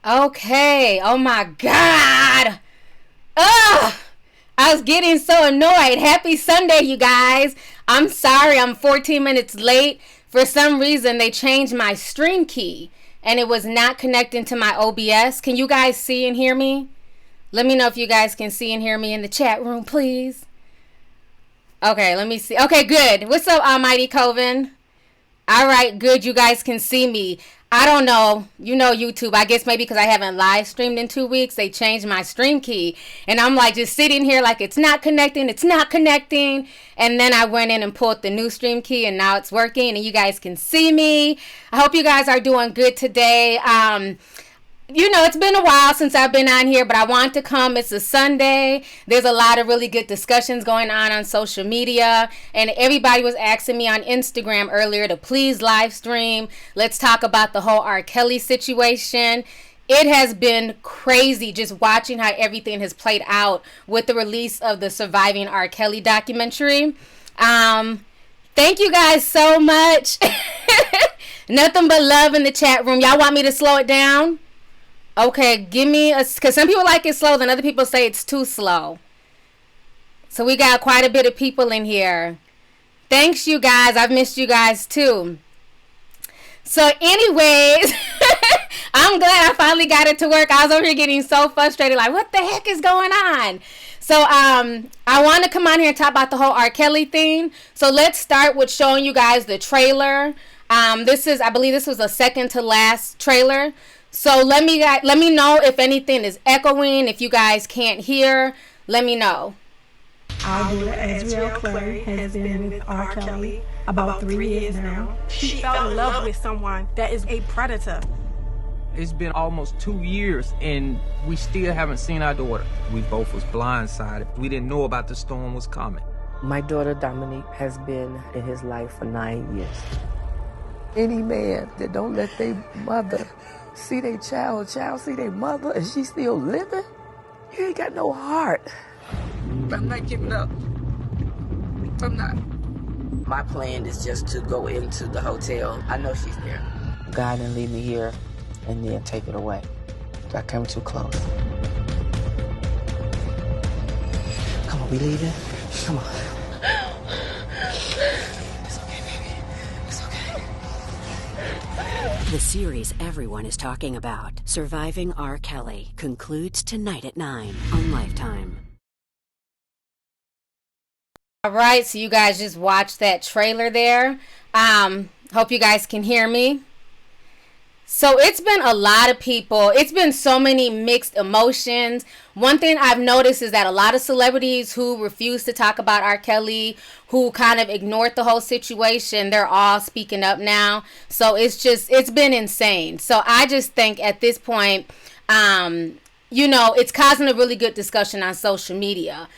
Okay. Oh my God. Ugh. I was getting so annoyed. Happy Sunday, you guys. I'm sorry I'm 14 minutes late. For some reason, they changed my stream key and it was not connecting to my OBS. Can you guys see and hear me? Let me know if you guys can see and hear me in the chat room, please. Okay, let me see. Okay, good. What's up, Almighty Coven? All right, good. You guys can see me. I don't know. You know YouTube. I guess maybe because I haven't live streamed in 2 weeks, they changed my stream key. And I'm like just sitting here like it's not connecting. It's not connecting. And then I went in and pulled the new stream key and now it's working and you guys can see me. I hope you guys are doing good today. You know, it's been a while since I've been on here, but I want to come. It's a Sunday. There's a lot of really good discussions going on social media. And everybody was asking me on Instagram earlier to please live stream. Let's talk about the whole R.kelly situation. It has been crazy just watching how everything has played out with the release of the Surviving R.kelly documentary. Thank you guys so much. Nothing but love in the chat room. Y'all want me to slow it down? Okay, give me a, because some people like it slow, then other people say it's too slow. So we got quite a bit of people in here. Thanks, you guys. I've missed you guys too. So anyways, I'm glad I finally got it to work. I was over here getting so frustrated, like, what the heck is going on? So I want to come on here and talk about the whole R. Kelly thing. So let's start with showing you guys the trailer. I believe this was the second to last trailer. So let me know if anything is echoing. If you guys can't hear, let me know. Our daughter R.kelly has been with R. Kelly about 3 years now. She fell in love with someone that is a predator. It's been almost 2 years and we still haven't seen our daughter. We both was blindsided. We didn't know about the storm was coming. My daughter Dominique has been in his life for 9 years. Any man that don't let their mother see their child see their mother, and she still living, you ain't got no heart. I'm not giving up. I'm not. My plan is just to go into the hotel. I know she's there. God didn't leave me here and then take it away. I came too close. Come on, we leaving? Come on. The series everyone is talking about, Surviving R. Kelly, concludes tonight at 9 on Lifetime. All right, so you guys just watched that trailer there. Hope you guys can hear me. So it's been a lot of people. It's been so many mixed emotions. One thing I've noticed is that a lot of celebrities who refuse to talk about R. Kelly, who kind of ignored the whole situation, they're all speaking up now. So it's been insane. So I just think at this point, you know, it's causing a really good discussion on social media.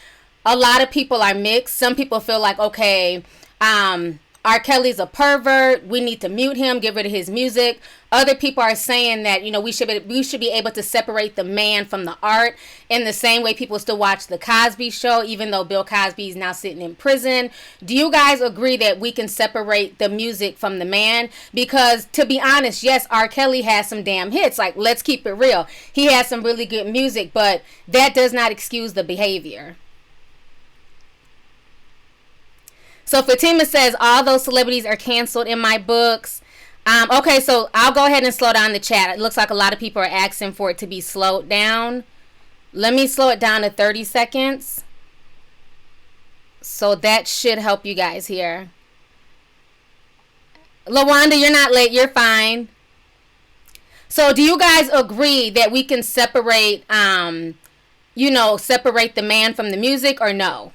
A lot of people are mixed. Some people feel like, okay, R. Kelly's a pervert. We need to mute him, get rid of his music. Other people are saying that, you know, we should be able to separate the man from the art in the same way people still watch The Cosby Show, even though Bill Cosby is now sitting in prison. Do you guys agree that we can separate the music from the man? Because to be honest, yes, R. Kelly has some damn hits. Like, let's keep it real. He has some really good music, but that does not excuse the behavior. So Fatima says, all those celebrities are canceled in my books. Okay, so I'll go ahead and slow down the chat. It looks like a lot of people are asking for it to be slowed down. Let me slow it down to 30 seconds. So that should help you guys here. LaWanda, you're not late. You're fine. So do you guys agree that we can separate, you know, separate the man from the music or no?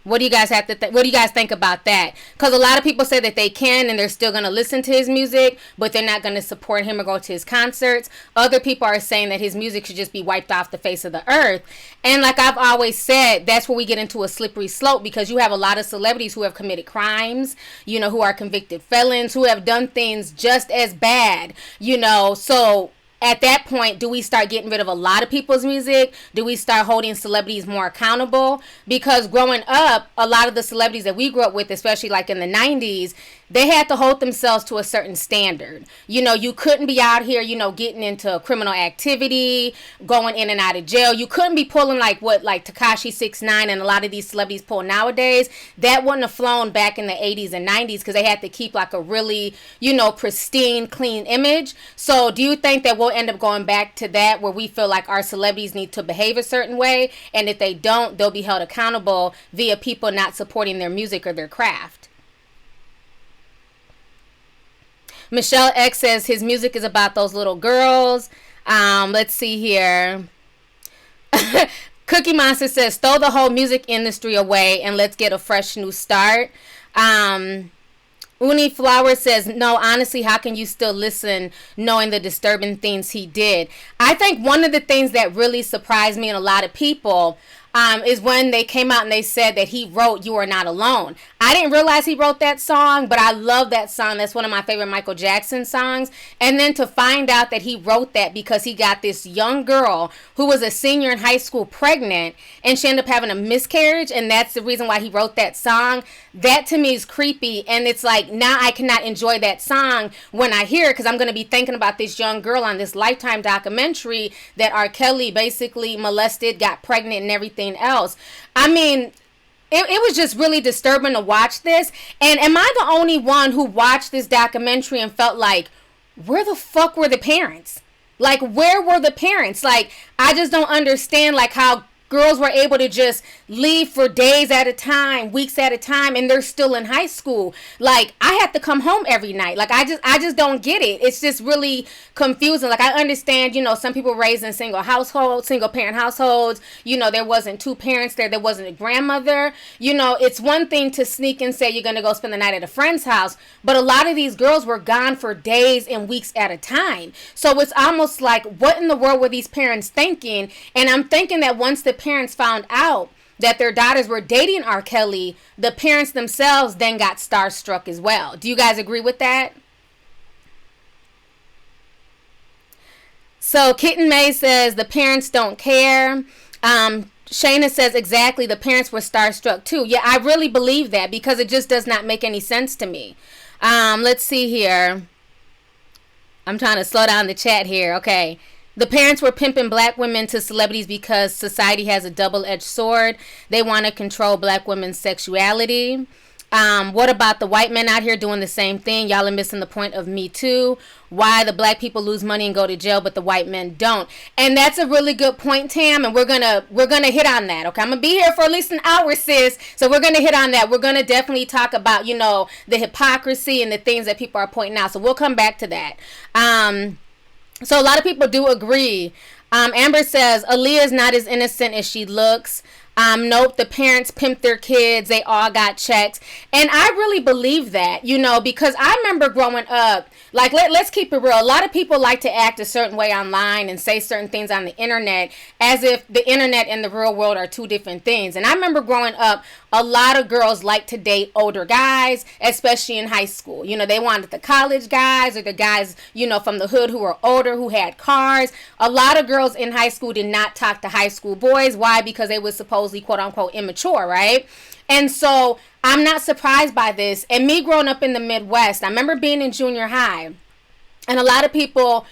What do you guys have to what do you guys think about that? Because a lot of people say that they can and they're still going to listen to his music, but they're not going to support him or go to his concerts. Other people are saying that his music should just be wiped off the face of the earth. And like I've always said, that's where we get into a slippery slope, because you have a lot of celebrities who have committed crimes, you know, who are convicted felons, who have done things just as bad, you know. So at that point, do we start getting rid of a lot of people's music? Do we start holding celebrities more accountable? Because growing up, a lot of the celebrities that we grew up with, especially like in the 90s, they had to hold themselves to a certain standard. You know, you couldn't be out here, you know, getting into criminal activity, going in and out of jail. You couldn't be pulling like what like Tekashi 6ix9ine and a lot of these celebrities pull nowadays. That wouldn't have flown back in the 80s and 90s because they had to keep like a really, you know, pristine, clean image. So do you think that we'll end up going back to that where we feel like our celebrities need to behave a certain way, and if they don't, they'll be held accountable via people not supporting their music or their craft? Michelle X says his music is about those little girls. Let's see here. Cookie Monster says throw the whole music industry away and let's get a fresh new start. Uni Flower says, no, honestly, how can you still listen knowing the disturbing things he did? I think one of the things that really surprised me and a lot of people is when they came out and they said that he wrote You Are Not Alone. I didn't realize he wrote that song, but I love that song. That's one of my favorite Michael Jackson songs. And then to find out that he wrote that because he got this young girl who was a senior in high school pregnant, and she ended up having a miscarriage, and that's the reason why he wrote that song. That to me is creepy, and it's like now I cannot enjoy that song when I hear it because I'm going to be thinking about this young girl on this Lifetime documentary that R. Kelly basically molested, got pregnant, and everything else. I mean, it was just really disturbing to watch this. And am I the only one who watched this documentary and felt like, where the fuck were the parents? Like, where were the parents? Like, I just don't understand like how girls were able to just leave for days at a time, weeks at a time, and they're still in high school. Like, I have to come home every night. Like, I just don't get it. It's just really confusing. Like, I understand, you know, some people raised in single parent households. You know, there wasn't two parents there wasn't a grandmother. You know, it's one thing to sneak and say you're going to go spend the night at a friend's house, but a lot of these girls were gone for days and weeks at a time. So it's almost like, what in the world were these parents thinking? And I'm thinking that once the parents found out that their daughters were dating R. Kelly, the parents themselves then got starstruck as well. Do you guys agree with that? So Kitten May says the parents don't care. Shayna says exactly, the parents were starstruck too. Yeah, I really believe that because it just does not make any sense to me. Let's see here. I'm trying to slow down the chat here. Okay. The parents were pimping black women to celebrities because society has a double-edged sword. They want to control black women's sexuality. What about the white men out here doing the same thing? Y'all are missing the point of Me Too. Why the black people lose money and go to jail, but the white men don't. And that's a really good point, Tam, and we're gonna hit on that. Okay, I'm gonna be here for at least an hour, sis. So we're gonna hit on that. We're gonna definitely talk about, you know, the hypocrisy and the things that people are pointing out. So we'll come back to that. So a lot of people do agree. Amber says, Aaliyah is not as innocent as she looks. Nope, the parents pimped their kids. They all got checked. And I really believe that, you know, because I remember growing up, like, let's keep it real. A lot of people like to act a certain way online and say certain things on the internet as if the internet and the real world are two different things. And I remember growing up, a lot of girls like to date older guys, especially in high school. You know, they wanted the college guys or the guys, you know, from the hood who were older, who had cars. A lot of girls in high school did not talk to high school boys. Why? Because they were supposedly, quote unquote, immature, right? And so I'm not surprised by this. And me growing up in the Midwest, I remember being in junior high, and a lot of people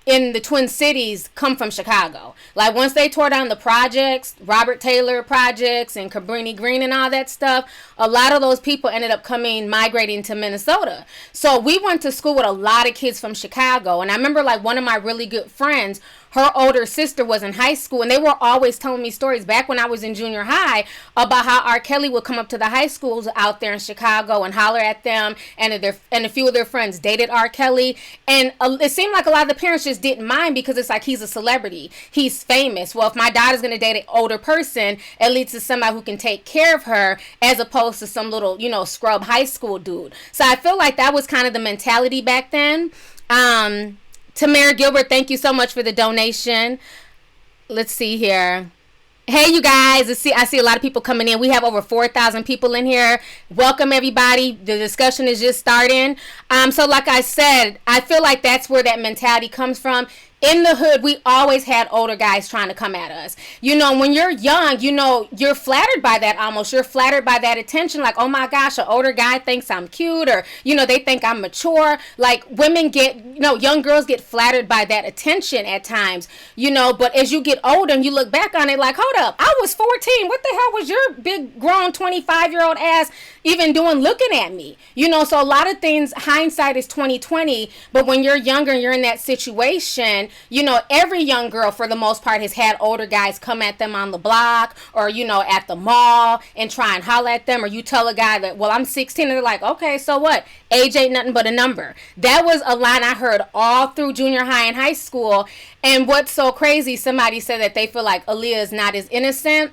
in the Twin Cities come from Chicago. Like, once they tore down the projects, Robert Taylor projects and Cabrini Green and all that stuff, a lot of those people ended up migrating to Minnesota. So we went to school with a lot of kids from Chicago. And I remember, like, one of my really good friends, her older sister was in high school, and they were always telling me stories back when I was in junior high about how R. Kelly would come up to the high schools out there in Chicago and holler at them, and a few of their friends dated R. Kelly. And it seemed like a lot of the parents just didn't mind because it's like, he's a celebrity, he's famous. Well, if my daughter's going to date an older person, at least it's somebody who can take care of her, as opposed to some little, you know, scrub high school dude. So I feel like that was kind of the mentality back then. Tamara Gilbert, thank you so much for the donation. Let's see here. Hey, you guys, I see a lot of people coming in. We have over 4,000 people in here. Welcome, everybody. The discussion is just starting. So like I said, I feel like that's where that mentality comes from. in the hood, we always had older guys trying to come at us. You know, when you're young, you know, you're flattered by that almost. You're flattered by that attention. Like, oh my gosh, an older guy thinks I'm cute, or, you know, they think I'm mature. Like, women get, you know, young girls get flattered by that attention at times, you know, but as you get older and you look back on it like, hold up, I was 14. What the hell was your big grown 25-year-old ass even doing looking at me? You know, so a lot of things, hindsight is 20/20, but when you're younger and you're in that situation, you know, every young girl for the most part has had older guys come at them on the block or, you know, at the mall and try and holler at them. Or you tell a guy that, well, I'm 16, and they're like, okay, so what? Age ain't nothing but a number. That was a line I heard all through junior high and high school. And what's so crazy, somebody said that they feel like Aaliyah is not as innocent.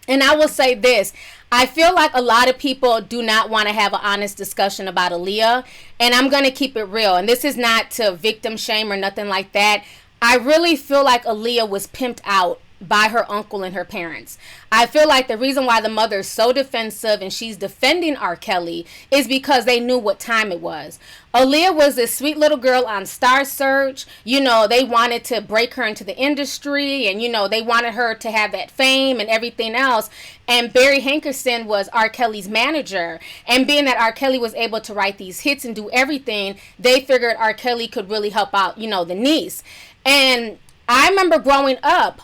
And I will say this, I feel like a lot of people do not want to have an honest discussion about Aaliyah, and I'm going to keep it real. And this is not to victim shame or nothing like that. I really feel like Aaliyah was pimped out by her uncle and her parents. I feel like the reason why the mother is so defensive and she's defending R. Kelly is because they knew what time it was. Aaliyah was this sweet little girl on Star Search. You know, they wanted to break her into the industry, and, you know, they wanted her to have that fame and everything else. And Barry Hankerson was R. Kelly's manager. And being that R. Kelly was able to write these hits and do everything, they figured R. Kelly could really help out, you know, the niece. And I remember growing up,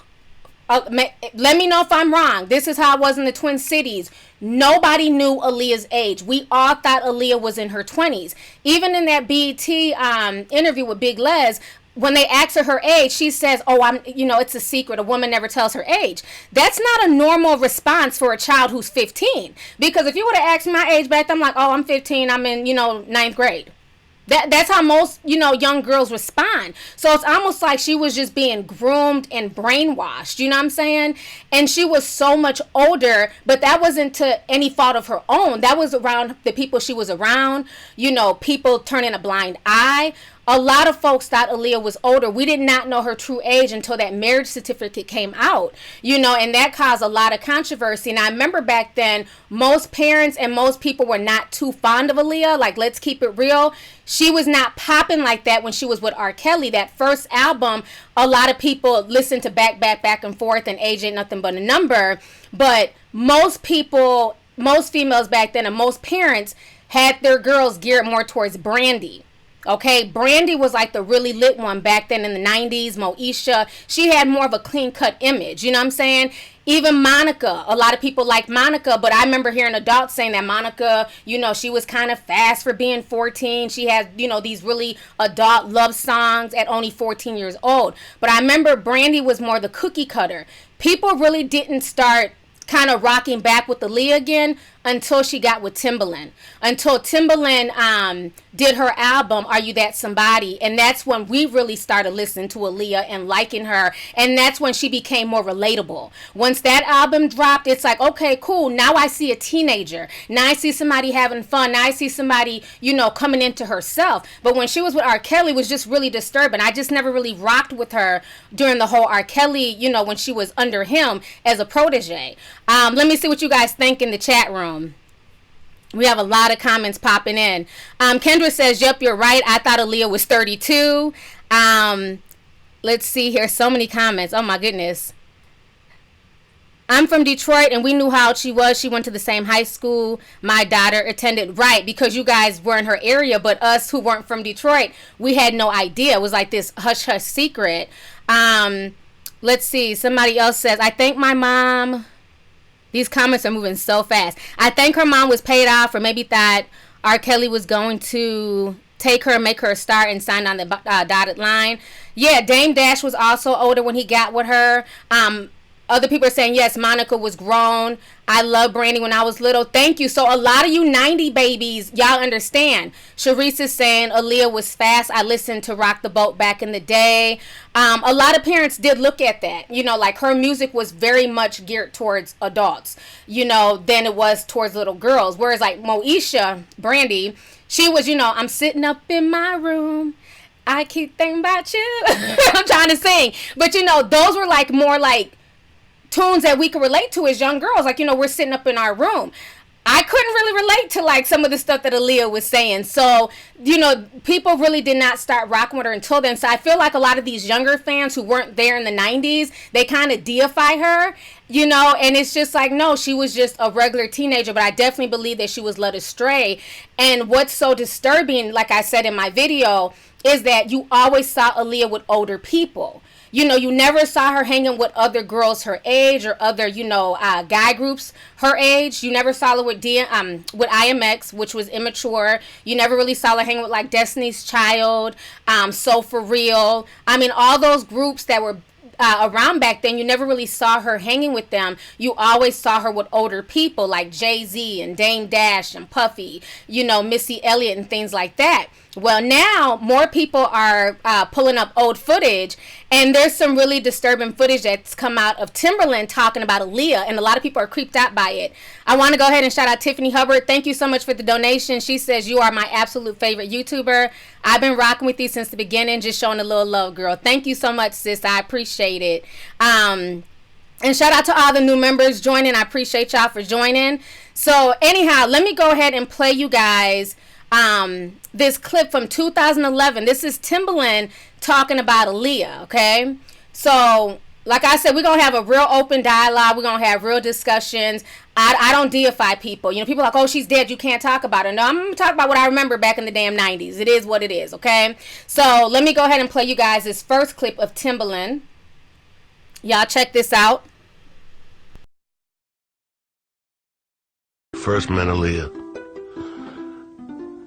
let me know if I'm wrong. This is how it was in the Twin Cities. Nobody knew Aaliyah's age. We all thought Aaliyah was in her 20s. Even in that BET interview with Big Les, when they asked her age, she says, oh, you know, it's a secret. A woman never tells her age. That's not a normal response for a child who's 15. Because if you would have asked me my age back then, I'm like, oh, I'm 15. I'm in, you know, 9th grade. That's how most, you know, young girls respond. So it's almost like she was just being groomed and brainwashed, you know what I'm saying? And she was so much older, but that wasn't to any fault of her own. That was around the people she was around, you know, people turning a blind eye. A lot of folks thought Aaliyah was older. We did not know her true age until that marriage certificate came out, you know, and that caused a lot of controversy. And I remember back then, most parents and most people were not too fond of Aaliyah. Like, let's keep it real. She was not popping like that when she was with R. Kelly. That first album, a lot of people listened to back and forth, and age ain't nothing but a number. But most people, most females back then, and most parents had their girls geared more towards Brandy. Okay, Brandy was like the really lit one back then in the 90s. Moesha, she had more of a clean-cut image, you know what I'm saying? Even Monica, a lot of people like Monica, but I remember hearing adults saying that Monica, you know, she was kind of fast for being 14. She had, you know, these really adult love songs at only 14 years old. But I remember Brandy was more the cookie cutter. People really didn't start kind of rocking back with Aaliyah again until she got with Timbaland. Until Timbaland did her album, Are You That Somebody? And that's when we really started listening to Aaliyah and liking her. And that's when she became more relatable. Once that album dropped, it's like, okay, cool. Now I see a teenager. Now I see somebody having fun. Now I see somebody, you know, coming into herself. But when she was with R. Kelly, it was just really disturbing. I just never really rocked with her during the whole R. Kelly, you know, when she was under him as a protege. Let me see what you guys think in the chat room. We have a lot of comments popping in. Kendra says, yep, you're right. I thought Aaliyah was 32. Let's see here. So many comments. Oh, my goodness. I'm from Detroit, and we knew how old she was. She went to the same high school my daughter attended. Right, because you guys were in her area, but us who weren't from Detroit, we had no idea. It was like this hush-hush secret. Let's see. Somebody else says, I think my mom... These comments are moving so fast. I think her mom was paid off, or maybe thought R. Kelly was going to take her and make her a star and sign on the dotted line. Yeah, Dame Dash was also older when he got with her. Other people are saying, yes, Monica was grown. I loved Brandy when I was little. Thank you. So a lot of you 90 babies, y'all understand. Sharice is saying Aaliyah was fast. I listened to Rock the Boat back in the day. A lot of parents did look at that. You know, like her music was very much geared towards adults, you know, than it was towards little girls. Whereas like Moesha, Brandy, she was, you know, I'm sitting up in my room. I keep thinking about you. I'm trying to sing. But, you know, those were like more like tunes that we could relate to as young girls. Like, you know, we're sitting up in our room. I couldn't really relate to like some of the stuff that Aaliyah was saying. So, people really did not start rocking with her until then. So I feel like a lot of these younger fans who weren't there in the 90s, they kind of deify her, and it's just like, no, she was just a regular teenager. But I definitely believe that she was led astray. And what's so disturbing, like I said in my video, is that you always saw Aaliyah with older people. You never saw her hanging with other girls her age or other, guy groups her age. You never saw her with IMX, which was immature. You never really saw her hanging with like Destiny's Child, So For Real. I mean, all those groups that were around back then, you never really saw her hanging with them. You always saw her with older people like Jay-Z and Dame Dash and Puffy, Missy Elliott and things like that. Well, now more people are pulling up old footage, and there's some really disturbing footage that's come out of Timbaland talking about Aaliyah, and a lot of people are creeped out by it. I want to go ahead and shout out Tiffany Hubbard. Thank you so much for the donation. She says, you are my absolute favorite YouTuber. I've been rocking with you since the beginning, just showing a little love, girl. Thank you so much, sis. I appreciate it. And shout out to all the new members joining. I appreciate y'all for joining. So anyhow, let me go ahead and play you guys this clip from 2011. This is Timbaland talking about Aaliyah, okay? So, like I said, we're going to have a real open dialogue. We're going to have real discussions. I don't deify people. People are like, oh, she's dead, you can't talk about her. No, I'm going to talk about what I remember back in the damn 90s. It is what it is, okay? So, let me go ahead and play you guys this first clip of Timbaland. Y'all check this out. First met Aaliyah.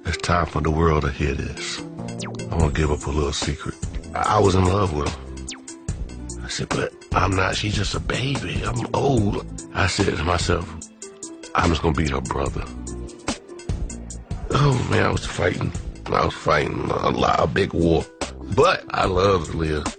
It's time for the world to hear this. I'm gonna give up a little secret. I was in love with her. I said, but I'm not. She's just a baby. I'm old. I said to myself, I'm just gonna be her brother. Oh man, I was fighting. A big war. But I loved Aaliyah.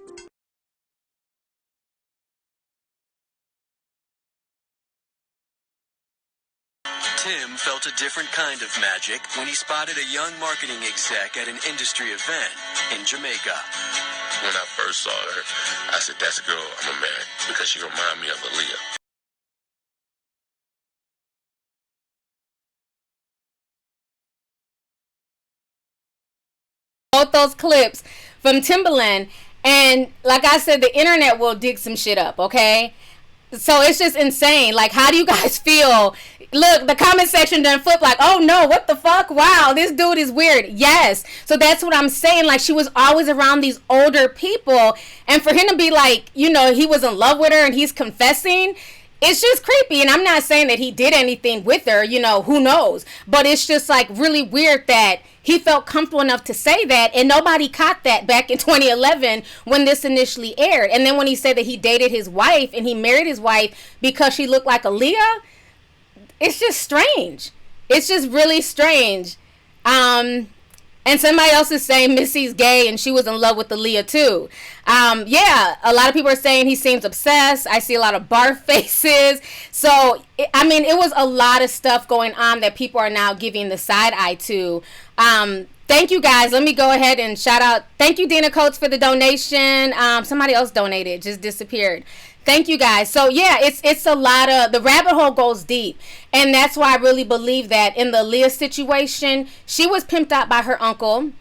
Tim felt a different kind of magic when he spotted a young marketing exec at an industry event in Jamaica. When I first saw her, I said, that's a girl I'm a man, because she reminded me of Aaliyah. Both those clips from Timbaland, and like I said, the internet will dig some shit up, okay? So it's just insane. Like, how do you guys feel? Look, the comment section done flip like, oh no, what the fuck? Wow, this dude is weird. Yes. So that's what I'm saying. Like, she was always around these older people. And for him to be like, he was in love with her and he's confessing, it's just creepy. And I'm not saying that he did anything with her, who knows. But it's just like really weird that he felt comfortable enough to say that, and nobody caught that back in 2011 when this initially aired. And then when he said that he dated his wife and he married his wife because she looked like Aaliyah, it's just strange. It's just really strange. And somebody else is saying Missy's gay and she was in love with Aaliyah too. Yeah, a lot of people are saying he seems obsessed. I see a lot of barf faces. So, it was a lot of stuff going on that people are now giving the side eye to. Thank you guys. Let me go ahead and shout out. Thank you, Dina Coates, for the donation. Somebody else donated, just disappeared. Thank you guys. So yeah, it's a lot of, the rabbit hole goes deep. And that's why I really believe that in the Aaliyah situation, she was pimped out by her uncle.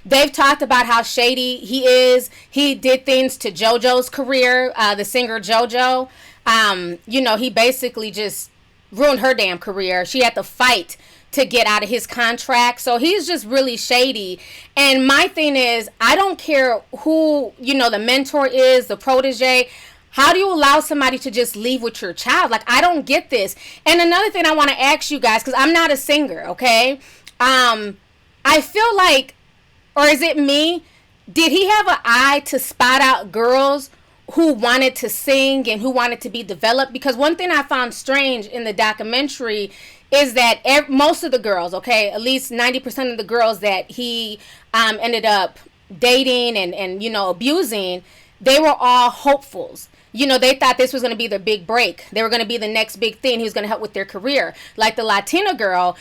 They've talked about how shady he is. He did things to JoJo's career, the singer JoJo. He basically just ruined her damn career. She had to fight to get out of his contract. So he's just really shady. And my thing is, I don't care who, the mentor is, the protege. How do you allow somebody to just leave with your child? Like, I don't get this. And another thing I want to ask you guys, because I'm not a singer, okay? I feel like, or is it me? Did he have an eye to spot out girls who wanted to sing and who wanted to be developed? Because one thing I found strange in the documentary is that most of the girls, okay, at least 90% of the girls that he ended up dating and abusing, they were all hopefuls. they thought this was going to be their big break. They were going to be the next big thing. He was going to help with their career. Like the Latina girl,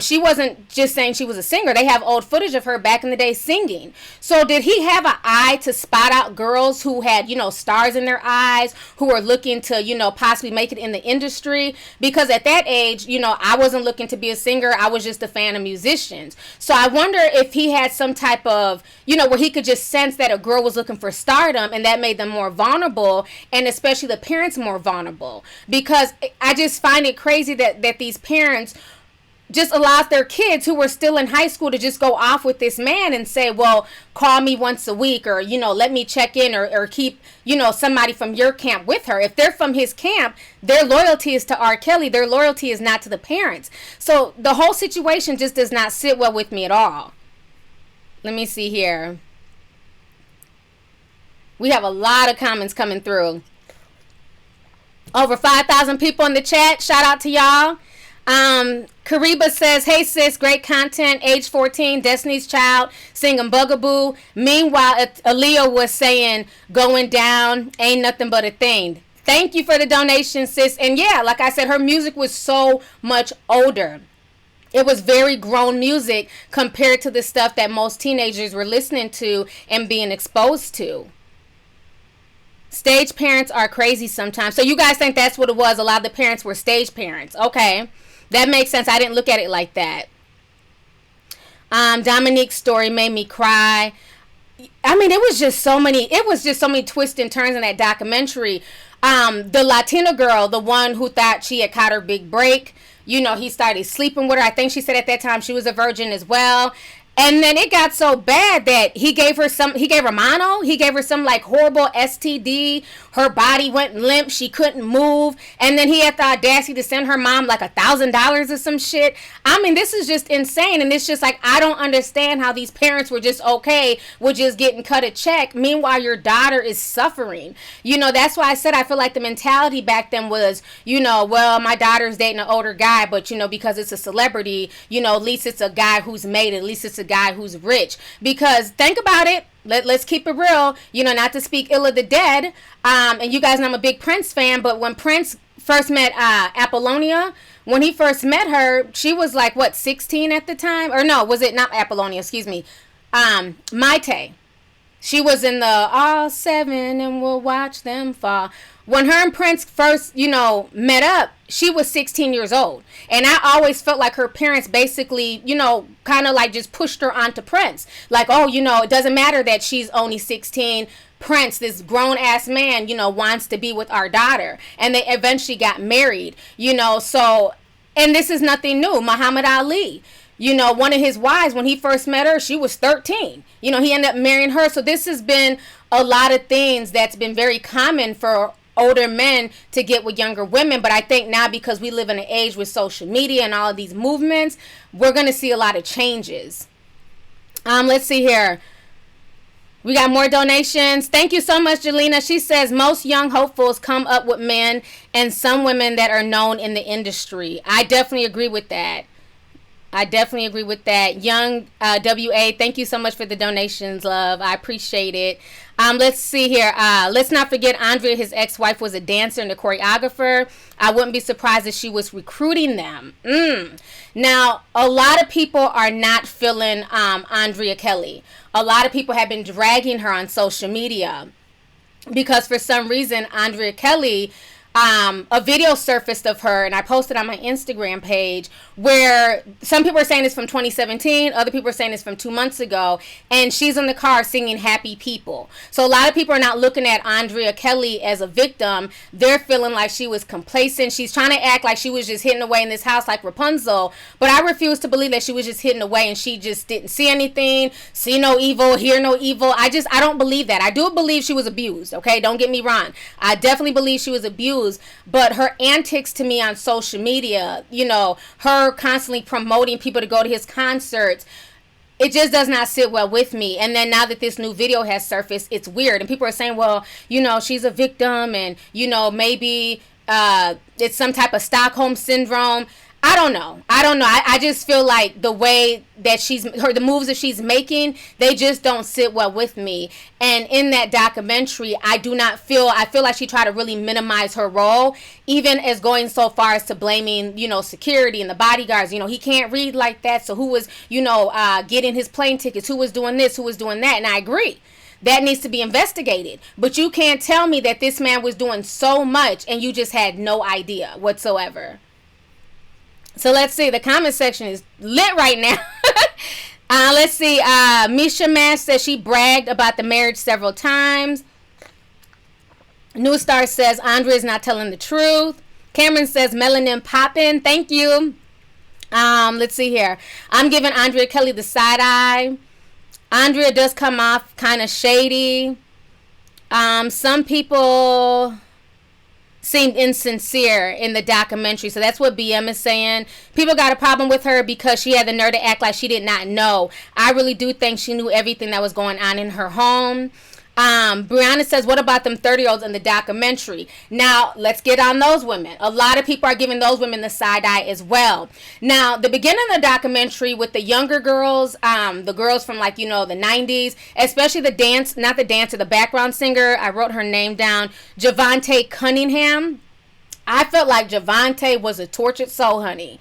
she wasn't just saying she was a singer. They have old footage of her back in the day singing. So did he have an eye to spot out girls who had, stars in their eyes, who were looking to, possibly make it in the industry? Because at that age, I wasn't looking to be a singer. I was just a fan of musicians. So I wonder if he had some type of, where he could just sense that a girl was looking for stardom, and that made them more vulnerable, and especially the parents more vulnerable. Because I just find it crazy that these parents just allowed their kids who were still in high school to just go off with this man and say, well, call me once a week, or, let me check in, or keep, somebody from your camp with her. If they're from his camp, their loyalty is to R. Kelly. Their loyalty is not to the parents. So the whole situation just does not sit well with me at all. Let me see here. We have a lot of comments coming through. Over 5,000 people in the chat. Shout out to y'all. Kariba says, hey sis, great content. Age 14, Destiny's Child, singing Bugaboo. Meanwhile, Aaliyah was saying, going down, ain't nothing but a thing. Thank you for the donation, sis. And yeah, like I said, her music was so much older. It was very grown music compared to the stuff that most teenagers were listening to and being exposed to. Stage parents are crazy sometimes. So you guys think that's what it was? A lot of the parents were stage parents. Okay. That makes sense. I didn't look at it like that. Dominique's story made me cry. I mean, it was just so many twists and turns in that documentary. The Latina girl, the one who thought she had caught her big break, he started sleeping with her. I think she said at that time she was a virgin as well. And then it got so bad that he gave her some like horrible STD. Her body went limp. She couldn't move. And then he had the audacity to send her mom like $1,000 or some shit. I mean, this is just insane. And it's just like, I don't understand how these parents were just okay with just getting cut a check. Meanwhile, your daughter is suffering. That's why I said I feel like the mentality back then was, well, my daughter's dating an older guy, but, because it's a celebrity, at least it's a guy who's made it. At least it's a guy who's rich. Because think about it. Let's keep it real, not to speak ill of the dead. And you guys know I'm a big Prince fan, but when Prince first met Apollonia, when he first met her, she was like, 16 at the time? Or no, was it not Apollonia? Excuse me. Maite. She was in the all seven and we'll watch them fall. When her and Prince first, met up, she was 16 years old. And I always felt like her parents basically, kind of like just pushed her onto Prince. Like, oh, it doesn't matter that she's only 16. Prince, this grown-ass man, wants to be with our daughter. And they eventually got married, so, and this is nothing new. Muhammad Ali. One of his wives, when he first met her, she was 13. He ended up marrying her. So this has been a lot of things that's been very common for older men to get with younger women. But I think now, because we live in an age with social media and all of these movements, we're going to see a lot of changes. Let's see here. We got more donations. Thank you so much, Jelena. She says, most young hopefuls come up with men and some women that are known in the industry. I definitely agree with that. Young WA, thank you so much for the donations, love. I appreciate it. Let's see here. Let's not forget Andrea, his ex-wife, was a dancer and a choreographer. I wouldn't be surprised if she was recruiting them. Now, a lot of people are not feeling Andrea Kelly. A lot of people have been dragging her on social media because for some reason, Andrea Kelly, a video surfaced of her, and I posted on my Instagram page, where some people are saying it's from 2017, other people are saying it's from 2 months ago, and she's in the car singing Happy People. So a lot of people are not looking at Andrea Kelly as a victim. They're feeling like she was complacent. She's trying to act like she was just hidden away in this house like Rapunzel, but I refuse to believe that she was just hidden away and she just didn't see anything, see no evil, hear no evil. I don't believe that. I do believe she was abused, okay? Don't get me wrong. I definitely believe she was abused. But her antics to me on social media, her constantly promoting people to go to his concerts, it just does not sit well with me. And then now that this new video has surfaced, it's weird. And people are saying, well, she's a victim and, maybe it's some type of Stockholm syndrome. I don't know. I just feel like the way that the moves that she's making, they just don't sit well with me. And in that documentary, I feel like she tried to really minimize her role, even as going so far as to blaming, security and the bodyguards. He can't read like that. So who was, getting his plane tickets? Who was doing this? Who was doing that? And I agree. That needs to be investigated. But you can't tell me that this man was doing so much and you just had no idea whatsoever. So let's see. The comment section is lit right now. Let's see. Misha Mash says she bragged about the marriage several times. New Star says Andre is not telling the truth. Cameron says melanin poppin'. Thank you. Let's see here. I'm giving Andrea Kelly the side eye. Andrea does come off kind of shady. Some people seemed insincere in the documentary. So that's what BM is saying. People got a problem with her because she had the nerve to act like she did not know. I really do think she knew everything that was going on in her home. Brianna says, what about them 30-year-olds in the documentary? Now, let's get on those women. A lot of people are giving those women the side eye as well. Now, the beginning of the documentary with the younger girls, the girls from the 90s, especially the background singer, I wrote her name down, Javante Cunningham. I felt like Javante was a tortured soul, honey.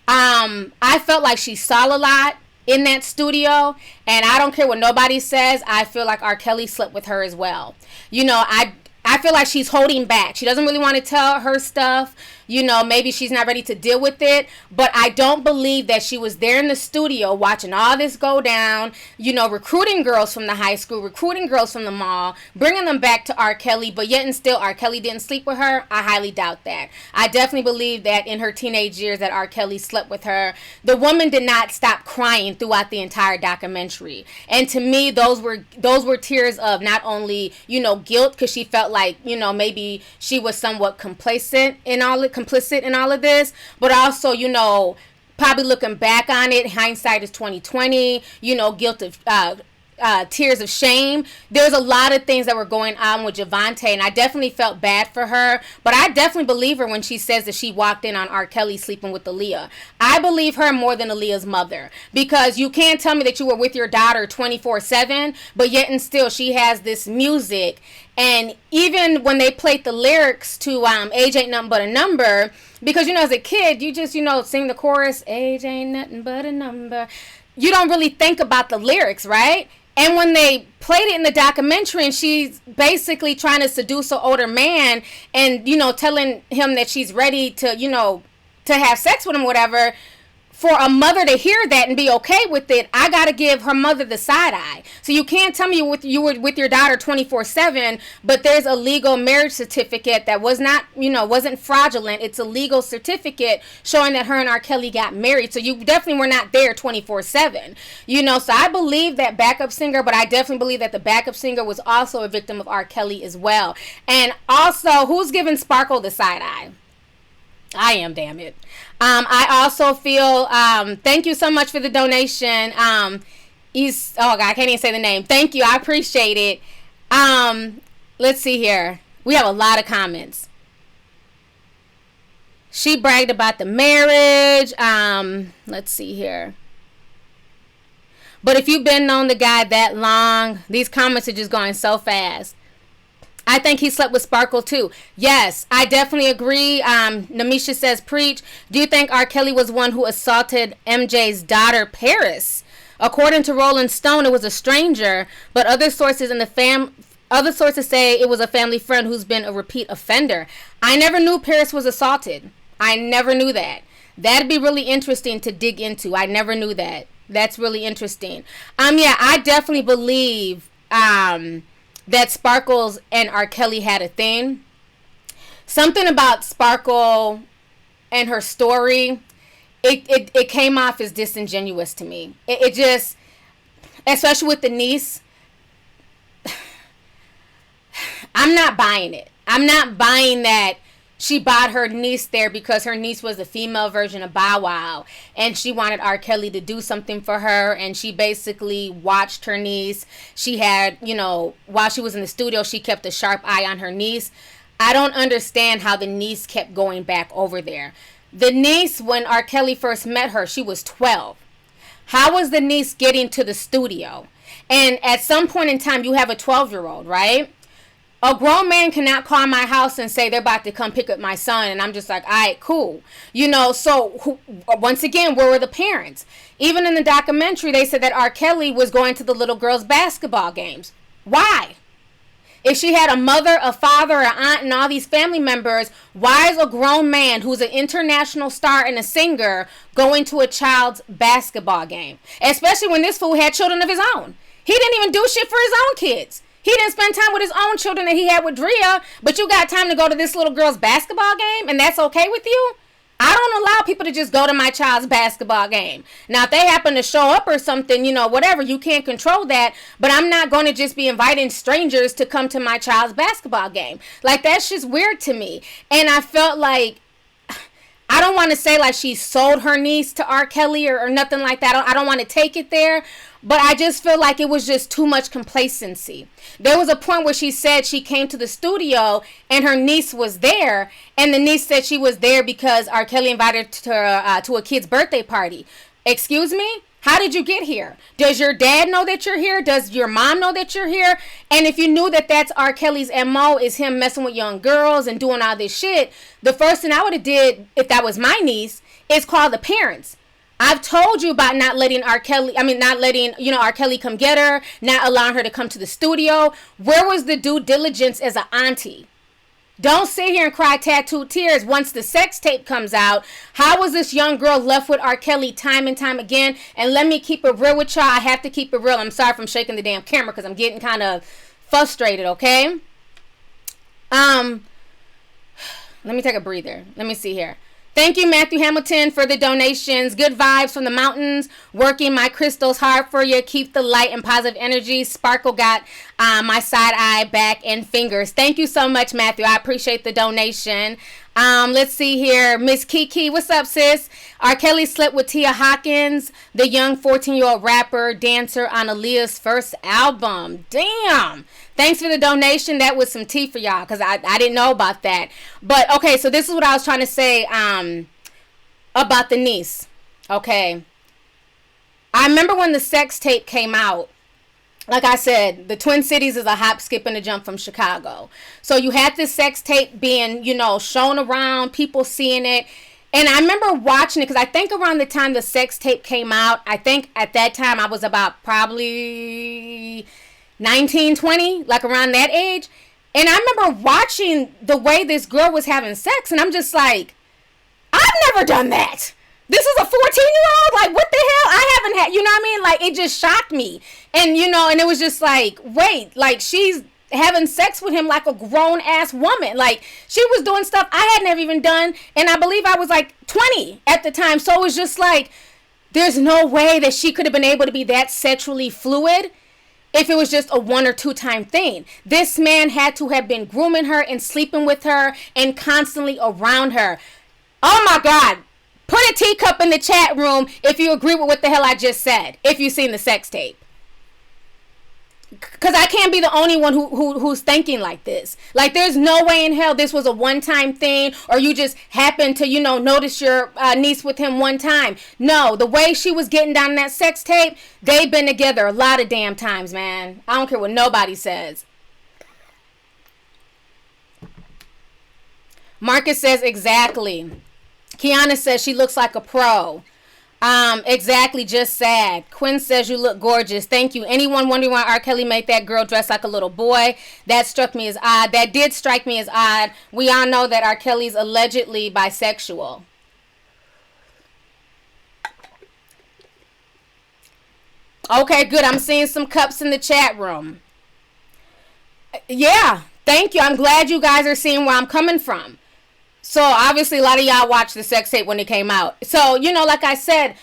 I felt like she saw a lot in that studio, and I don't care what nobody says. I feel like R. Kelly slept with her as well. I feel like she's holding back. She doesn't really want to tell her stuff. Maybe she's not ready to deal with it. But I don't believe that she was there in the studio watching all this go down, recruiting girls from the high school, recruiting girls from the mall, bringing them back to R. Kelly. But yet and still, R. Kelly didn't sleep with her. I highly doubt that. I definitely believe that in her teenage years that R. Kelly slept with her. The woman did not stop crying throughout the entire documentary. And to me, those were tears of not only, guilt, because she felt like, maybe she was somewhat complicit in all of this, but also, probably looking back on it, hindsight is 2020, guilt of tears of shame. There's a lot of things that were going on with Javante, and I definitely felt bad for her, but I definitely believe her when she says that she walked in on R. Kelly sleeping with Aaliyah. I believe her more than Aaliyah's mother, because you can't tell me that you were with your daughter 24/7, but yet and still she has this music. And even when they played the lyrics to Age Ain't Nothing But a Number, because, as a kid, you just, sing the chorus, age ain't nothing but a number. You don't really think about the lyrics, right? And when they played it in the documentary and she's basically trying to seduce an older man and, telling him that she's ready to, to have sex with him, whatever, for a mother to hear that and be okay with it, I got to give her mother the side eye. So you can't tell me you were with your daughter 24/7, but there's a legal marriage certificate that was not, wasn't fraudulent. It's a legal certificate showing that her and R. Kelly got married. So you definitely were not there 24/7. So I believe that backup singer, but I definitely believe that the backup singer was also a victim of R. Kelly as well. And also, who's giving Sparkle the side eye? I am, damn it. I also feel, thank you so much for the donation. Oh God, I can't even say the name. Thank you. I appreciate it. Let's see here. We have a lot of comments. She bragged about the marriage. Let's see here. But if you've been known the guy that long, these comments are just going so fast. I think he slept with Sparkle too. Yes, I definitely agree. Namisha says, preach. Do you think R. Kelly was one who assaulted MJ's daughter, Paris? According to Rolling Stone, it was a stranger, but other sources say it was a family friend who's been a repeat offender. I never knew Paris was assaulted. I never knew that. That'd be really interesting to dig into. I never knew that. That's really interesting. Yeah, I definitely believe that Sparkles and R. Kelly had a thing. Something about Sparkle and her story, it came off as disingenuous to me. It just, especially with the niece, I'm not buying it. I'm not buying that she bought her niece there because her niece was the female version of Bow Wow, and she wanted R. Kelly to do something for her, and she basically watched her niece. She had, while she was in the studio, she kept a sharp eye on her niece. I don't understand how the niece kept going back over there. The niece, when R. Kelly first met her, she was 12. How was the niece getting to the studio? And at some point in time, you have a 12-year-old, right? A grown man cannot call my house and say they're about to come pick up my son. And I'm just like, all right, cool. So once again, where were the parents? Even in the documentary, they said that R. Kelly was going to the little girls' basketball games. Why? If she had a mother, a father, an aunt, and all these family members, why is a grown man who's an international star and a singer going to a child's basketball game? Especially when this fool had children of his own. He didn't even do shit for his own kids. He didn't spend time with his own children that he had with Drea, but you got time to go to this little girl's basketball game, and that's okay with you? I don't allow people to just go to my child's basketball game. Now, if they happen to show up or something, whatever, you can't control that. But I'm not going to just be inviting strangers to come to my child's basketball game. Like, that's just weird to me. And I felt like, I don't want to say like she sold her niece to R. Kelly or nothing like that. I don't want to take it there. But I just feel like it was just too much complacency. There was a point where she said she came to the studio and her niece was there. And the niece said she was there because R. Kelly invited her to a kid's birthday party. Excuse me? How did you get here? Does your dad know that you're here? Does your mom know that you're here? And if you knew that that's R. Kelly's MO, is him messing with young girls and doing all this shit, the first thing I would have did if that was my niece is call the parents. I've told you about not letting R. Kelly come get her, not allowing her to come to the studio. Where was the due diligence as an auntie? Don't sit here and cry tattooed tears once the sex tape comes out. How was this young girl left with R. Kelly time and time again? And let me keep it real with y'all. I have to keep it real. I'm sorry if I'm shaking the damn camera because I'm getting kind of frustrated, okay? Let me take a breather. Let me see here. Thank you, Matthew Hamilton, for the donations. Good vibes from the mountains. Working my crystals hard for you. Keep the light and positive energy. Sparkle got my side eye, back, and fingers. Thank you so much, Matthew. I appreciate the donation. Let's see here. Miss Kiki, what's up, sis? R. Kelly slept with Tia Hawkins, the young 14-year-old rapper, dancer on Aaliyah's first album. Damn. Thanks for the donation. That was some tea for y'all because I didn't know about that. But, okay, so this is what I was trying to say about the niece. Okay. I remember when the sex tape came out. Like I said, the Twin Cities is a hop, skip, and a jump from Chicago. So you had this sex tape being, shown around, people seeing it. And I remember watching it because I think around the time the sex tape came out, I think at that time I was about probably 19, 20, like around that age. And I remember watching the way this girl was having sex, and I'm just like, I've never done that. This is a 14-year-old? Like, what the hell? I haven't had, you know what I mean? Like, it just shocked me. And, and it was just like, wait, like, she's having sex with him like a grown-ass woman. Like, she was doing stuff I had never even done, and I believe I was like 20 at the time. So it was just like, there's no way that she could have been able to be that sexually fluid if it was just a 1 or 2 time thing. This man had to have been grooming her and sleeping with her and constantly around her. Oh my God. Put a teacup in the chat room if you agree with what the hell I just said, if you've seen the sex tape. Because I can't be the only one who's thinking like this. Like, there's no way in hell this was a one-time thing, or you just happened to, notice your niece with him one time. No, the way she was getting down in that sex tape, they've been together a lot of damn times, man. I don't care what nobody says. Marcus says, exactly. Kiana says she looks like a pro. Exactly, just sad. Quinn says you look gorgeous. Thank you. Anyone wondering why R. Kelly made that girl dress like a little boy? That struck me as odd. That did strike me as odd. We all know that R. Kelly's allegedly bisexual. Okay, good. I'm seeing some cups in the chat room. Yeah, thank you. I'm glad you guys are seeing where I'm coming from. So, obviously, a lot of y'all watched the sex tape when it came out. So, like I said,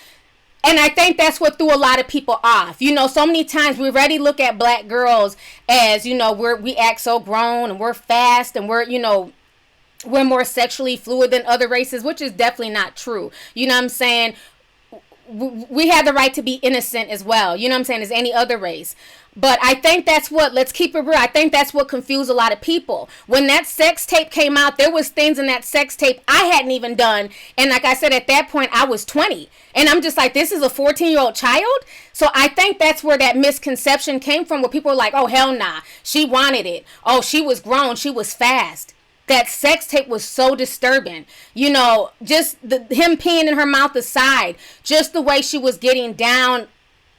and I think that's what threw a lot of people off. So many times we already look at black girls as, we act so grown and we're fast and we're more sexually fluid than other races, which is definitely not true. You know what I'm saying? we have the right to be innocent as well. You know what I'm saying? As any other race. But I think that's what, let's keep it real, I think that's what confused a lot of people. When that sex tape came out, there was things in that sex tape I hadn't even done. And like I said, at that point, I was 20. And I'm just like, this is a 14-year-old child? So I think that's where that misconception came from, where people were like, oh, hell nah, she wanted it. Oh, she was grown, she was fast. That sex tape was so disturbing. You know, just him peeing in her mouth aside, just the way she was getting down,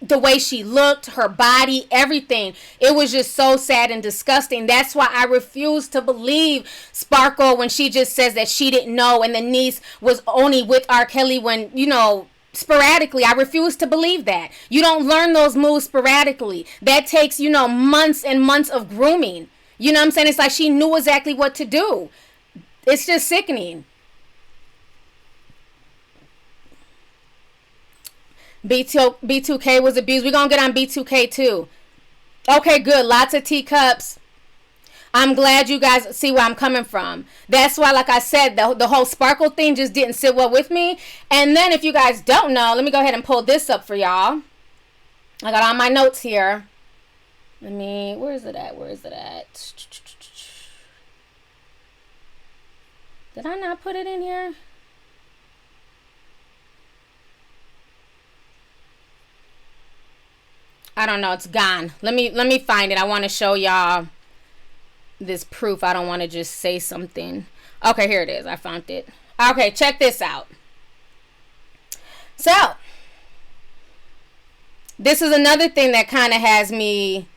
the way she looked, her body, everything. It was just so sad and disgusting. That's why I refuse to believe Sparkle when she just says that she didn't know and the niece was only with R. Kelly when, you know, sporadically. I refuse to believe that. You don't learn those moves sporadically. That takes, you know, months and months of grooming. You know what I'm saying? It's like she knew exactly what to do. It's just sickening. B2K was abused. We're going to get on B2K too. Okay, good. Lots of teacups. I'm glad you guys see where I'm coming from. That's why, like I said, the whole Sparkle thing just didn't sit well with me. And then if you guys don't know, let me go ahead and pull this up for y'all. I got all my notes here. Where is it at? Did I not put it in here? I don't know. It's gone. Let me find it. I want to show y'all this proof. I don't want to just say something. Okay, here it is. I found it. Okay, check this out. So, this is another thing that kind of has me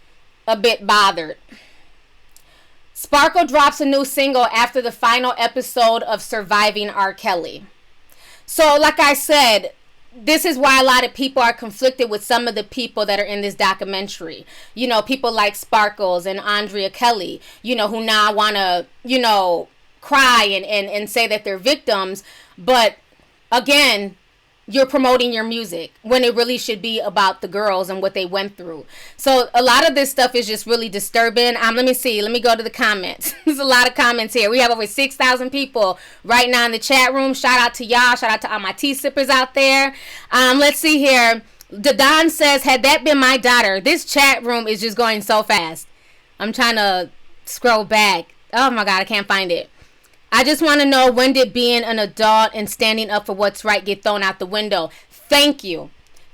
a bit bothered. Sparkle drops a new single after the final episode of Surviving R. Kelly. So, like I said, this is why a lot of people are conflicted with some of the people that are in this documentary. You know, people like Sparkles and R.kelly, you know, who now want to, you know, cry and say that they're victims. But again, you're promoting your music when it really should be about the girls and what they went through. So a lot of this stuff is just really disturbing. Let me see. Let me go to the comments. There's a lot of comments here. We have over 6,000 people right now in the chat room. Shout out to y'all. Shout out to all my tea sippers out there. Let's see here. Dadon says, had that been my daughter. This chat room is just going so fast. I'm trying to scroll back. Oh my God, I can't find it. I just want to know, when did being an adult and standing up for what's right get thrown out the window? Thank you.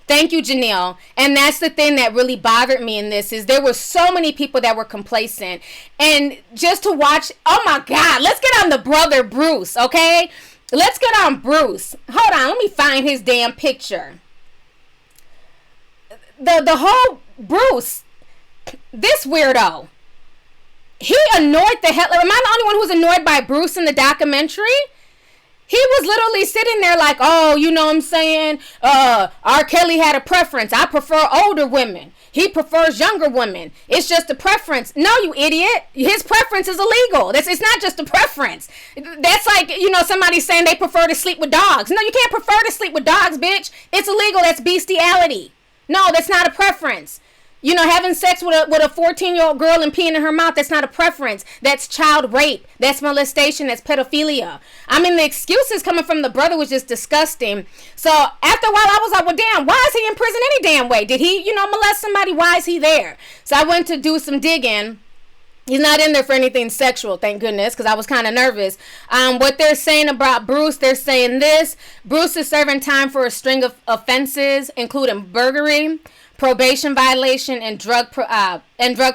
Thank you, Janelle. And that's the thing that really bothered me in this, is there were so many people that were complacent. And just to watch, oh my God, let's get on the brother Bruce, okay? Let's get on Bruce. Hold on, let me find his damn picture. The whole Bruce, this weirdo. He annoyed the hell. Am I the only one who's annoyed by Bruce in the documentary? He was literally sitting there like, oh, you know what I'm saying? R. Kelly had a preference. I prefer older women. He prefers younger women. It's just a preference. No, you idiot. His preference is illegal. It's not just a preference. That's like, you know, somebody saying they prefer to sleep with dogs. No, you can't prefer to sleep with dogs, bitch. It's illegal. That's bestiality. No, that's not a preference. You know, having sex with a 14-year-old girl and peeing in her mouth, that's not a preference. That's child rape. That's molestation. That's pedophilia. I mean, the excuses coming from the brother was just disgusting. So after a while, I was like, well, damn, why is he in prison any damn way? Did he, you know, molest somebody? Why is he there? So I went to do some digging. He's not in there for anything sexual, thank goodness, because I was kind of nervous. What they're saying about Bruce, they're saying this. Bruce is serving time for a string of offenses, including burglary, probation violation, and drug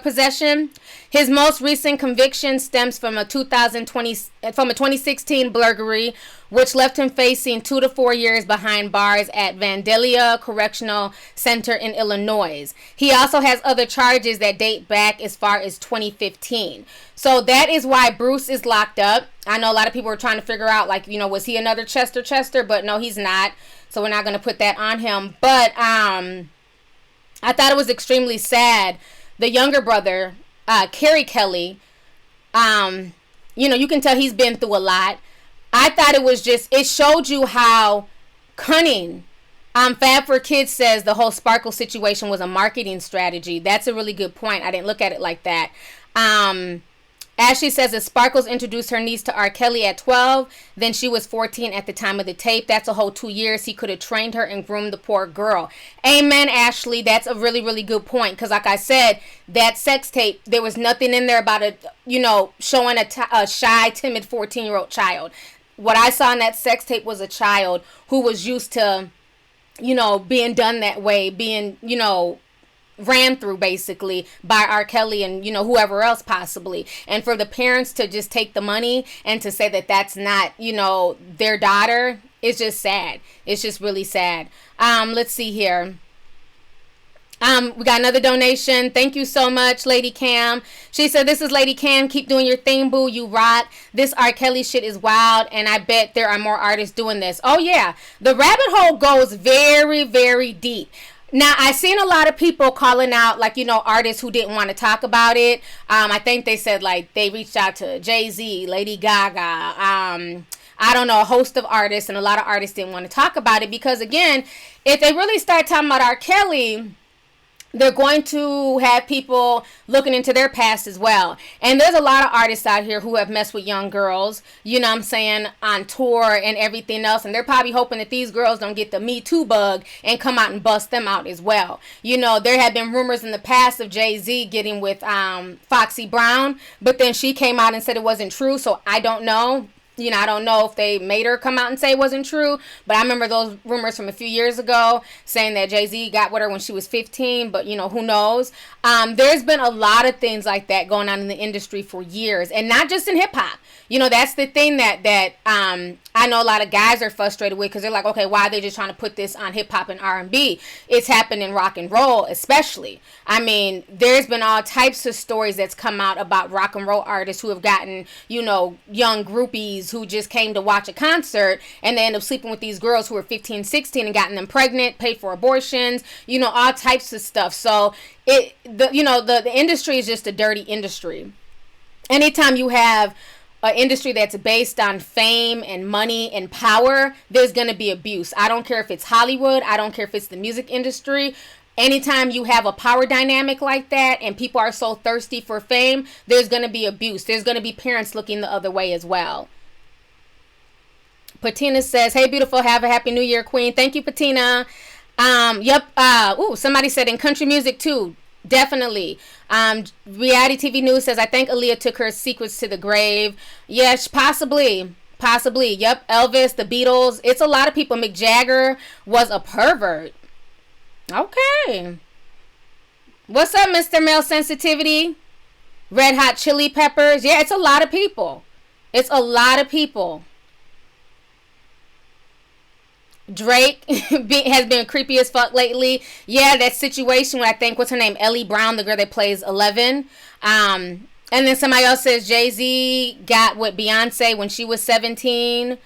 possession. His most recent conviction stems from a 2016 burglary, which left him facing 2 to 4 years behind bars at Vandalia Correctional Center in Illinois. He also has other charges that date back as far as 2015. So that is why Bruce is locked up. I know a lot of people are trying to figure out, like, you know, was he another Chester? But no, he's not. So we're not going to put that on him. But I thought it was extremely sad. The younger brother, R.kelly, you know, you can tell he's been through a lot. I thought it was just, it showed you how cunning. Fab4Kids says the whole Sparkle situation was a marketing strategy. That's a really good point. I didn't look at it like that. Ashley says that Sparkles introduced her niece to R. Kelly at 12. Then she was 14 at the time of the tape. That's a whole 2 years. He could have trained her and groomed the poor girl. Amen, Ashley. That's a really, really good point. Because like I said, that sex tape, there was nothing in there about it, showing a shy, timid 14-year-old child. What I saw in that sex tape was a child who was used to, being done that way, being, ran through basically by R. Kelly and whoever else possibly. And for the parents to just take the money and to say that that's not their daughter, it's just sad. It's just really sad. Let's see here. We got another donation. Thank you so much, Lady Cam. She said, this is Lady Cam. Keep doing your thing, boo. You rock. This R. Kelly shit is wild, and I bet there are more artists doing this. Oh, yeah. The rabbit hole goes very, very deep. Now, I've seen a lot of people calling out, artists who didn't want to talk about it. I think they said, they reached out to Jay-Z, Lady Gaga, I don't know, a host of artists, and a lot of artists didn't want to talk about it because, again, if they really start talking about R. Kelly, they're going to have people looking into their past as well. And there's a lot of artists out here who have messed with young girls, on tour and everything else. And they're probably hoping that these girls don't get the Me Too bug and come out and bust them out as well. There had been rumors in the past of Jay-Z getting with Foxy Brown, but then she came out and said it wasn't true. So I don't know. I don't know if they made her come out and say it wasn't true, but I remember those rumors from a few years ago saying that Jay-Z got with her when she was 15, but who knows? There's been a lot of things like that going on in the industry for years, and not just in hip-hop. That's the thing that I know a lot of guys are frustrated with because they're like, okay, why are they just trying to put this on hip-hop and R&B? It's happened in rock and roll especially. I mean, there's been all types of stories that's come out about rock and roll artists who have gotten, young groupies who just came to watch a concert and they end up sleeping with these girls who are 15, 16 and gotten them pregnant, paid for abortions, all types of stuff. So the industry is just a dirty industry. Anytime you have an industry that's based on fame and money and power, there's going to be abuse. I don't care if it's Hollywood. I don't care if it's the music industry. Anytime you have a power dynamic like that and people are so thirsty for fame, there's going to be abuse. There's going to be parents looking the other way as well. Patina says, hey, beautiful, have a happy new year, queen. Thank you, Patina. Yep. Somebody said in country music too. Definitely. Reality TV News says, I think Aaliyah took her secrets to the grave. Yes, possibly. Yep. Elvis, the Beatles. It's a lot of people. Mick Jagger was a pervert. Okay. What's up, Mr. Male Sensitivity? Red Hot Chili Peppers. Yeah, it's a lot of people. Drake has been creepy as fuck lately. Yeah, that situation with, I think, what's her name? Ellie Brown, the girl that plays 11. And then somebody else says Jay-Z got with Beyonce when she was 17.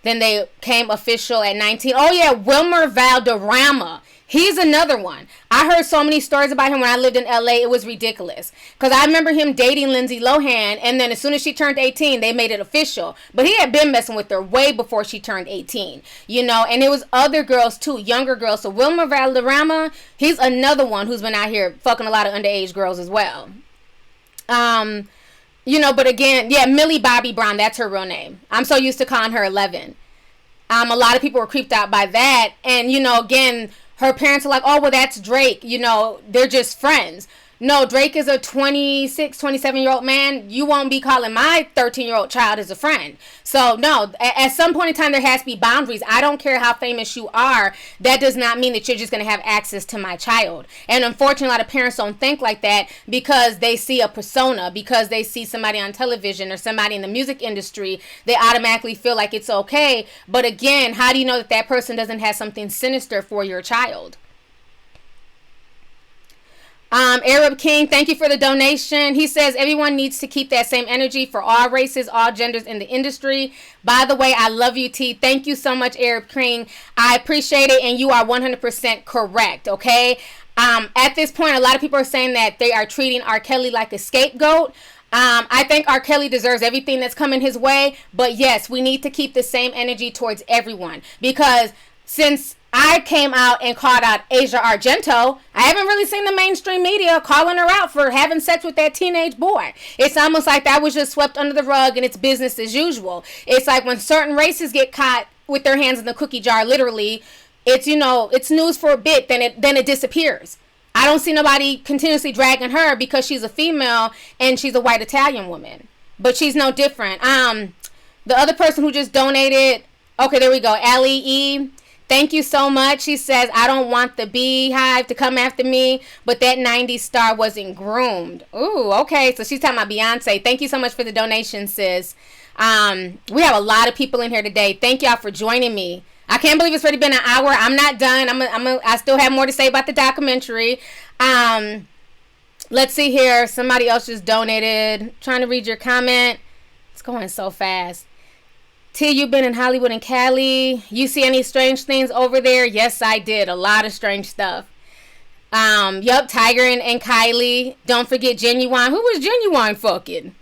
Then they came official at 19. Oh, yeah, Wilmer Valderrama. He's another one. I heard so many stories about him when I lived in LA. It was ridiculous. Because I remember him dating Lindsay Lohan. And then as soon as she turned 18, they made it official. But he had been messing with her way before she turned 18. And it was other girls too. Younger girls. So Wilmer Valderrama, he's another one who's been out here fucking a lot of underage girls as well. But again, yeah, Millie Bobby Brown. That's her real name. I'm so used to calling her 11. A lot of people were creeped out by that. And, again, her parents are like, oh, well, that's Drake. They're just friends. No, Drake is a 26, 27-year-old man. You won't be calling my 13-year-old child as a friend. So, no, at some point in time, there has to be boundaries. I don't care how famous you are. That does not mean that you're just going to have access to my child. And unfortunately, a lot of parents don't think like that because they see a persona, because they see somebody on television or somebody in the music industry. They automatically feel like it's okay. But again, how do you know that that person doesn't have something sinister for your child? Arab King, thank you for the donation. He says everyone needs to keep that same energy for all races, all genders in the industry. By the way, I love you, T. Thank you so much, Arab King. I appreciate it, and you are 100% correct, okay? At this point, a lot of people are saying that they are treating R. Kelly like a scapegoat. I think R. Kelly deserves everything that's coming his way, but yes, we need to keep the same energy towards everyone, because since I came out and called out Asia Argento. I haven't really seen the mainstream media calling her out for having sex with that teenage boy. It's almost like that was just swept under the rug and it's business as usual. It's like when certain races get caught with their hands in the cookie jar, literally, it's, you know, it's news for a bit, then it disappears. I don't see nobody continuously dragging her because she's a female and she's a white Italian woman. But she's no different. The other person who just donated, okay, there we go, Allie E. Thank you so much. She says, I don't want the beehive to come after me, but that 90s star wasn't groomed. Ooh, okay. So she's talking about Beyonce. Thank you so much for the donation, sis. We have a lot of people in here today. Thank y'all for joining me. I can't believe it's already been an hour. I'm not done. I still have more to say about the documentary. Let's see here. Somebody else just donated. Trying to read your comment. It's going so fast. T, you've been in Hollywood and Cali. You see any strange things over there? Yes, I did. A lot of strange stuff. Yup, Tiger and Kylie. Don't forget Genuine. Who was Genuine fucking?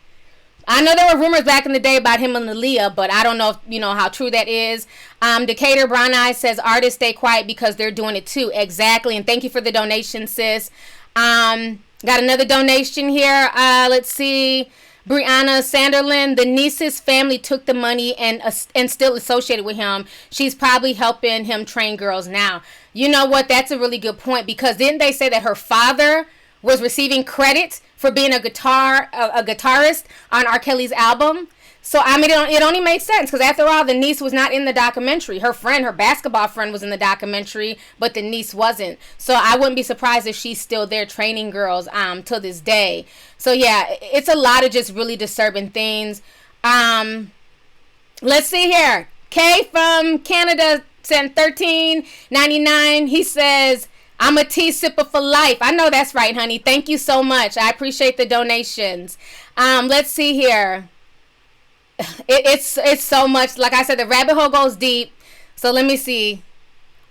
I know there were rumors back in the day about him and Aaliyah, but I don't know if, you know, how true that is. Decatur Brown Eyes says artists stay quiet because they're doing it too. Exactly. And thank you for the donation, sis. Got another donation here. Let's see. Brianna Sanderlin, the niece's family took the money and still associated with him. She's probably helping him train girls now. You know what? That's a really good point, because didn't they say that her father was receiving credit for being a guitarist on R. Kelly's album? So, I mean, it only makes sense, because after all, the niece was not in the documentary. Her friend, her basketball friend, was in the documentary, but the niece wasn't. So I wouldn't be surprised if she's still there training girls till this day. So yeah, it's a lot of just really disturbing things. Let's see here. Kay from Canada sent $13.99. He says, I'm a tea sipper for life. I know that's right, honey. Thank you so much. I appreciate the donations. Let's see here. It's so much. Like I said, the rabbit hole goes deep. So let me see.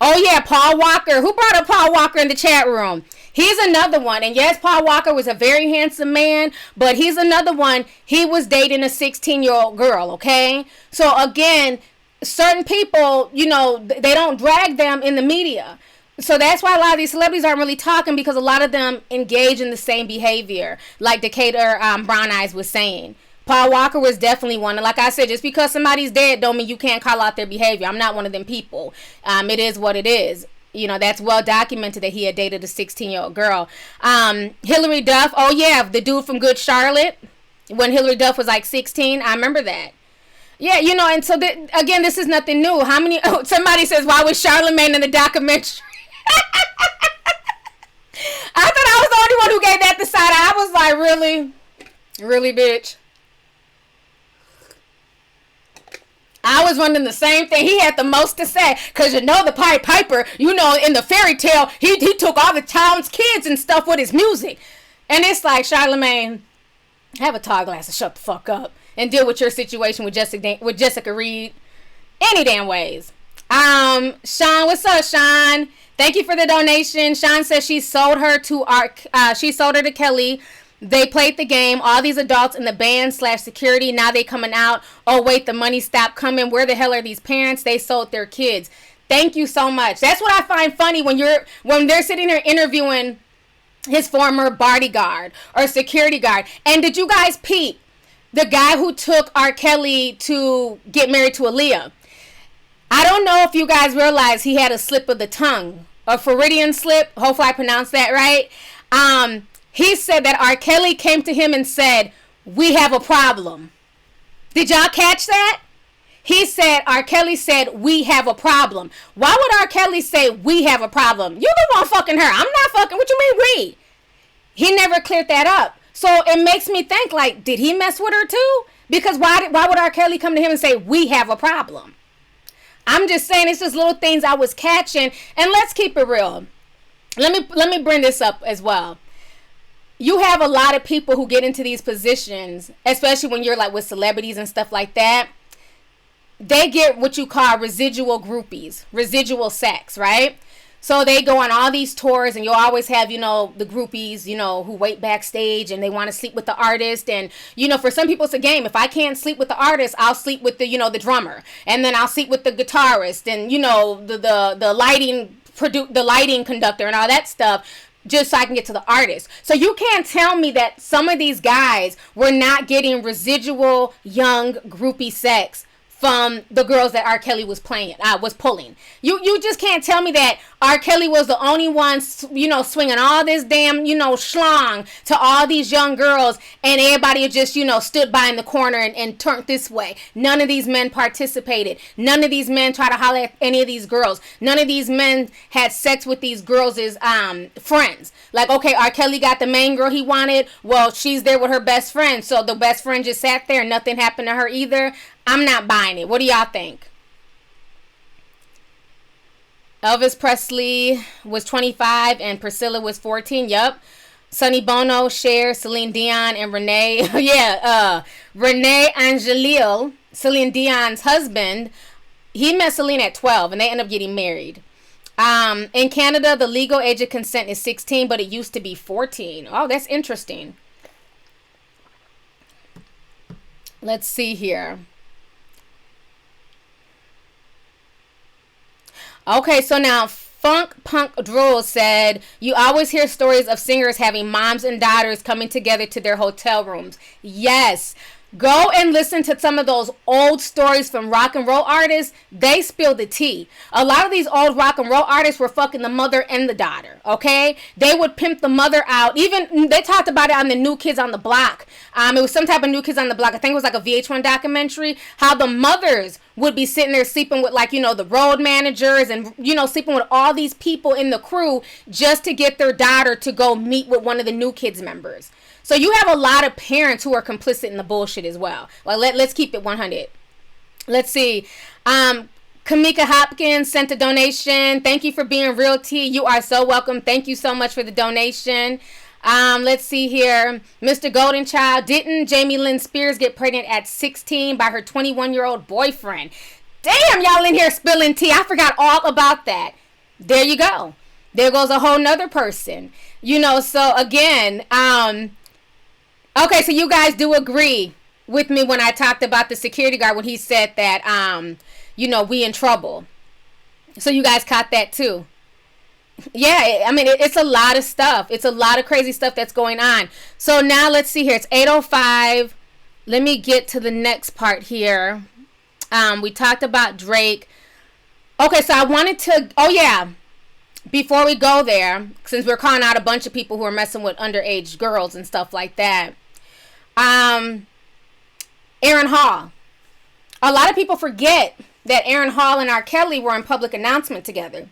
Oh yeah, Paul Walker. Who brought up Paul Walker in the chat room? He's another one. And yes, Paul Walker was a very handsome man, but he's another one. He was dating a 16-year-old girl, okay? So again, certain people, you know, they don't drag them in the media. So that's why a lot of these celebrities aren't really talking, because a lot of them engage in the same behavior, like Decatur Brown Eyes was saying. Paul Walker was definitely one. And like I said, just because somebody's dead don't mean you can't call out their behavior. I'm not one of them people. It is what it is. You know, that's well documented that he had dated a 16-year-old girl. Hillary Duff. Oh, yeah, the dude from Good Charlotte. When Hillary Duff was like 16. I remember that. Yeah, you know, and so, again, this is nothing new. How many... Oh, somebody says, why was Charlamagne in the documentary? I thought I was the only one who gave that the side eye. I was like, really? Really, bitch? I was wondering the same thing. He had the most to say, because you know the Pied Piper, you know, in the fairy tale, he took all the town's kids and stuff with his music. And it's like, Charlamagne, have a tall glass and shut the fuck up and deal with your situation with Jessica Reed any damn ways. Sean, what's up, Sean? Thank you for the donation. Sean says she sold her to Kelly. They played the game. All these adults in the band/security, now they coming out. Oh, wait, the money stopped coming. Where the hell are these parents? They sold their kids. Thank you so much. That's what I find funny when they're sitting there interviewing his former bodyguard or security guard. And did you guys peep the guy who took R. Kelly to get married to Aaliyah? I don't know if you guys realize he had a slip of the tongue, a Freudian slip. Hopefully I pronounced that right. He said that R. Kelly came to him and said, we have a problem. Did y'all catch that? He said, R. Kelly said, we have a problem. Why would R. Kelly say, we have a problem? You the one fucking her. I'm not fucking. What you mean we? He never cleared that up. So it makes me think, like, did he mess with her too? Because why would R. Kelly come to him and say, we have a problem? I'm just saying, it's just little things I was catching. And let's keep it real. Let me bring this up as well. You have a lot of people who get into these positions, especially when you're like with celebrities and stuff like that. They get what you call residual groupies, residual sex, right? So they go on all these tours, and you'll always have, you know, the groupies, you know, who wait backstage and they want to sleep with the artist. And, you know, for some people it's a game. If I can't sleep with the artist, I'll sleep with the, you know, the drummer. And then I'll sleep with the guitarist and, you know, the lighting conductor and all that stuff, just so I can get to the artist. So you can't tell me that some of these guys were not getting residual young groupie sex from the girls that R. Kelly was pulling. You just can't tell me that R. Kelly was the only one, you know, swinging all this damn, you know, schlong to all these young girls, and everybody just, you know, stood by in the corner and turned this way. None of these men participated. None of these men tried to holler at any of these girls. None of these men had sex with these girls' friends. Like, okay, R. Kelly got the main girl he wanted. Well, she's there with her best friend. So the best friend just sat there and nothing happened to her either. I'm not buying it. What do y'all think? Elvis Presley was 25 and Priscilla was 14. Yup. Sonny Bono, Cher, Celine Dion, and Renee. Renee Angelil, Celine Dion's husband. He met Celine at 12 and they ended up getting married. In Canada, the legal age of consent is 16, but it used to be 14. Oh, that's interesting. Let's see here. Okay, so now Funk Punk Drool said, you always hear stories of singers having moms and daughters coming together to their hotel rooms. Yes. Go and listen to some of those old stories from rock and roll artists. They spill the tea. A lot of these old rock and roll artists were fucking the mother and the daughter, okay? They would pimp the mother out. Even, they talked about it on the New Kids on the Block. It was some type of New Kids on the Block. I think it was like a VH1 documentary. How the mothers would be sitting there sleeping with, like, you know, the road managers and, you know, sleeping with all these people in the crew just to get their daughter to go meet with one of the New Kids members. So you have a lot of parents who are complicit in the bullshit as well. Well, let's keep it 100. Let's see. Kamika Hopkins sent a donation. Thank you for being real, T. You are so welcome. Thank you so much for the donation. Let's see here. Mr. Golden Child. Didn't Jamie Lynn Spears get pregnant at 16 by her 21-year-old boyfriend? Damn, y'all in here spilling tea. I forgot all about that. There you go. There goes a whole nother person. You know, so again, okay, so you guys do agree with me when I talked about the security guard when he said that, you know, we in trouble. So you guys caught that too. Yeah, I mean, it's a lot of stuff. It's a lot of crazy stuff that's going on. So now let's see here. It's 8:05. Let me get to the next part here. We talked about Drake. Okay, so I wanted to, oh yeah. Before we go there, since we're calling out a bunch of people who are messing with underage girls and stuff like that. Aaron Hall. A lot of people forget that Aaron Hall and R. Kelly were in public announcement together.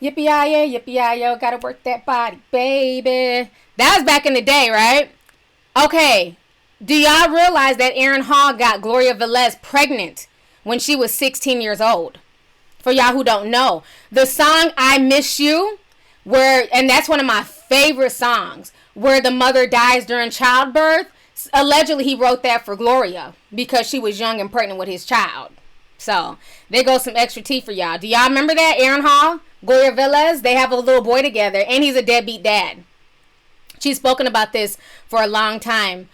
Yippee-yi-yo, gotta work that body, baby. That was back in the day, right? Okay. Do y'all realize that Aaron Hall got Gloria Velez pregnant when she was 16 years old? For y'all who don't know, the song I Miss You, and that's one of my favorite songs, where the mother dies during childbirth, allegedly he wrote that for Gloria because she was young and pregnant with his child. So there goes some extra tea for y'all. Do y'all remember that? Aaron Hall, Gloria Velez, they have a little boy together, and he's a deadbeat dad. She's spoken about this for a long time.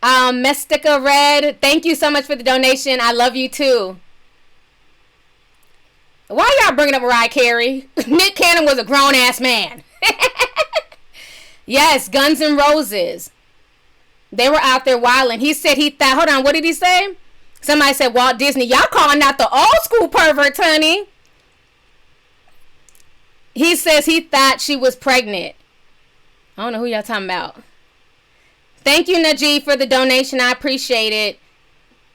Mystica Red, thank you so much for the donation. I love you too. Why y'all bringing up Mariah Carey? Nick Cannon was a grown-ass man. Yes, Guns N' Roses. They were out there wilding. He said he thought, hold on, what did he say? Somebody said Walt Disney. Y'all calling out the old school perverts, honey. He says he thought she was pregnant. I don't know who y'all talking about. Thank you, Najee, for the donation. I appreciate it.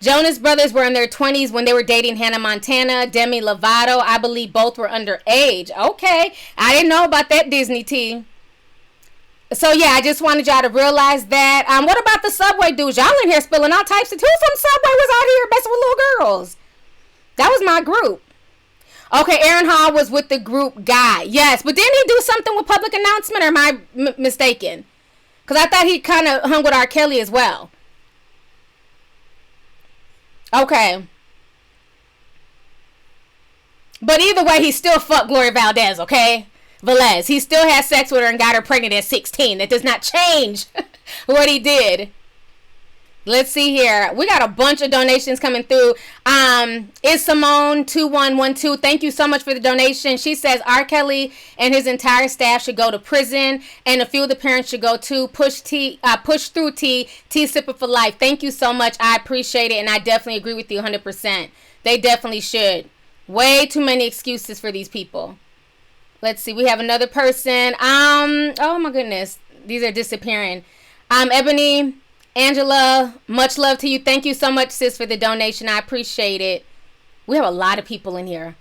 Jonas Brothers were in their 20s when they were dating Hannah Montana, Demi Lovato. I believe both were underage. Okay. I didn't know about that, Disney T. So, yeah, I just wanted y'all to realize that. What about the Subway dudes? Y'all in here spilling all types of tea. Who from Subway was out here messing with little girls? That was my group. Okay, Aaron Hall was with the group Guy. Yes, but didn't he do something with public announcement, or am I mistaken? Because I thought he kind of hung with R. Kelly as well. Okay. But either way, he still fucked Gloria Valdez, okay? Velez. He still had sex with her and got her pregnant at 16. That does not change what he did. Let's see here. We got a bunch of donations coming through. Is Simone 2112. Thank you so much for the donation. She says R. Kelly and his entire staff should go to prison, and a few of the parents should go too. Push through T sipper for life. Thank you so much. I appreciate it, and I definitely agree with you 100%. They definitely should. Way too many excuses for these people. Let's see. We have another person. Oh my goodness. These are disappearing. Ebony Angela, much love to you. Thank you so much, sis, for the donation. I appreciate it. We have a lot of people in here.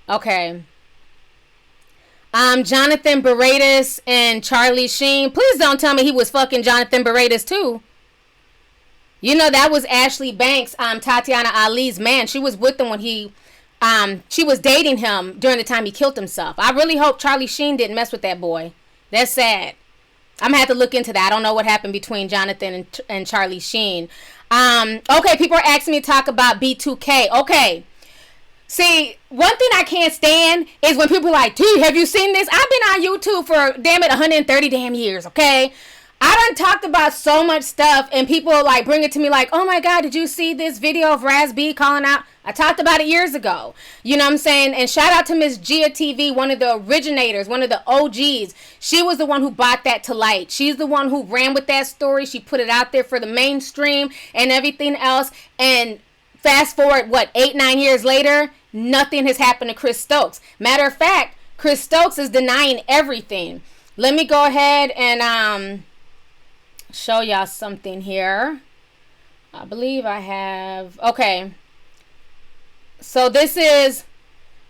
Okay. Jonathan Baradas and Charlie Sheen. Please don't tell me he was fucking Jonathan Baradas too. You know, that was Ashley Banks, Tatiana Ali's man. She was with him when she was dating him during the time he killed himself. I really hope Charlie Sheen didn't mess with that boy. That's sad. I'm going to have to look into that. I don't know what happened between Jonathan and Charlie Sheen. Okay, people are asking me to talk about B2K. Okay. See, one thing I can't stand is when people are like, T, have you seen this? I've been on YouTube for, damn it, 130 damn years, okay? I done talked about so much stuff, and people like bring it to me like, oh my God, did you see this video of Raz B calling out? I talked about it years ago. You know what I'm saying? And shout out to Miss Gia TV, one of the originators, one of the OGs. She was the one who brought that to light. She's the one who ran with that story. She put it out there for the mainstream and everything else. And fast forward, 8-9 years later, nothing has happened to Chris Stokes. Matter of fact, Chris Stokes is denying everything. Let me go ahead and show y'all something here. I believe I have. Okay. So this is,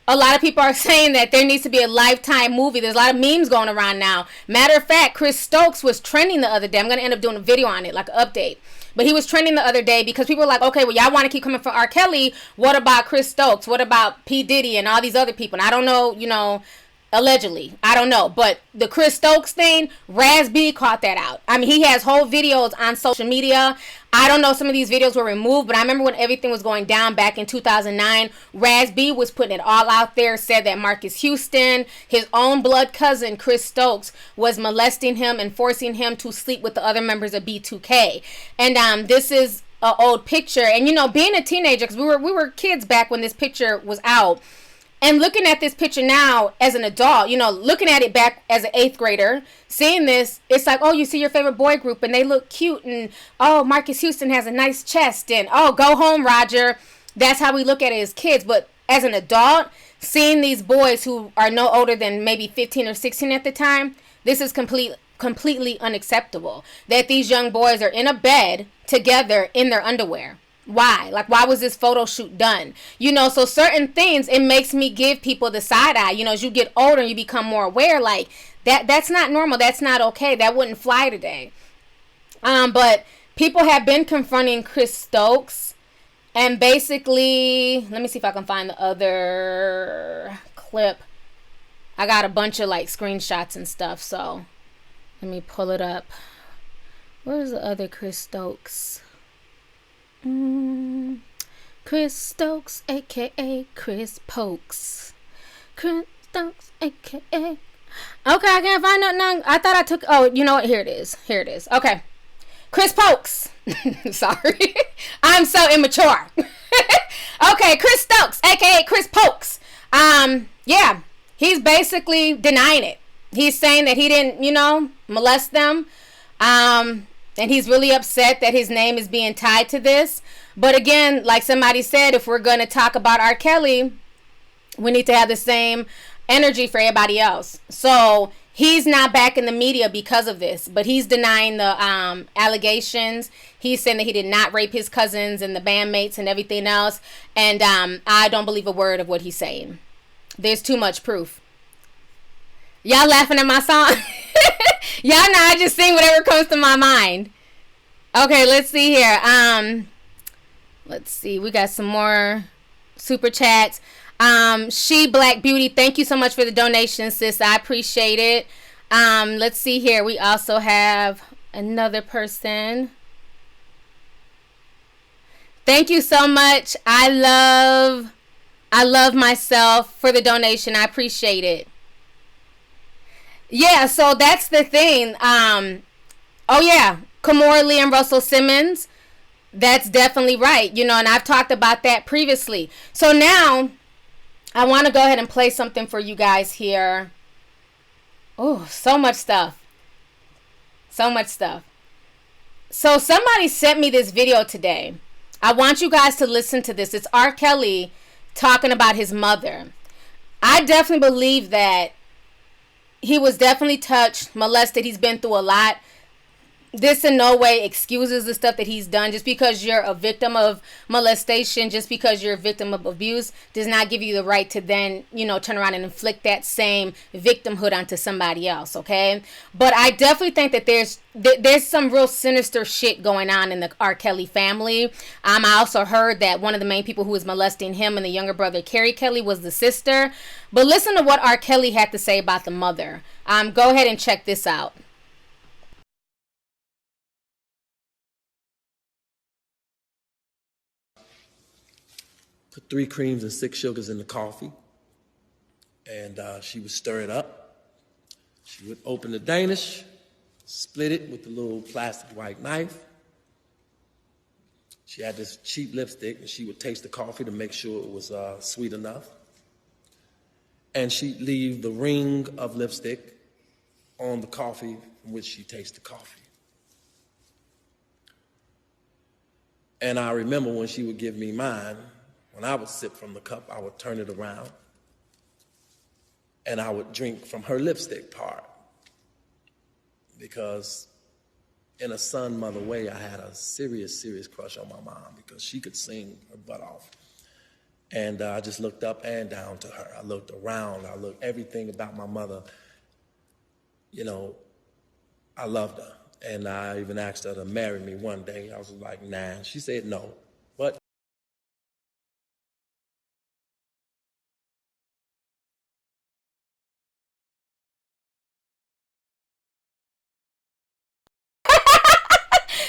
a lot of people are saying that there needs to be a Lifetime movie. There's a lot of memes going around now. Matter of fact, Chris Stokes was trending the other day. I'm going to end up doing a video on it, like an update. But he was trending the other day because people were like, okay, well, y'all want to keep coming for R. Kelly. What about Chris Stokes? What about P. Diddy and all these other people? And I don't know, you know, allegedly. I don't know. But the Chris Stokes thing, Raz B caught that out. I mean, he has whole videos on social media. I don't know, some of these videos were removed, but I remember when everything was going down back in 2009, Raz B was putting it all out there, said that Marcus Houston, his own blood cousin, Chris Stokes, was molesting him and forcing him to sleep with the other members of B2K. And this is an old picture. And, you know, being a teenager, because we were kids back when this picture was out, and looking at this picture now as an adult, you know, looking at it back as an 8th grader, seeing this, it's like, oh, you see your favorite boy group and they look cute, and oh, Marcus Houston has a nice chest, and oh, go home, Roger. That's how we look at it as kids. But as an adult, seeing these boys who are no older than maybe 15 or 16 at the time, this is completely unacceptable. That these young boys are in a bed together in their underwear. Why? Like, why was this photo shoot done? You know, so certain things, it makes me give people the side eye. You know, as you get older and you become more aware, like, that's not normal. That's not okay. That wouldn't fly today. But people have been confronting Chris Stokes. And basically, let me see if I can find the other clip. I got a bunch of, like, screenshots and stuff. So, let me pull it up. Where's the other Chris Stokes? Chris Stokes, aka Chris Pokes. Chris Stokes, aka. Okay, I can't find nothing. I thought I took. Oh, you know what? Here it is. Okay, Chris Pokes. Sorry, I'm so immature. Okay, Chris Stokes, aka Chris Pokes. Yeah, he's basically denying it. He's saying that he didn't, you know, molest them. And he's really upset that his name is being tied to this. But again, like somebody said, if we're going to talk about R. Kelly, we need to have the same energy for everybody else. So he's not back in the media because of this. But he's denying the allegations. He's saying that he did not rape his cousins and the bandmates and everything else. And I don't believe a word of what he's saying. There's too much proof. Y'all laughing at my song? Y'all know I just sing whatever comes to my mind. Okay, let's see here. Let's see. We got some more super chats. She Black Beauty, thank you so much for the donation, sis. I appreciate it. Let's see here. We also have another person. Thank you so much. I love I love myself for the donation. I appreciate it. Yeah, so that's the thing. Oh yeah, Kimora Lee and Russell Simmons. That's definitely right. You know, and I've talked about that previously. So now I want to go ahead and play something for you guys here. Oh, so much stuff. So much stuff. So somebody sent me this video today. I want you guys to listen to this. It's R. Kelly talking about his mother. I definitely believe that he was definitely touched, molested. He's been through a lot. This in no way excuses the stuff that he's done. Just because you're a victim of molestation, just because you're a victim of abuse, does not give you the right to then, you know, turn around and inflict that same victimhood onto somebody else, okay? But I definitely think that there's some real sinister shit going on in the R. Kelly family. I also heard that one of the main people who was molesting him and the younger brother, R.kelly, was the sister. But listen to what R. Kelly had to say about the mother. Go ahead and check this out. Put 3 creams and 6 sugars in the coffee, and she would stir it up. She would open the Danish, split it with a little plastic white knife. She had this cheap lipstick, and she would taste the coffee to make sure it was sweet enough. And she'd leave the ring of lipstick on the coffee from which she tasted the coffee. And I remember when she would give me mine, when I would sip from the cup, I would turn it around and I would drink from her lipstick part. Because in a son-mother way, I had a serious, serious crush on my mom because she could sing her butt off. And I just looked up and down to her. I looked around, I looked everything about my mother. You know, I loved her. And I even asked her to marry me one day. I was like, nah. She said no. But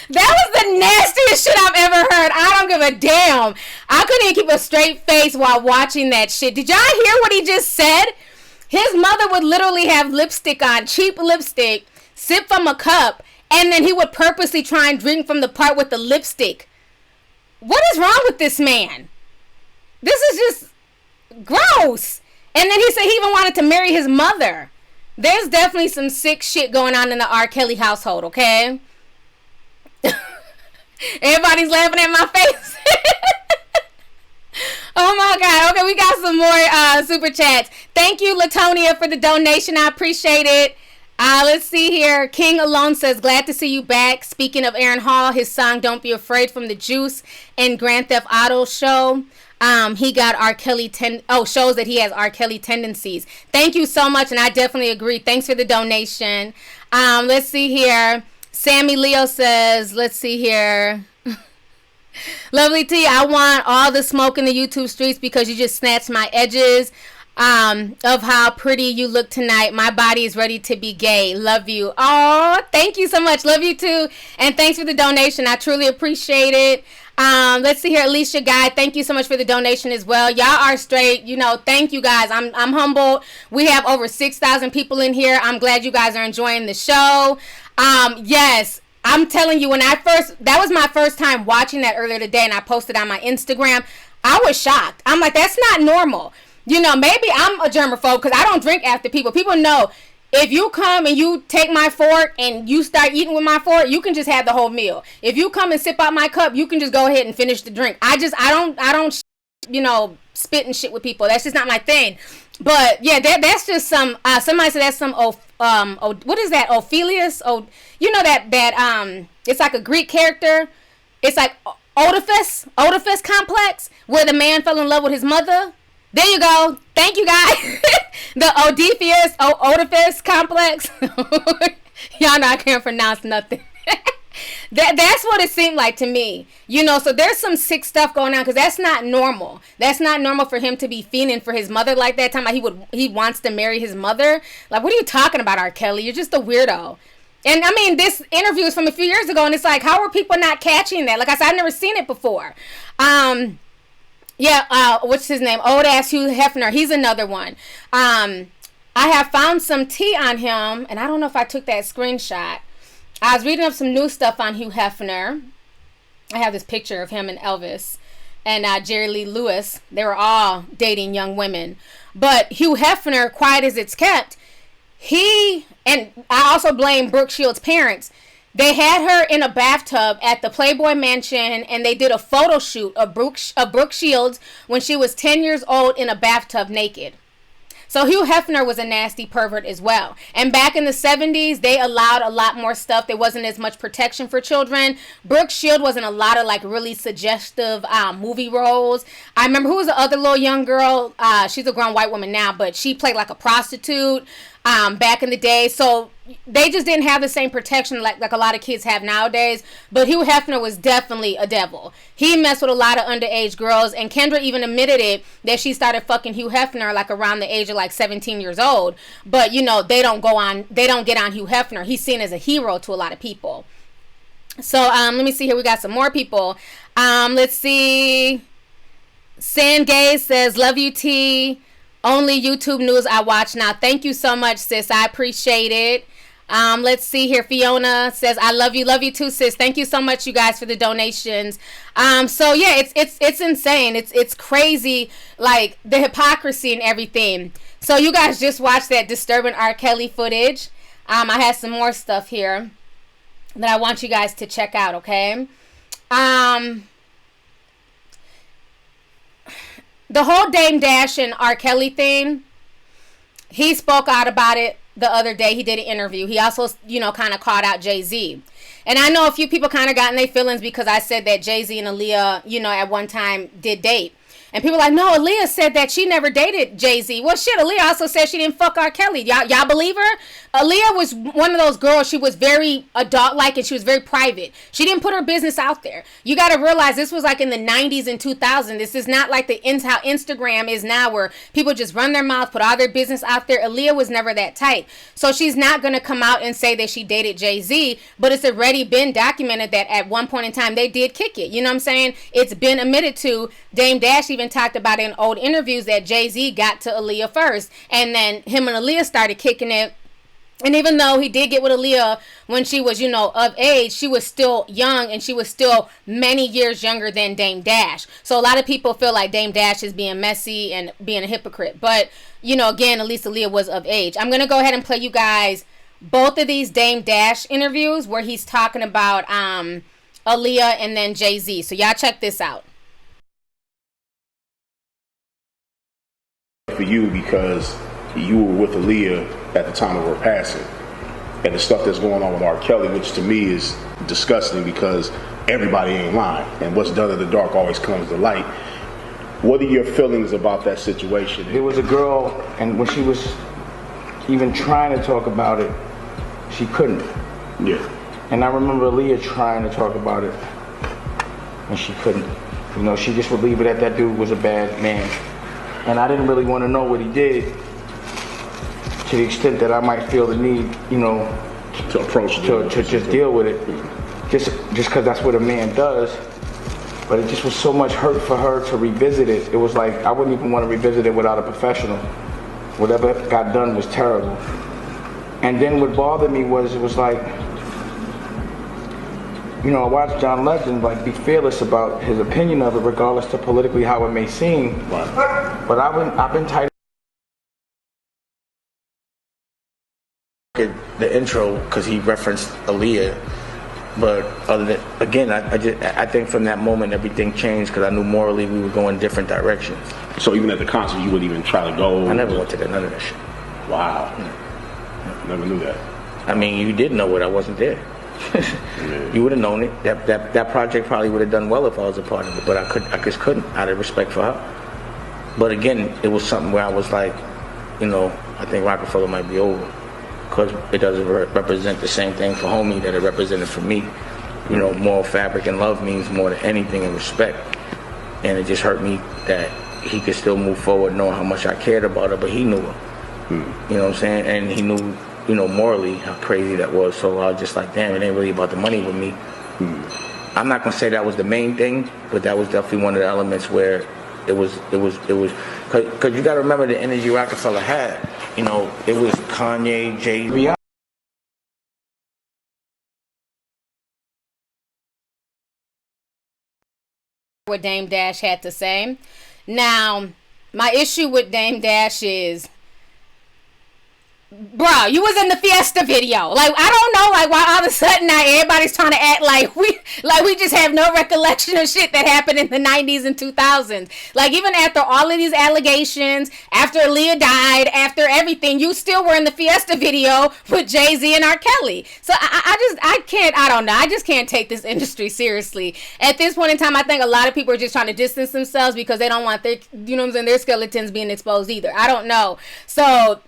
That was the nastiest shit I've ever heard. I don't give a damn. I couldn't even keep a straight face while watching that shit. Did y'all hear what he just said? His mother would literally have lipstick on, cheap lipstick, sip from a cup, and then he would purposely try and drink from the part with the lipstick. What is wrong with this man? This is just gross. And then he said he even wanted to marry his mother. There's definitely some sick shit going on in the R. Kelly household, okay? Everybody's laughing at my face. Oh my God. Okay, we got some more super chats. Thank you, Latonia, for the donation. I appreciate it. Let's see here. King Alone says, glad to see you back. Speaking of Aaron Hall, his song Don't Be Afraid from the Juice and Grand Theft Auto show. He got R. Kelly shows that he has R. Kelly tendencies. Thank you so much, and I definitely agree. Thanks for the donation. Let's see here. Sammy Leo says, let's see here. Lovely T, I want all the smoke in the YouTube streets because you just snatched my edges of how pretty you look tonight. My body is ready to be gay. Love you. Oh, thank you so much. Love you too. And thanks for the donation. I truly appreciate it. Let's see here. Alicia Guy, thank you so much for the donation as well. Y'all are straight. You know, thank you guys. I'm humbled. We have over 6,000 people in here. I'm glad you guys are enjoying the show. Yes, I'm telling you, that was my first time watching that earlier today, and I posted on my Instagram. I was shocked. I'm like, that's not normal. You know, maybe I'm a germaphobe because I don't drink after people. People know if you come and you take my fork and you start eating with my fork, you can just have the whole meal. If you come and sip out my cup, you can just go ahead and finish the drink. I don't, you know, spit and shit with people. That's just not my thing. But yeah, that's just some. Somebody said that's some. What is that? Ophelius? Oh, you know that it's like a Greek character. It's like Oedipus complex, where the man fell in love with his mother. There you go. Thank you, guys. The Oedipus complex. Y'all know I can't pronounce nothing. That's what it seemed like to me. You know, so there's some sick stuff going on because that's not normal. That's not normal for him to be fiending for his mother like that. Time he wants to marry his mother. Like, what are you talking about, R. Kelly? You're just a weirdo. And I mean, this interview is from a few years ago, and it's like, how are people not catching that? Like I said, I've never seen it before. Yeah, what's his name? Old ass Hugh Hefner. He's another one. I have found some tea on him, and I don't know if I took that screenshot. I was reading up some new stuff on Hugh Hefner. I have this picture of him and Elvis and Jerry Lee Lewis. They were all dating young women. But Hugh Hefner, quiet as it's kept, and I also blame Brooke Shields' parents. They had her in a bathtub at the Playboy Mansion, and they did a photo shoot of Brooke Shields when she was 10 years old in a bathtub naked. So Hugh Hefner was a nasty pervert as well. And back in the 70s, they allowed a lot more stuff. There wasn't as much protection for children. Brooke Shields was in a lot of like really suggestive movie roles. I remember, who was the other little young girl? She's a grown white woman now, but she played like a prostitute back in the day. So they just didn't have the same protection like a lot of kids have nowadays. But Hugh Hefner was definitely a devil. He messed with a lot of underage girls, and Kendra even admitted it, that she started fucking Hugh Hefner like around the age of like 17 years old. But you know, they don't get on Hugh Hefner. He's seen as a hero to a lot of people. So let me see here. We got some more people. Let's see. Sangay says, love you, T. Only YouTube news I watch now. Thank you so much, sis. I appreciate it. Let's see here. Fiona says, I love you too, sis. Thank you so much, you guys, for the donations. So yeah, it's insane. It's crazy, like the hypocrisy and everything. So you guys just watched that disturbing R. Kelly footage. I have some more stuff here that I want you guys to check out, okay? The whole Dame Dash and R. Kelly thing, he spoke out about it the other day. He did an interview. He also, kind of called out Jay-Z. And I know a few people kind of got in their feelings because I said that Jay-Z and Aaliyah, at one time did date. And people are like, no, Aaliyah said that she never dated Jay-Z. Well, shit, Aaliyah also said she didn't fuck R. Kelly. Y'all believe her? Aaliyah was one of those girls, she was very adult-like and she was very private. She didn't put her business out there. You got to realize this was like in the 90s and 2000s. This is not like how Instagram is now, where people just run their mouth, put all their business out there. Aaliyah was never that type. So she's not going to come out and say that she dated Jay-Z, but it's already been documented that at one point in time they did kick it. You know what I'm saying? It's been admitted to. Dame Dash even talked about in old interviews that Jay-Z got to Aaliyah first, and then him and Aaliyah started kicking it. And even though he did get with Aaliyah when she was, of age, she was still young, and she was still many years younger than Dame Dash. So a lot of people feel like Dame Dash is being messy and being a hypocrite. But, again, at least Aaliyah was of age. I'm going to go ahead and play you guys both of these Dame Dash interviews where he's talking about Aaliyah and then Jay-Z. So y'all check this out. For you, because you were with Aaliyah at the time of her passing, and the stuff that's going on with R. Kelly, which to me is disgusting because everybody ain't lying, and what's done in the dark always comes to light. What are your feelings about that situation? There was a girl, and when she was even trying to talk about it, she couldn't. Yeah. And I remember Aaliyah trying to talk about it, and she couldn't. She just would leave it at that dude was a bad man. And I didn't really want to know what he did, to the extent that I might feel the need, to approach to just deal with it, just because that's what a man does. But it just was so much hurt for her to revisit it. It was like I wouldn't even want to revisit it without a professional. Whatever got done was terrible. And then what bothered me was it was like, I watched John Legend be fearless about his opinion of it, regardless to politically how it may seem. Right. But I've been tight. The intro, because he referenced Aaliyah, but other than, again, I think from that moment everything changed because I knew morally we were going different directions. So even at the concert, you wouldn't even try to go? I never went to none of that shit. Wow. Never knew that. I mean, you did know it. I wasn't there. You would have known it. That project probably would have done well if I was a part of it, but I just couldn't, out of respect for her. But again, it was something where I was like, I think Rockefeller might be over, because it doesn't represent the same thing for homie that it represented for me. Moral fabric and love means more than anything, and respect. And it just hurt me that he could still move forward knowing how much I cared about her, but he knew her. You know what I'm saying? And he knew, morally how crazy that was. So I was just like, damn, it ain't really about the money with me. I'm not going to say that was the main thing, but that was definitely one of the elements where because you got to remember the energy Rockefeller had. You know, it was Kanye, Jay-Z. What Dame Dash had to say. Now, my issue with Dame Dash is, bro, you was in the Fiesta video. Like, I don't know, like, why all of a sudden now everybody's trying to act like we just have no recollection of shit that happened in the 90s and 2000s. Like, even after all of these allegations, after Aaliyah died, after everything, you still were in the Fiesta video with Jay-Z and R. Kelly. So I just can't take this industry seriously. At this point in time, I think a lot of people are just trying to distance themselves because they don't want their, you know what I'm saying, their skeletons being exposed either. I don't know. So,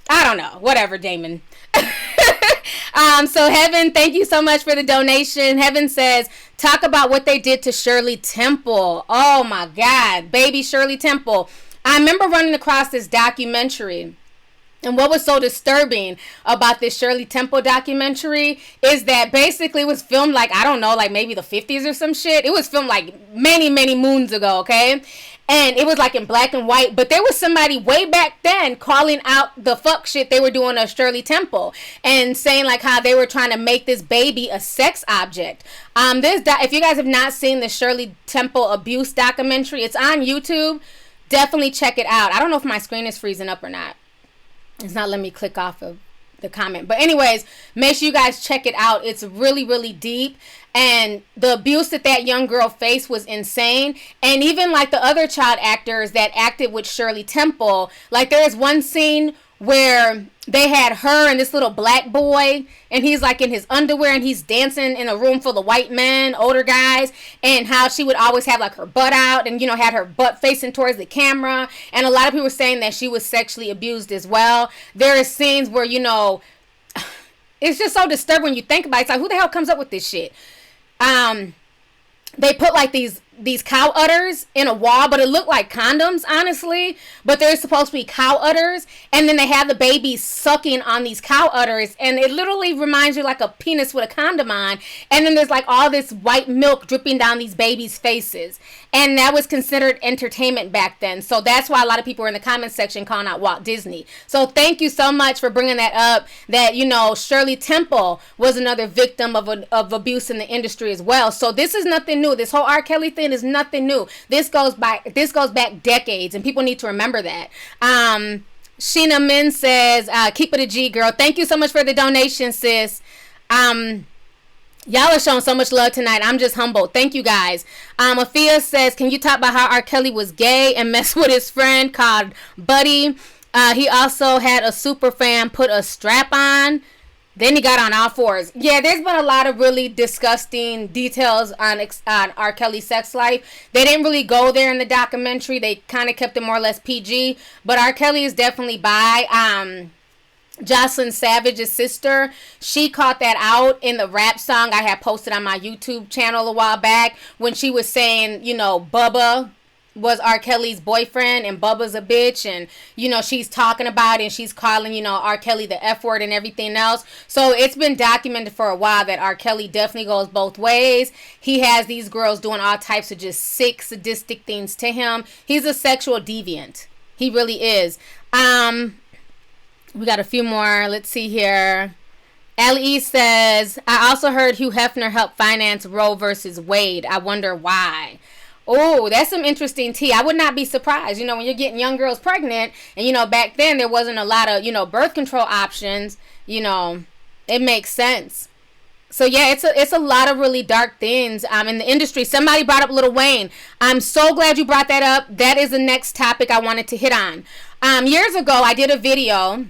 I don't know. Whatever, Damon. So Heaven, thank you so much for the donation. Heaven says, talk about what they did to Shirley Temple. Oh my God, baby Shirley Temple. I remember running across this documentary. And what was so disturbing about this Shirley Temple documentary is that basically it was filmed like, I don't know, like maybe the 50s or some shit. It was filmed like many, many moons ago, okay? And it was like in black and white. But there was somebody way back then calling out the fuck shit they were doing to Shirley Temple. And saying like how they were trying to make this baby a sex object. If you guys have not seen the Shirley Temple abuse documentary, it's on YouTube. Definitely check it out. I don't know if my screen is freezing up or not. It's not letting me click off of the comment. But anyways, make sure you guys check it out. It's really, really deep. And the abuse that young girl faced was insane. And even like the other child actors that acted with Shirley Temple, like there is one scene where they had her and this little black boy, and he's like in his underwear and he's dancing in a room full of white men, older guys, and how she would always have like her butt out and, you know, had her butt facing towards the camera. And a lot of people were saying that she was sexually abused as well. There are scenes where, you know, it's just so disturbing when you think about it. It's like, who the hell comes up with this shit? They put like these cow udders in a wall, but it looked like condoms, honestly. But they're supposed to be cow udders, and then they have the baby sucking on these cow udders, and it literally reminds you like a penis with a condom on. And then there's like all this white milk dripping down these babies' faces, and that was considered entertainment back then. So that's why a lot of people were in the comment section calling out Walt Disney. So thank you so much for bringing that up. That, you know, Shirley Temple was another victim of abuse in the industry as well. So this is nothing new. This whole R. Kelly thing is nothing new. This goes back decades, and people need to remember that. Sheena Min says, keep it a G, girl. Thank you so much for the donation, sis. Y'all are showing so much love tonight. I'm just humbled. Thank you guys. Afia says, can you talk about how R. Kelly was gay and messed with his friend called Buddy? He also had a super fan put a strap on. Then he got on all fours. Yeah, there's been a lot of really disgusting details on R. Kelly's sex life. They didn't really go there in the documentary. They kind of kept it more or less PG. But R. Kelly is definitely bi. Jocelyn Savage's sister, she caught that out in the rap song I had posted on my YouTube channel a while back when she was saying, you know, Bubba was R. Kelly's boyfriend and Bubba's a bitch, and, you know, she's talking about it and she's calling, you know, R. Kelly the F word and everything else. So it's been documented for a while that R. Kelly definitely goes both ways. He has these girls doing all types of just sick, sadistic things to him. He's a sexual deviant. He really is. We got a few more. Let's see here. L.E. says, I also heard Hugh Hefner helped finance Roe versus Wade. I wonder why. Oh, that's some interesting tea. I would not be surprised. You know, when you're getting young girls pregnant, and, you know, back then there wasn't a lot of, you know, birth control options, you know, it makes sense. So, yeah, it's a lot of really dark things in the industry. Somebody brought up Lil Wayne. I'm so glad you brought that up. That is the next topic I wanted to hit on. Years ago, I did a video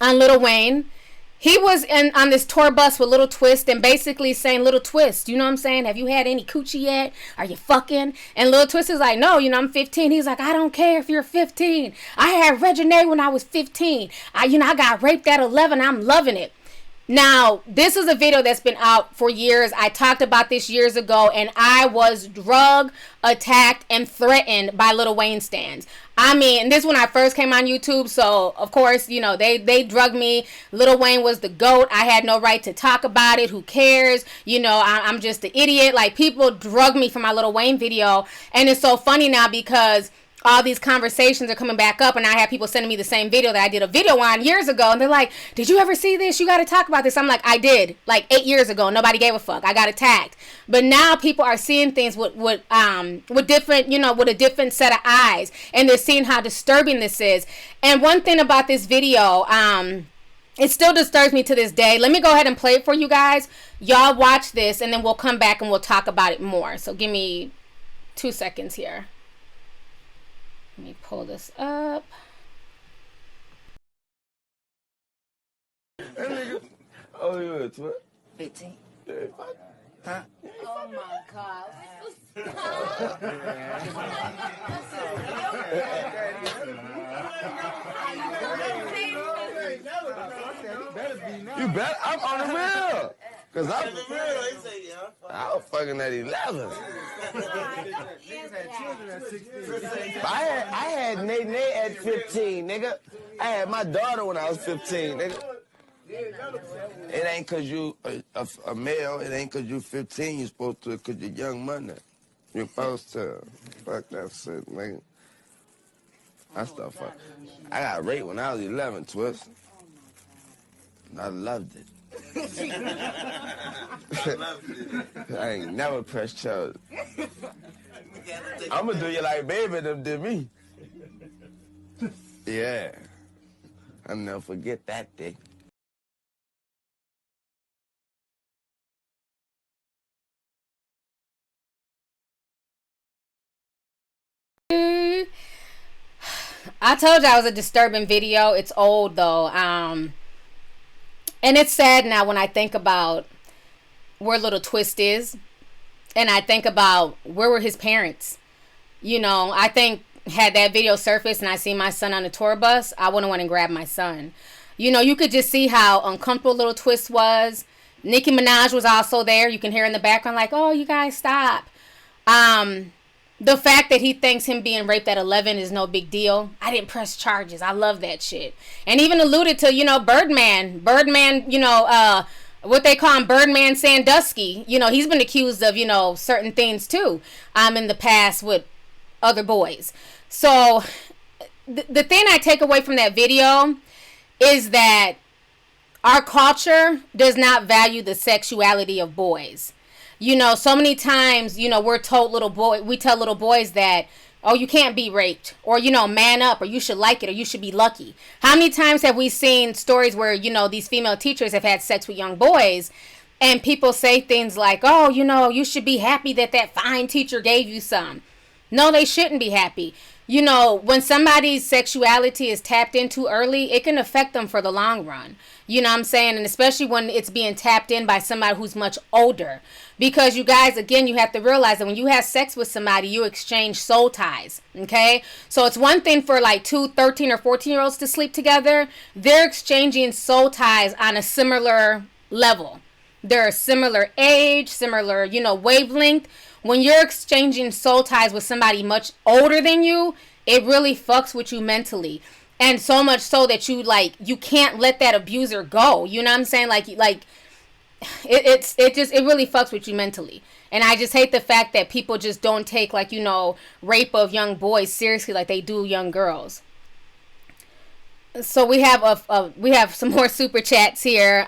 on Lil Wayne. He was on this tour bus with Little Twist and basically saying, Little Twist, you know what I'm saying? Have you had any coochie yet? Are you fucking? And Little Twist is like, no, you know, I'm 15. He's like, I don't care if you're 15. I had Reginae when I was 15. I got raped at 11. I'm loving it. Now, this is a video that's been out for years. I talked about this years ago, and I was drug attacked and threatened by Lil Wayne stans. I mean, and this when I first came on YouTube, so of course, you know, they drugged me. Lil Wayne was the GOAT. I had no right to talk about it. Who cares? You know, I'm just an idiot. Like, people drugged me for my Lil Wayne video, and it's so funny now because all these conversations are coming back up, and I have people sending me the same video that I did a video on years ago, and they're like, did you ever see this? You got to talk about this. I'm like, I did, like 8 years ago. Nobody gave a fuck. I got attacked. But now people are seeing things with different, you know, with a different set of eyes, and they're seeing how disturbing this is. And one thing about this video, it still disturbs me to this day. Let me go ahead and play it for you guys. Y'all watch this, and then we'll come back and we'll talk about it more. So give me 2 seconds here. Let me pull this up. Oh, you at 12? 15. Yeah. Huh? Oh my God. You bet I'm on the real. Cause I was fucking at 11. I had Nate at 15, nigga. I had my daughter when I was 15, nigga. It ain't cause you a male, it ain't cause you 15, you supposed to, cause you're young money. You're supposed to. Fuck that shit, nigga. That stuff fuck. I got raped when I was 11, Twist. I loved it. I ain't never pressed charges. I'ma do you like baby them did me. Yeah. I'll never forget that day. I told you I was a disturbing video. It's old though. And it's sad now when I think about where Little Twist is, and I think about where were his parents. You know, I think had that video surfaced and I see my son on the tour bus, I wouldn't want to grab my son. You know, you could just see how uncomfortable Little Twist was. Nicki Minaj was also there. You can hear in the background like, oh, you guys stop. The fact that he thinks him being raped at 11 is no big deal. I didn't press charges. I love that shit. And even alluded to, you know, Birdman, you know, what they call him, Birdman Sandusky. You know, he's been accused of, you know, certain things too, in the past with other boys. So the thing I take away from that video is that our culture does not value the sexuality of boys. You know, so many times, you know, we tell little boys that, oh, you can't be raped, or, you know, man up, or you should like it, or you should be lucky. How many times have we seen stories where, you know, these female teachers have had sex with young boys, and people say things like, oh, you know, you should be happy that that fine teacher gave you some. No, they shouldn't be happy. You know, when somebody's sexuality is tapped into early, it can affect them for the long run. You know what I'm saying? And especially when it's being tapped in by somebody who's much older. Because you guys, again, you have to realize that when you have sex with somebody, you exchange soul ties. Okay? So it's one thing for like 2 13 or 14-year-olds to sleep together. They're exchanging soul ties on a similar level. They're a similar age, similar, you know, wavelength. When you're exchanging soul ties with somebody much older than you, it really fucks with you mentally. And so much so that you can't let that abuser go. You know what I'm saying? It really fucks with you mentally. And I just hate the fact that people just don't take, like, you know, rape of young boys seriously like they do young girls. So we have some more super chats here.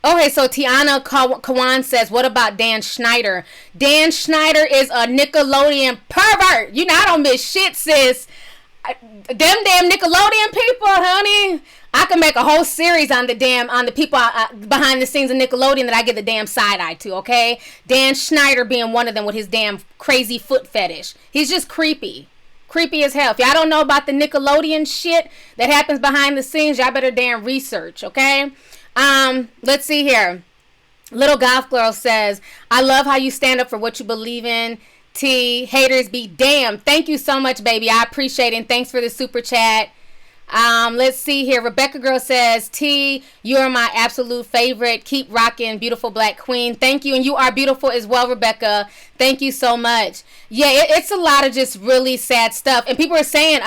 Okay, so Tiana Kawan says, what about Dan Schneider? Dan Schneider is a Nickelodeon pervert. You know, I don't miss shit, sis. Them damn Nickelodeon people, honey. I can make a whole series on the people behind the scenes of Nickelodeon that I get the damn side eye to, okay? Dan Schneider being one of them with his damn crazy foot fetish. He's just creepy. Creepy as hell. If y'all don't know about the Nickelodeon shit that happens behind the scenes, y'all better damn research, okay? Let's see here. Little Golf Girl says, I love how you stand up for what you believe in. T, haters be damned. Thank you so much, baby. I appreciate it. And thanks for the super chat. Let's see here. Rebecca Girl says, T, you are my absolute favorite. Keep rocking, beautiful black queen. Thank you. And you are beautiful as well, Rebecca. Thank you so much. Yeah, it's a lot of just really sad stuff. And people are saying,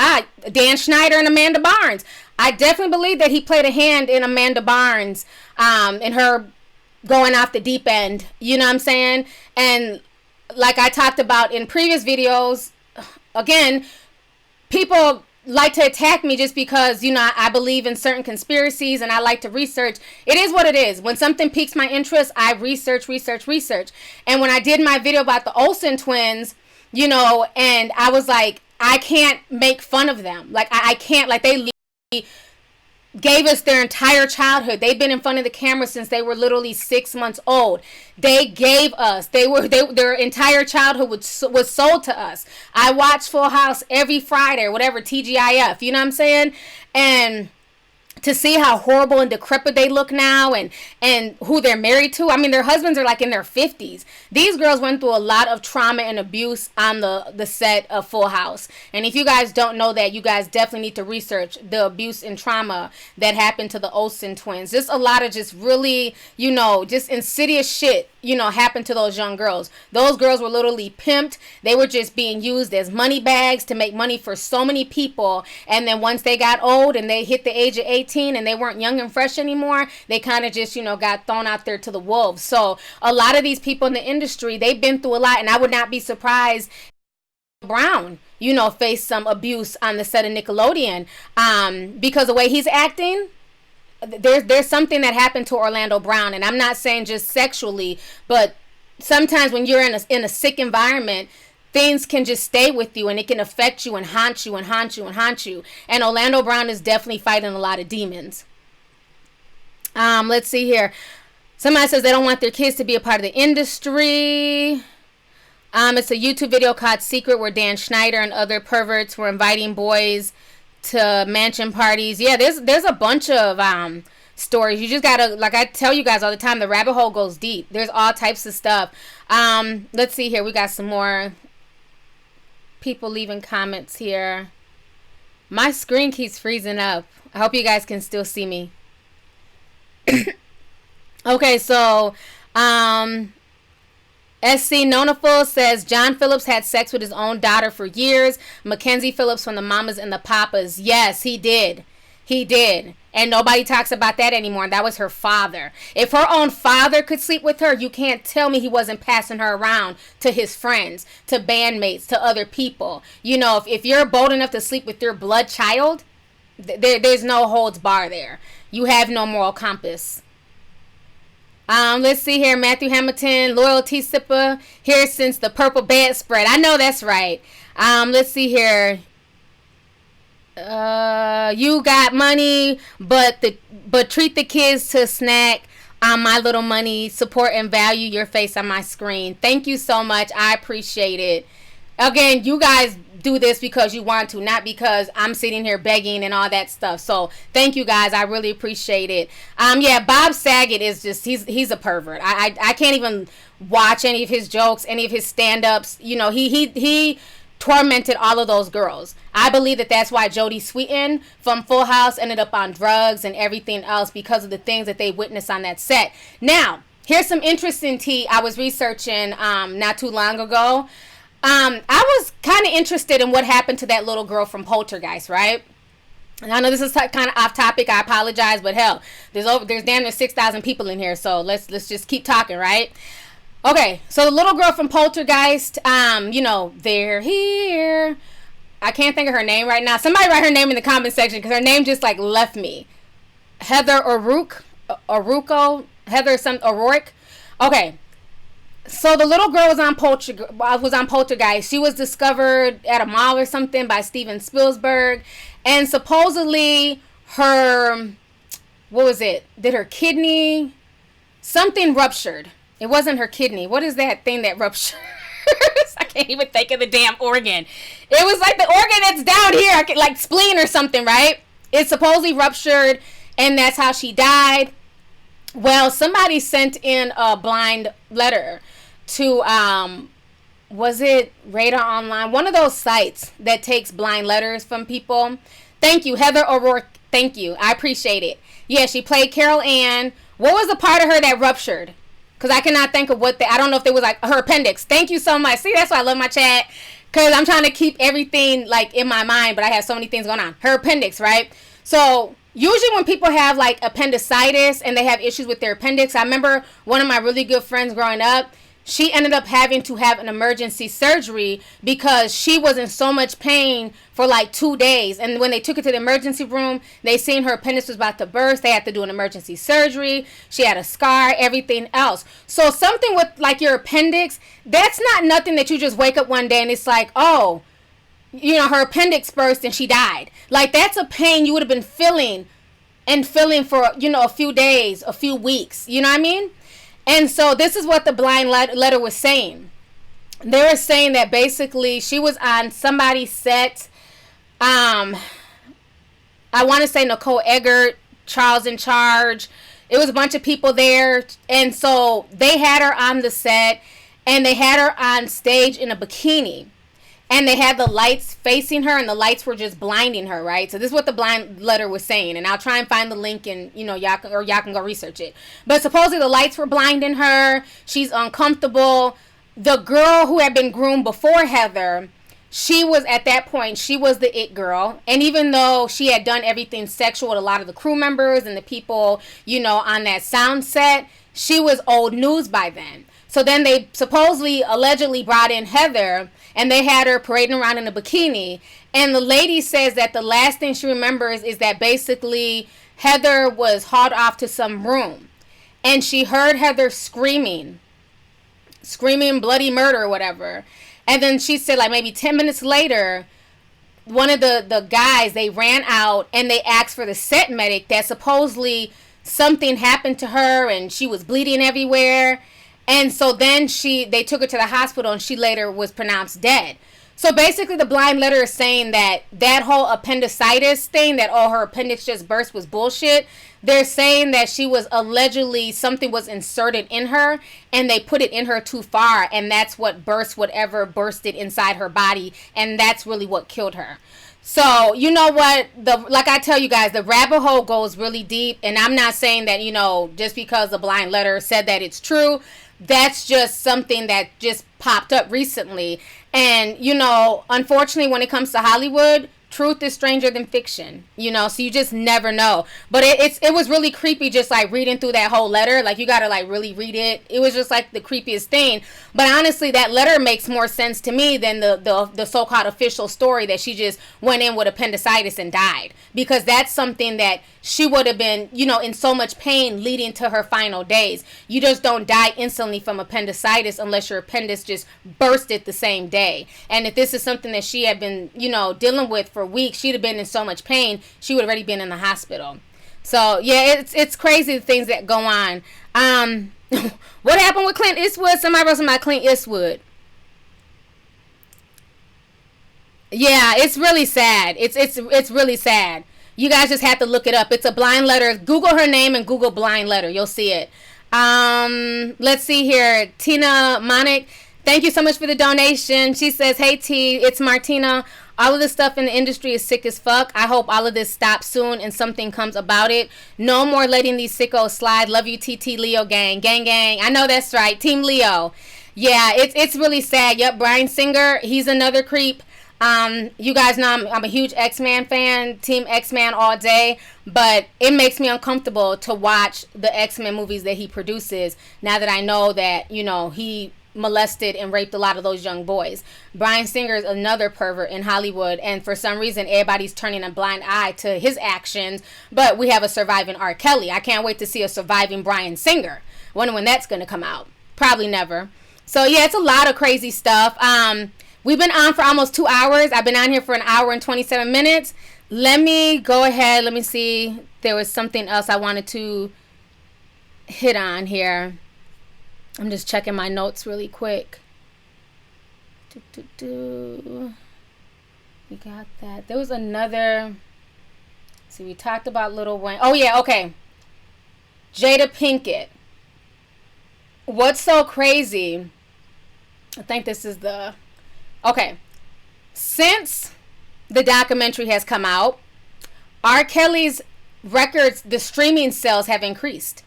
Dan Schneider and Amanda Barnes. I definitely believe that he played a hand in Amanda Barnes, in her going off the deep end. You know what I'm saying? And like I talked about in previous videos, again, people like to attack me just because, you know, I believe in certain conspiracies and I like to research. It is what it is. When something piques my interest, I research. And when I did my video about the Olsen twins, you know, and I was like, I can't make fun of them. Like, I can't, like, they gave us their entire childhood. They've been in front of the camera since they were literally 6 months old. They gave us, their entire childhood was sold to us. I watch Full House every Friday or whatever, TGIF, you know what I'm saying? And to see how horrible and decrepit they look now, and who they're married to. I mean, their husbands are like in their 50s. These girls went through a lot of trauma and abuse on the set of Full House. And if you guys don't know that, you guys definitely need to research the abuse and trauma that happened to the Olsen twins. Just a lot of just really, you know, just insidious shit, you know, happened to those young girls. Those girls were literally pimped. They were just being used as money bags to make money for so many people. And then once they got old and they hit the age of 18 and they weren't young and fresh anymore, they kind of just, you know, got thrown out there to the wolves. So a lot of these people in the industry, they've been through a lot, and I would not be surprised if Brown, you know, faced some abuse on the set of Nickelodeon, because the way he's acting, there's something that happened to Orlando Brown, and I'm not saying just sexually, but sometimes when you're in a sick environment, things can just stay with you and it can affect you and haunt you and haunt you and haunt you. And Orlando Brown is definitely fighting a lot of demons. Let's see here. Somebody says they don't want their kids to be a part of the industry. It's a YouTube video called Secret, where Dan Schneider and other perverts were inviting boys to mansion parties. Yeah, there's a bunch of stories. You just gotta, like I tell you guys all the time, the rabbit hole goes deep. There's all types of stuff. Let's see here. We got some more people leaving comments here. My screen keeps freezing up. I hope you guys can still see me. Okay, so SC Nonaful says John Phillips had sex with his own daughter for years. Mackenzie Phillips from the Mamas and the Papas. Yes, he did. He did. And nobody talks about that anymore. That was her father. If her own father could sleep with her, you can't tell me he wasn't passing her around to his friends, to bandmates, to other people. You know, if you're bold enough to sleep with your blood child, there's no holds bar there. You have no moral compass. Let's see here. Matthew Hamilton, loyalty sipper, here since the purple bedspread. I know that's right. Let's see here. You got money, but treat the kids to a snack on my little money. Support and value your face on my screen. Thank you so much. I appreciate it. Again, you guys do this because you want to, not because I'm sitting here begging and all that stuff. So thank you guys. I really appreciate it. Yeah, Bob Saget is just, he's a pervert. I can't even watch any of his jokes, any of his stand-ups. You know, he tormented all of those girls. I believe that that's why Jodie Sweetin from Full House ended up on drugs and everything else, because of the things that they witnessed on that set. Now, here's some interesting tea I was researching not too long ago. I was kind of interested in what happened to that little girl from Poltergeist, right? And I know this is kind of off topic. I apologize, but hell, there's damn near 6,000 people in here, so let's just keep talking, right? Okay, so the little girl from Poltergeist, you know, they're here. I can't think of her name right now. Somebody write her name in the comment section, because her name just like left me. Heather O'Rourke. Okay. So the little girl was on Poltergeist. She was discovered at a mall or something by Steven Spielberg, and supposedly her, what was it? Did her kidney, something ruptured. It wasn't her kidney. What is that thing that ruptures? I can't even think of the damn organ. It was like the organ that's down here, like spleen or something, right? It supposedly ruptured, and that's how she died. Well, somebody sent in a blind letter to, was it Radar Online? One of those sites that takes blind letters from people. Thank you, Heather O'Rourke. Thank you. I appreciate it. Yeah, she played Carol Ann. What was the part of her that ruptured? Because I cannot think of I don't know if it was like her appendix. Thank you so much. See, that's why I love my chat. Because I'm trying to keep everything like in my mind, but I have so many things going on. Her appendix, right? So usually when people have like appendicitis and they have issues with their appendix, I remember one of my really good friends growing up, she ended up having to have an emergency surgery because she was in so much pain for like 2 days. And when they took her to the emergency room, they seen her appendix was about to burst. They had to do an emergency surgery. She had a scar, everything else. So something with like your appendix, that's not nothing that you just wake up one day and it's like, oh, you know, her appendix burst and she died. Like, that's a pain you would have been feeling for, you know, a few days, a few weeks. You know what I mean? And so this is what the blind letter was saying. They were saying that basically she was on somebody's set. I want to say Nicole Eggert, Charles in Charge. It was a bunch of people there. And so they had her on the set and they had her on stage in a bikini. And they had the lights facing her and the lights were just blinding her, right? So this is what the blind letter was saying. And I'll try and find the link and, you know, y'all can go research it. But supposedly the lights were blinding her. She's uncomfortable. The girl who had been groomed before Heather, she was at that point, she was the it girl. And even though she had done everything sexual with a lot of the crew members and the people, you know, on that sound set, she was old news by then. So then they supposedly, allegedly brought in Heather and they had her parading around in a bikini. And the lady says that the last thing she remembers is that basically Heather was hauled off to some room. And she heard Heather screaming bloody murder or whatever. And then she said like maybe 10 minutes later, one of the guys, they ran out and they asked for the set medic that supposedly something happened to her and she was bleeding everywhere. And so then they took her to the hospital and she later was pronounced dead. So basically the blind letter is saying that whole appendicitis thing, that her appendix just burst, was bullshit. They're saying that she was allegedly, something was inserted in her and they put it in her too far. And that's what whatever bursted inside her body. And that's really what killed her. So, you know what, like I tell you guys, the rabbit hole goes really deep. And I'm not saying that, you know, just because the blind letter said that it's true. That's just something that just popped up recently. And, you know, unfortunately, when it comes to Hollywood, truth is stranger than fiction, you know, so you just never know. But it was really creepy just like reading through that whole letter. Like, you gotta like really read it. It was just like the creepiest thing. But honestly, that letter makes more sense to me than the so-called official story that she just went in with appendicitis and died. Because that's something that she would have been, you know, in so much pain leading to her final days. You just don't die instantly from appendicitis unless your appendix just bursted the same day. And if this is something that she had been, you know, dealing with for weeks, she'd have been in so much pain, she would have already been in the hospital. So yeah, it's crazy the things that go on. What happened with Clint Eastwood? Somebody wrote something about Clint Eastwood. Yeah, it's really sad. It's really sad. You guys just have to look it up. It's a blind letter. Google her name and Google blind letter. You'll see it. Let's see here. Tina Monic, thank you so much for the donation. She says, hey T, it's Martina. All of this stuff in the industry is sick as fuck. I hope all of this stops soon and something comes about it. No more letting these sickos slide. Love you, TT Leo gang. Gang, gang. I know that's right. Team Leo. Yeah, it's really sad. Yep, Bryan Singer, he's another creep. You guys know I'm a huge X-Men fan, Team X-Men all day, but it makes me uncomfortable to watch the X-Men movies that he produces now that I know that, you know, he molested and raped a lot of those young boys. Bryan Singer is another pervert in Hollywood, and for some reason everybody's turning a blind eye to his actions, but we have a surviving R.kelly. I can't wait to see a surviving Bryan Singer. Wonder when that's going to come out. Probably never. So yeah, it's a lot of crazy stuff. We've been on for almost 2 hours. I've been on here for 1 hour and 27 minutes. Let me go ahead. Let me see. There was something else I wanted to hit on here. I'm just checking my notes really quick. We got that. There was another. See, we talked about Lil Wayne. Oh, yeah, okay. Jada Pinkett. What's so crazy? I think this is the... Okay. Since the documentary has come out, R. Kelly's records, the streaming sales have increased.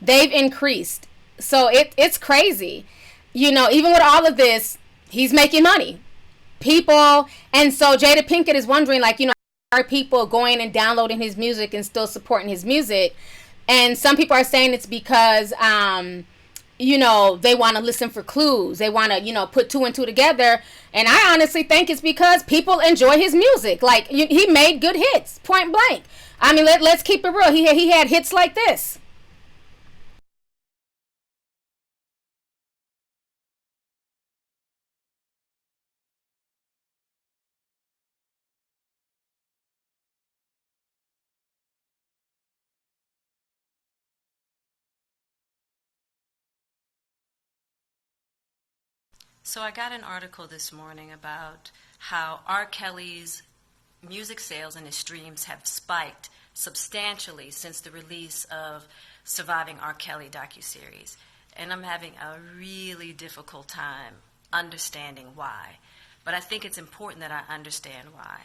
They've increased. So it's crazy. You know, even with all of this, he's making money. People, and so Jada Pinkett is wondering, like, you know, are people going and downloading his music and still supporting his music? And some people are saying it's because, you know, they want to listen for clues. They want to, you know, put two and two together. And I honestly think it's because people enjoy his music. Like, he made good hits, point blank. I mean, let's keep it real. He had hits like this. So I got an article this morning about how R. Kelly's music sales and his streams have spiked substantially since the release of Surviving R. Kelly docuseries. And I'm having a really difficult time understanding why. But I think it's important that I understand why.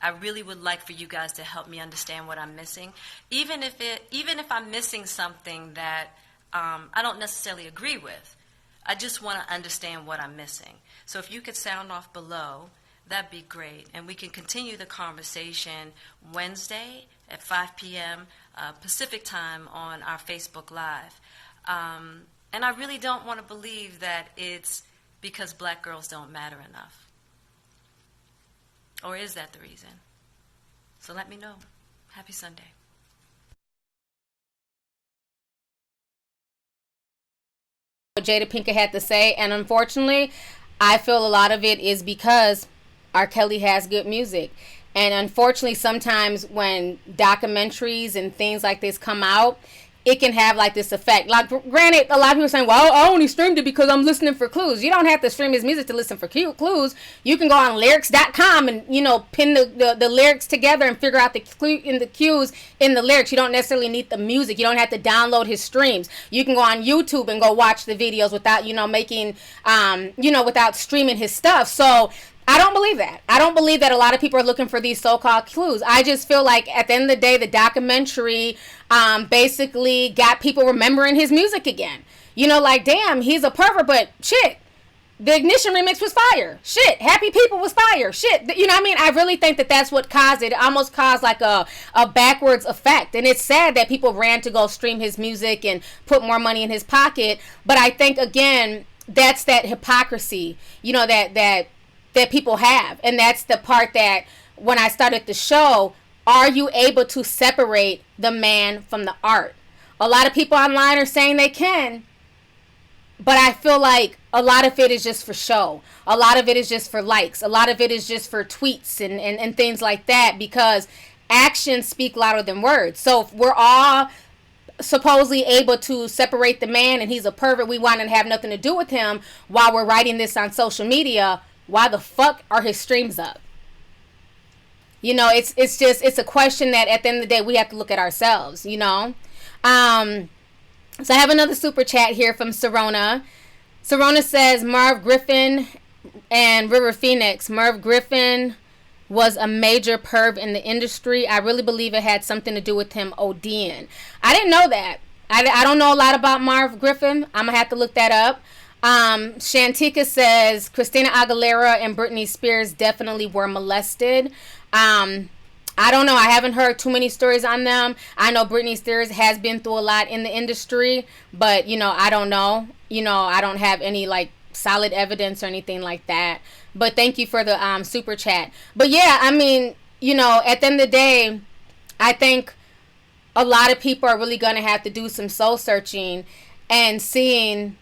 I really would like for you guys to help me understand what I'm missing, even if I'm missing something that I don't necessarily agree with. I just want to understand what I'm missing. So if you could sound off below, that'd be great. And we can continue the conversation Wednesday at 5 p.m. Pacific time on our Facebook Live. And I really don't want to believe that it's because black girls don't matter enough. Or is that the reason? So let me know. Happy Sunday. Jada Pinkett had to say, and unfortunately I feel a lot of it is because R. Kelly has good music. And unfortunately sometimes when documentaries and things like this come out, it can have like this effect. Like, granted, a lot of people are saying, well, I only streamed it because I'm listening for clues. You don't have to stream his music to listen for clues. You can go on lyrics.com and, you know, pin the lyrics together and figure out the cues in the lyrics. You don't necessarily need the music. You don't have to download his streams. You can go on YouTube and go watch the videos without, you know, making, you know, without streaming his stuff. So I don't believe that. I don't believe that a lot of people are looking for these so-called clues. I just feel like at the end of the day, the documentary basically got people remembering his music again. You know, like, damn, he's a pervert, but shit, the Ignition remix was fire. Shit, Happy People was fire. Shit, you know what I mean? I really think that that's what caused it. It almost caused like a backwards effect. And it's sad that people ran to go stream his music and put more money in his pocket. But I think, again, that's that hypocrisy, you know, that people have. And that's the part that when I started the show, are you able to separate the man from the art? A lot of people online are saying they can, but I feel like a lot of it is just for show. A lot of it is just for likes. A lot of it is just for tweets and things like that, because actions speak louder than words. So if we're all supposedly able to separate the man and he's a pervert, we want to have nothing to do with him while we're writing this on social media, why the fuck are his streams up? You know, it's a question that at the end of the day we have to look at ourselves, you know. So I have another super chat here from Serona. Serona says, Marv Griffin and River Phoenix. Merv Griffin was a major perv in the industry. I really believe it had something to do with him ODing. I didn't know that. I don't know a lot about Marv Griffin. I'm going to have to look that up. Shantika says Christina Aguilera and Britney Spears definitely were molested. I don't know. I haven't heard too many stories on them. I know Britney Spears has been through a lot in the industry, but, you know, I don't know. You know, I don't have any, like, solid evidence or anything like that. But thank you for the super chat. But, yeah, I mean, you know, at the end of the day, I think a lot of people are really going to have to do some soul searching and seeing,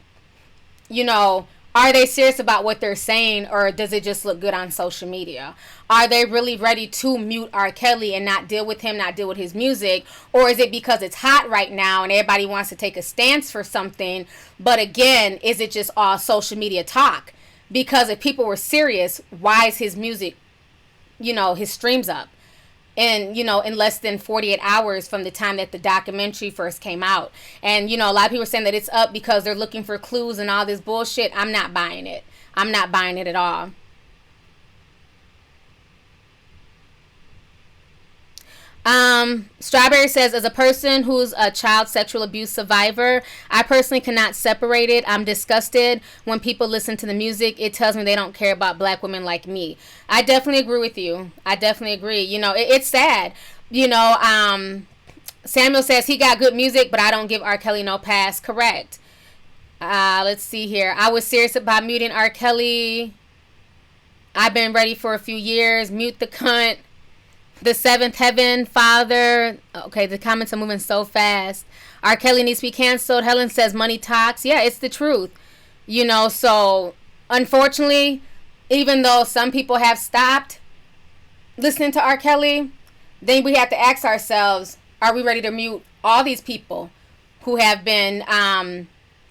you know, are they serious about what they're saying, or does it just look good on social media? Are they really ready to mute R. Kelly and not deal with him, not deal with his music? Or is it because it's hot right now and everybody wants to take a stance for something? But again, is it just all social media talk? Because if people were serious, why is his music, you know, his streams up? And, you know, in less than 48 hours from the time that the documentary first came out. And, you know, a lot of people are saying that it's up because they're looking for clues and all this bullshit. I'm not buying it. I'm not buying it at all. Strawberry says, as a person who's a child sexual abuse survivor, I personally cannot separate it. I'm disgusted when people listen to the music. It tells me they don't care about black women like me. I definitely agree with you. I definitely agree. You know, it's sad. You know, Samuel says he got good music, but I don't give R. Kelly no pass. Correct. Let's see here. I was serious about muting R. Kelly. I've been ready for a few years. Mute the cunt. The Seventh Heaven, Father. Okay, the comments are moving so fast. R. Kelly needs to be canceled. Helen says money talks. Yeah, it's the truth. You know, so unfortunately, even though some people have stopped listening to R. Kelly, then we have to ask ourselves, are we ready to mute all these people who have been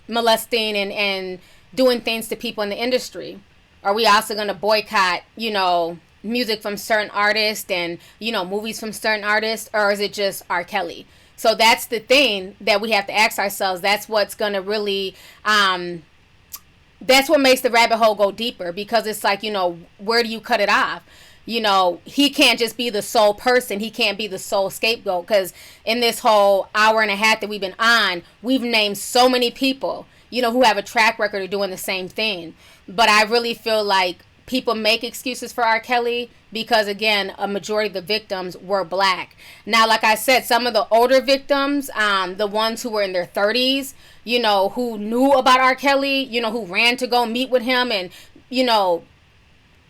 molesting and doing things to people in the industry? Are we also going to boycott, you know, music from certain artists and, you know, movies from certain artists, or is it just R. Kelly? So that's the thing that we have to ask ourselves. That's what's going to really, that's what makes the rabbit hole go deeper, because it's like, you know, where do you cut it off? You know, he can't just be the sole person. He can't be the sole scapegoat, because in this whole hour and a half that we've been on, we've named so many people, you know, who have a track record of doing the same thing. But I really feel like people make excuses for R. Kelly because, again, a majority of the victims were black. Now, like I said, some of the older victims, the ones who were in their 30s, you know, who knew about R. Kelly, you know, who ran to go meet with him, and, you know,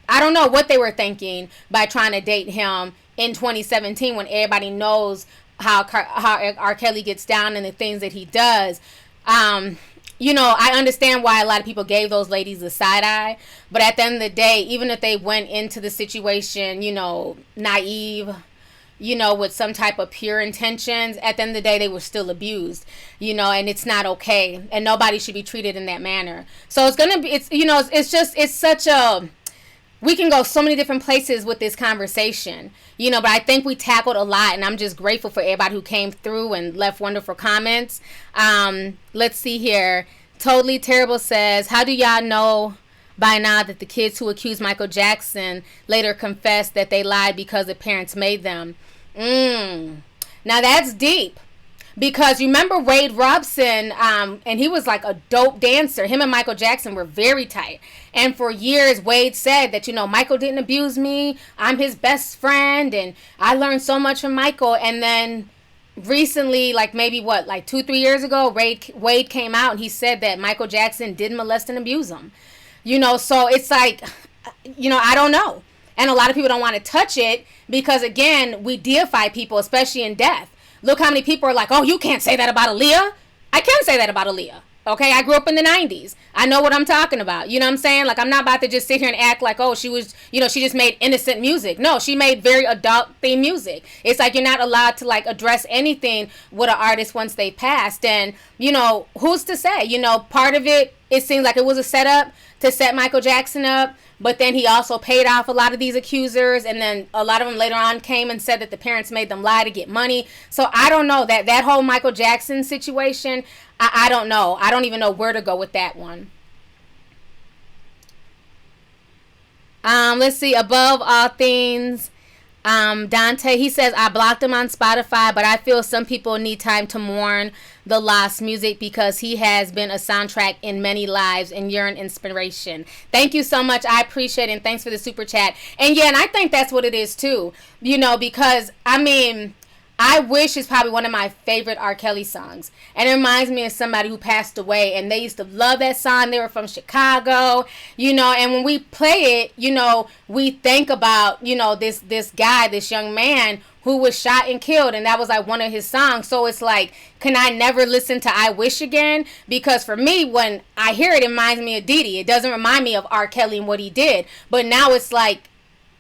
I don't know what they were thinking by trying to date him in 2017 when everybody knows how R. Kelly gets down and the things that he does. You know, I understand why a lot of people gave those ladies a side eye, but at the end of the day, even if they went into the situation, you know, naive, you know, with some type of pure intentions, at the end of the day, they were still abused, you know, and it's not okay, and nobody should be treated in that manner. So it's gonna be, it's, you know, it's just, it's such a, we can go so many different places with this conversation, you know, but I think we tackled a lot, and I'm just grateful for everybody who came through and left wonderful comments. Let's see here. Totally Terrible says, how do y'all know by now that the kids who accused Michael Jackson later confessed that they lied because the parents made them? Now that's deep. Because you remember Wade Robson, and he was like a dope dancer. Him and Michael Jackson were very tight. And for years, Wade said that, you know, Michael didn't abuse me. I'm his best friend, and I learned so much from Michael. And then recently, like maybe what, like 2-3 years ago, Wade came out and he said that Michael Jackson did molest and abuse him. You know, so it's like, you know, I don't know. And a lot of people don't want to touch it because, again, we deify people, especially in death. Look how many people are like, oh, you can't say that about Aaliyah. I can say that about Aaliyah. Okay, I grew up in the 90s. I know what I'm talking about. You know what I'm saying? Like, I'm not about to just sit here and act like, oh, she was, you know, she just made innocent music. No, she made very adult-themed music. It's like you're not allowed to, like, address anything with an artist once they passed. And, you know, who's to say? You know, part of it seems like it was a setup to set Michael Jackson up. But then he also paid off a lot of these accusers, and then a lot of them later on came and said that the parents made them lie to get money. So I don't know, that whole Michael Jackson situation, I don't know. I don't even know where to go with that one. Let's see, Above All Things, Dante, he says, I blocked him on Spotify, but I feel some people need time to mourn the lost music because he has been a soundtrack in many lives and you're an inspiration. Thank you so much. I appreciate it, and thanks for the super chat. And yeah, and I think that's what it is too, you know, because I mean, I Wish is probably one of my favorite R. Kelly songs. And it reminds me of somebody who passed away, and they used to love that song. They were from Chicago, you know, and when we play it, you know, we think about, you know, this guy, this young man who was shot and killed, and that was like one of his songs. So it's like, can I never listen to I Wish again? Because for me, when I hear it, it reminds me of Dee Dee. It doesn't remind me of R. Kelly and what he did. But now it's like,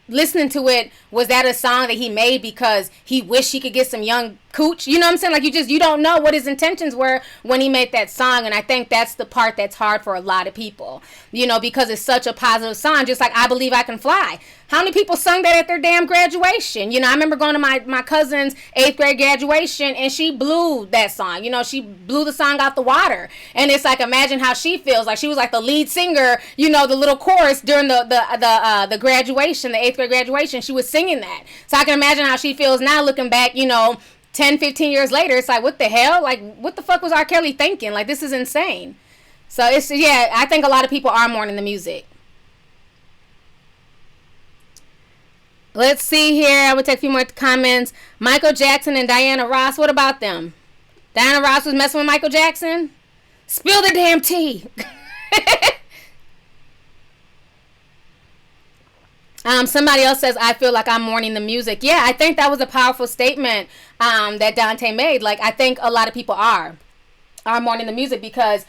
listening to it, was that a song that he made because he wished he could get some young cooch. You know what I'm saying? Like, you don't know what his intentions were when he made that song. And I think that's the part that's hard for a lot of people, you know, because it's such a positive song. Just like I Believe I Can Fly. How many people sung that at their damn graduation? You know, I remember going to my cousin's 8th grade graduation, and she blew that song. You know, she blew the song out the water. And it's like, imagine how she feels. Like, she was like the lead singer, you know, the little chorus during the graduation, the 8th grade graduation. She was singing that. So I can imagine how she feels now looking back, you know, 10, 15 years later. It's like, what the hell? Like, what the fuck was R. Kelly thinking? Like, this is insane. So it's, yeah, I think a lot of people are mourning the music. Let's see here. I will take a few more comments. Michael Jackson and Diana Ross. What about them? Diana Ross was messing with Michael Jackson? Spill the damn tea. Somebody else says, I feel like I'm mourning the music. Yeah, I think that was a powerful statement that Dante made. Like, I think a lot of people are mourning the music, because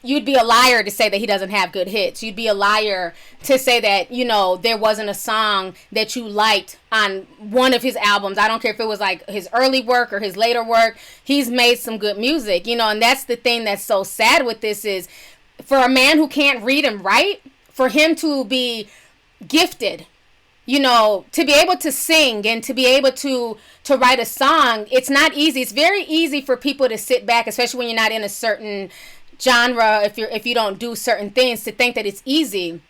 you'd be a liar to say that he doesn't have good hits. You'd be a liar to say that, you know, there wasn't a song that you liked on one of his albums. I don't care if it was like his early work or his later work. He's made some good music, you know, and that's the thing that's so sad with this is, for a man who can't read and write, for him to be gifted, you know, to be able to sing and to be able to write a song, it's not easy. It's very easy for people to sit back, especially when you're not in a certain genre, if you don't do certain things, to think that it's easy.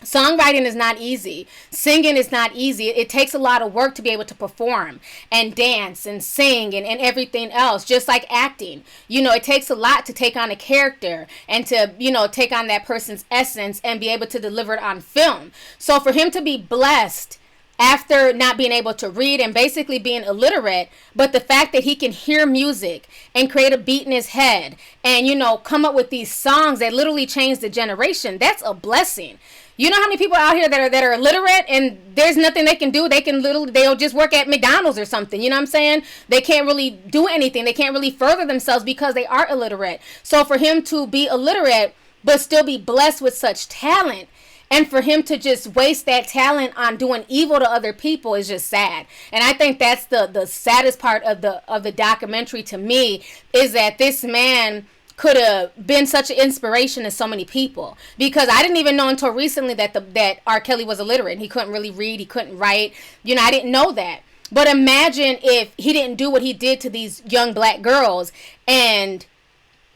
Songwriting is not easy. Singing is not easy. It takes a lot of work to be able to perform and dance and sing and everything else, just like acting. You know, it takes a lot to take on a character and to, you know, take on that person's essence and be able to deliver it on film. So for him to be blessed after not being able to read and basically being illiterate, but the fact that he can hear music and create a beat in his head and, you know, come up with these songs that literally change the generation, that's a blessing. You know how many people out here that are illiterate and there's nothing they can do? They'll just work at McDonald's or something. You know what I'm saying? They can't really do anything. They can't really further themselves because they are illiterate. So for him to be illiterate but still be blessed with such talent, and for him to just waste that talent on doing evil to other people is just sad. And I think that's the saddest part of the documentary to me, is that this man could have been such an inspiration to so many people. Because I didn't even know until recently that R. Kelly was illiterate. He couldn't really read. He couldn't write. You know, I didn't know that. But imagine if he didn't do what he did to these young black girls, and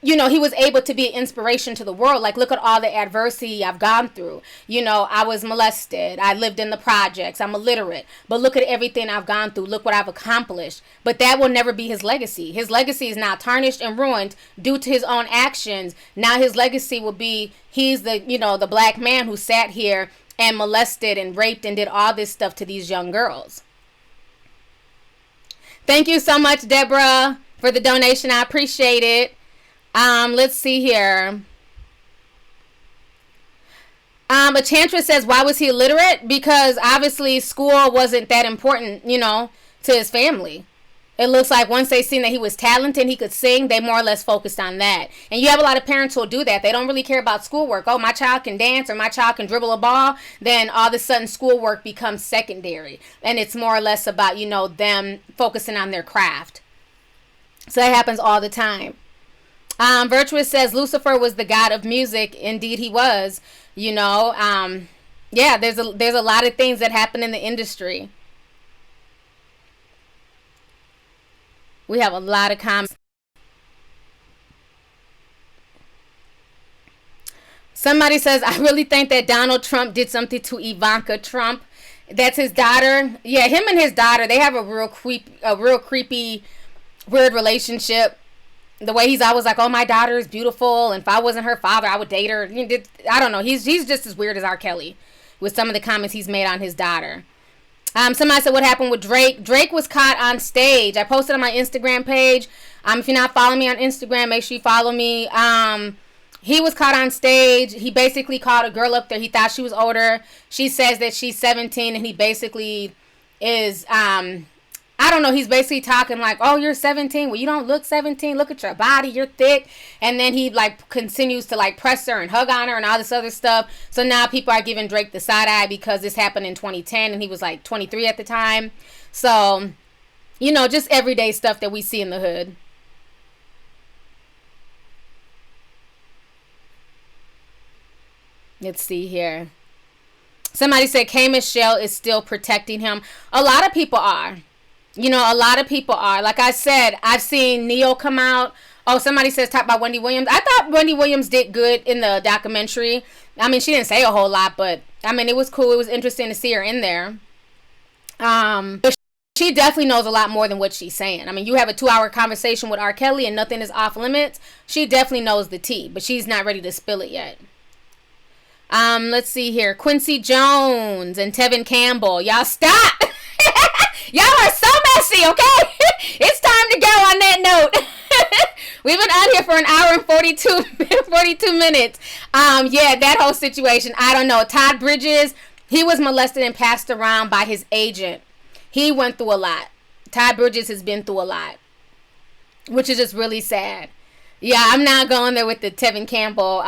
you know, he was able to be an inspiration to the world. Like, look at all the adversity I've gone through. You know, I was molested. I lived in the projects. I'm illiterate. But look at everything I've gone through. Look what I've accomplished. But that will never be his legacy. His legacy is now tarnished and ruined due to his own actions. Now his legacy will be, he's the, you know, the black man who sat here and molested and raped and did all this stuff to these young girls. Thank you so much, Deborah, for the donation. I appreciate it. Let's see here. A Chantress says, why was he illiterate? Because obviously school wasn't that important, you know, to his family. It looks like once they seen that he was talented, he could sing, they more or less focused on that. And you have a lot of parents who'll do that. They don't really care about schoolwork. Oh, my child can dance or my child can dribble a ball. Then all of a sudden schoolwork becomes secondary. And it's more or less about, you know, them focusing on their craft. So that happens all the time. Virtuous says Lucifer was the god of music. Indeed he was. You know, yeah, there's a lot of things that happen in the industry. We have a lot of comments. Somebody says, I really think that Donald Trump did something to Ivanka Trump. That's his daughter. Yeah, him and his daughter, they have a real creepy, weird relationship. The way he's always like, oh, my daughter is beautiful, and if I wasn't her father, I would date her. I don't know. He's just as weird as R. Kelly with some of the comments he's made on his daughter. Somebody said, what happened with Drake? Drake was caught on stage. I posted on my Instagram page. If you're not following me on Instagram, make sure you follow me. He was caught on stage. He basically called a girl up there. He thought she was older. She says that she's 17, and he basically is... I don't know, he's basically talking like, oh, you're 17. Well, you don't look 17. Look at your body. You're thick. And then he, like, continues to, like, press her and hug on her and all this other stuff. So now people are giving Drake the side eye because this happened in 2010 and he was, like, 23 at the time. So, You know, just everyday stuff that we see in the hood. Let's see here. Somebody said K. Michelle is still protecting him. A lot of people are. You know, a lot of people are. Like I said, I've seen Neo come out. Oh, somebody says talk about Wendy Williams. I thought Wendy Williams did good in the documentary. I mean, she didn't say a whole lot, but I mean, it was cool. It was interesting to see her in there. But she definitely knows a lot more than what she's saying. I mean, you have a 2-hour conversation with R. Kelly and nothing is off limits. She definitely knows the tea, but she's not ready to spill it yet. Let's see here. Quincy Jones and Tevin Campbell. Y'all stop. Y'all are so messy, okay? It's time to go on that note. We've been out here for an hour and 42 minutes. Yeah, that whole situation. I don't know. Todd Bridges, he was molested and passed around by his agent. He went through a lot. Todd Bridges has been through a lot, which is just really sad. Yeah, I'm not going there with the Tevin Campbell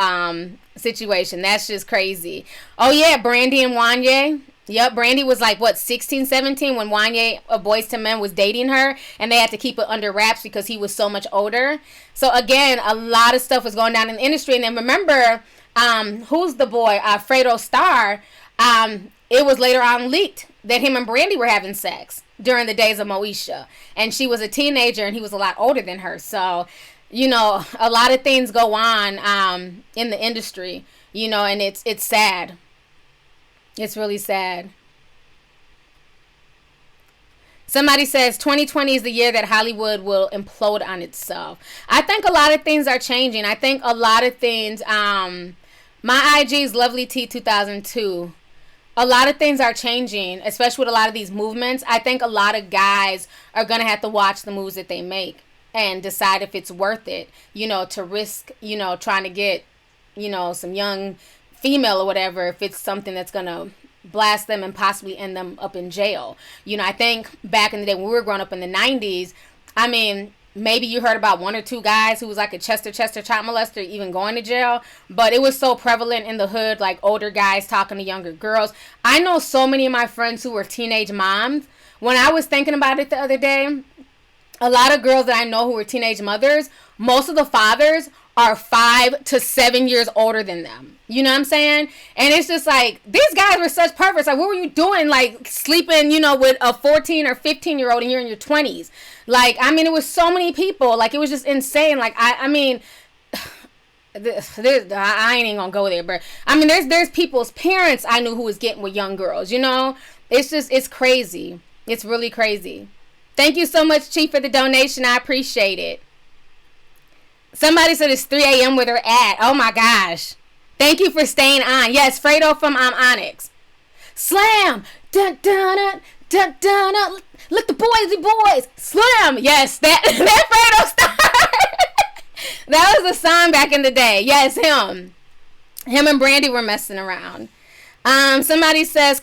situation. That's just crazy. Oh, yeah, Brandy and Wanye. Yep, Brandy was like, 16, 17 when Wanye of Boyz II Men was dating her, and they had to keep it under wraps because he was so much older. So, again, a lot of stuff was going down in the industry. And then remember, who's the boy? Fredo Starr. It was later on leaked that him and Brandy were having sex during the days of Moesha. And she was a teenager, and he was a lot older than her. So, you know, a lot of things go on in the industry, you know, and it's sad. It's really sad. Somebody says 2020 is the year that Hollywood will implode on itself. I think a lot of things are changing. I think a lot of things, my IG is Lovely T 2002. A lot of things are changing, especially with a lot of these movements. I think a lot of guys are going to have to watch the moves that they make and decide if it's worth it, you know, to risk, you know, trying to get, you know, some young female or whatever, if it's something that's going to blast them and possibly end them up in jail. You know, I think back in the day when we were growing up in the 90s, I mean, maybe you heard about 1 or 2 guys who was like a Chester child molester even going to jail, but it was so prevalent in the hood, like older guys talking to younger girls. I know so many of my friends who were teenage moms. When I was thinking about it the other day, a lot of girls that I know who were teenage mothers, most of the fathers are 5 to 7 years older than them. You know what I'm saying? And it's just like, these guys were such perverts. Like, what were you doing? Like, sleeping, you know, with a 14 or 15-year-old and you're in your 20s. Like, I mean, it was so many people. Like, it was just insane. Like, I mean, I ain't even gonna go there. But, I mean, there's people's parents I knew who was getting with young girls, you know? It's just, it's crazy. It's really crazy. Thank you so much, Chief, for the donation. I appreciate it. Somebody said it's 3 a.m. where they're at. Oh, my gosh. Thank you for staying on. Yes, Fredo from Onyx. Slam. Dun, dun, dun, dun, dun, dun. Let the boys be boys. Slam. Yes, that Fredo star. That was a song back in the day. Yes, him. Him and Brandy were messing around. Somebody says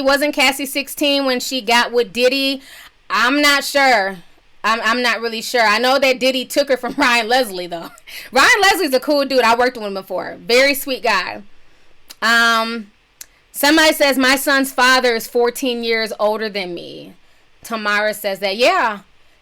wasn't Cassie 16 when she got with Diddy? I'm not sure. I'm not really sure. I know that Diddy took her from Ryan Leslie, though. Ryan Leslie's a cool dude. I worked with him before. Very sweet guy. Somebody says, my son's father is 14 years older than me. Tamara says that. Yeah.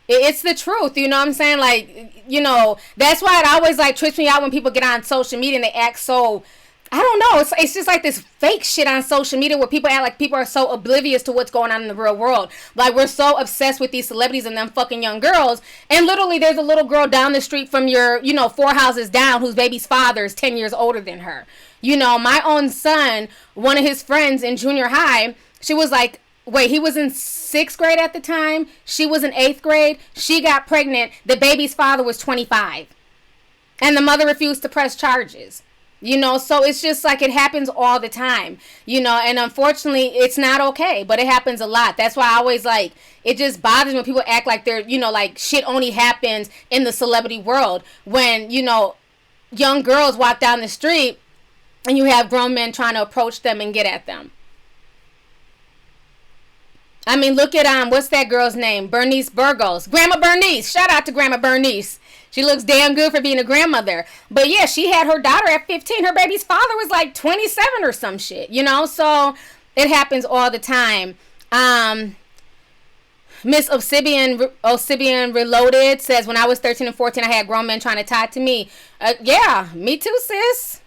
It's the truth. You know what I'm saying? Like, you know, that's why it always, like, trips me out when people get on social media and they act so... I don't know. It's just like this fake shit on social media where people act like people are so oblivious to what's going on in the real world. Like, we're so obsessed with these celebrities and them fucking young girls. And literally, there's a little girl down the street from your, you know, 4 houses down whose baby's father is 10 years older than her. You know, my own son, one of his friends in junior high, she was like, he was in 6th grade at the time. She was in 8th grade. She got pregnant. The baby's father was 25. And the mother refused to press charges. You know, so it's just like it happens all the time, you know, and unfortunately it's not okay, but it happens a lot. That's why I always like, it just bothers me when people act like they're, you know, like shit only happens in the celebrity world when, you know, young girls walk down the street and you have grown men trying to approach them and get at them. I mean, look at, what's that girl's name? Bernice Burgos. Grandma Bernice. Shout out to Grandma Bernice. She looks damn good for being a grandmother. But yeah, she had her daughter at 15. Her baby's father was like 27 or some shit, you know? So it happens all the time. Miss Obsidian Reloaded says, when I was 13 and 14, I had grown men trying to tie to me. Yeah, me too, sis.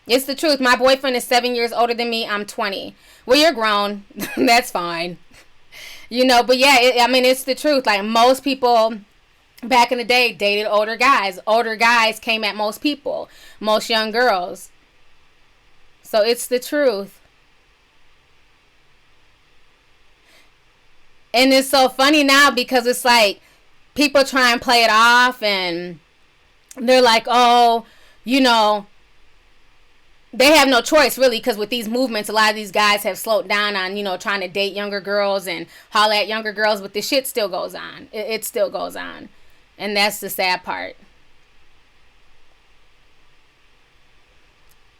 It's the truth. My boyfriend is 7 years older than me. I'm 20. Well, you're grown. That's fine. You know, but yeah, it's the truth. Like, most people back in the day dated older guys. Older guys came at most people, most young girls. So it's the truth. And it's so funny now because it's like people try and play it off and they're like, oh, you know, they have no choice really, because with these movements, a lot of these guys have slowed down on, you know, trying to date younger girls and holler at younger girls, but the shit still goes on. It still goes on. And that's the sad part.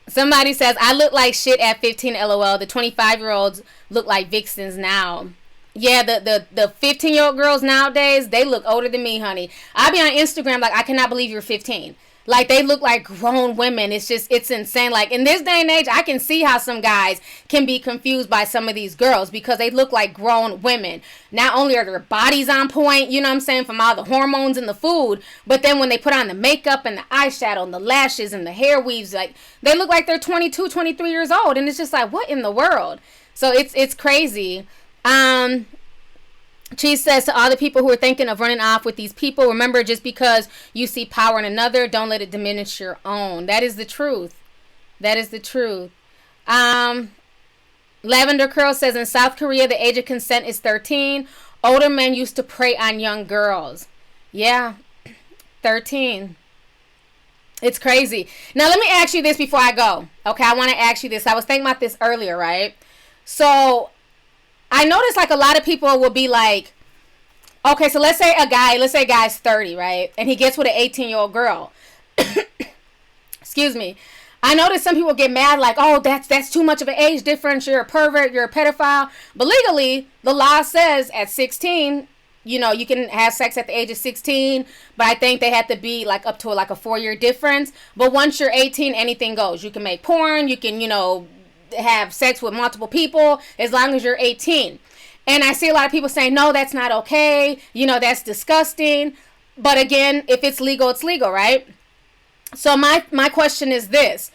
Somebody says, I look like shit at 15, LOL. The 25-year-olds look like vixens now. Yeah, the 15-year-old girls nowadays, they look older than me, honey. I be on Instagram like, I cannot believe you're 15. Like, they look like grown women. It's insane. Like, in this day and age, I can see how some guys can be confused by some of these girls because they look like grown women. Not only are their bodies on point, you know what I'm saying, from all the hormones and the food, but then when they put on the makeup and the eyeshadow and the lashes and the hair weaves, like, they look like they're 22, 23 years old. And it's just like, what in the world? So it's crazy. Cheese says, to all the people who are thinking of running off with these people, remember, just because you see power in another, don't let it diminish your own. That is the truth. That is the truth. Lavender Curl says, in South Korea, the age of consent is 13. Older men used to prey on young girls. Yeah, 13. It's crazy. Now, let me ask you this before I go. Okay, I want to ask you this. I was thinking about this earlier, right? So I noticed like a lot of people will be like, okay, so let's say a guy's 30, right? And he gets with an 18-year-old girl. Excuse me. I noticed some people get mad like, oh, that's too much of an age difference. You're a pervert. You're a pedophile. But legally, the law says at 16, you know, you can have sex at the age of 16. But I think they have to be like up to like a 4-year difference. But once you're 18, anything goes. You can make porn. You can, you know, have sex with multiple people as long as you're 18. And I see a lot of people saying, no, that's not okay. You know, that's disgusting. But again, if it's legal, it's legal, right? So my question is this.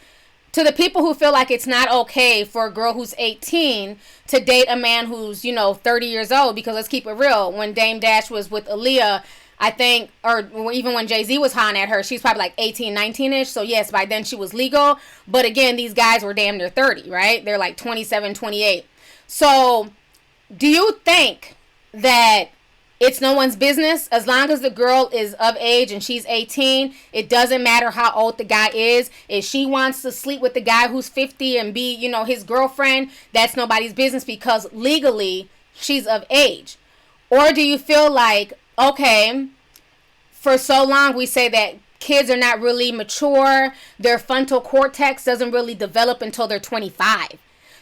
To the people who feel like it's not okay for a girl who's 18 to date a man who's, you know, 30 years old, because let's keep it real. When Dame Dash was with Aaliyah, I think, or even when Jay-Z was hollering at her, she's probably like 18, 19-ish. So yes, by then she was legal. But again, these guys were damn near 30, right? They're like 27, 28. So do you think that it's no one's business? As long as the girl is of age and she's 18, it doesn't matter how old the guy is. If she wants to sleep with the guy who's 50 and be, you know, his girlfriend, that's nobody's business because legally she's of age. Or do you feel like, okay, for so long we say that kids are not really mature, their frontal cortex doesn't really develop until they're 25.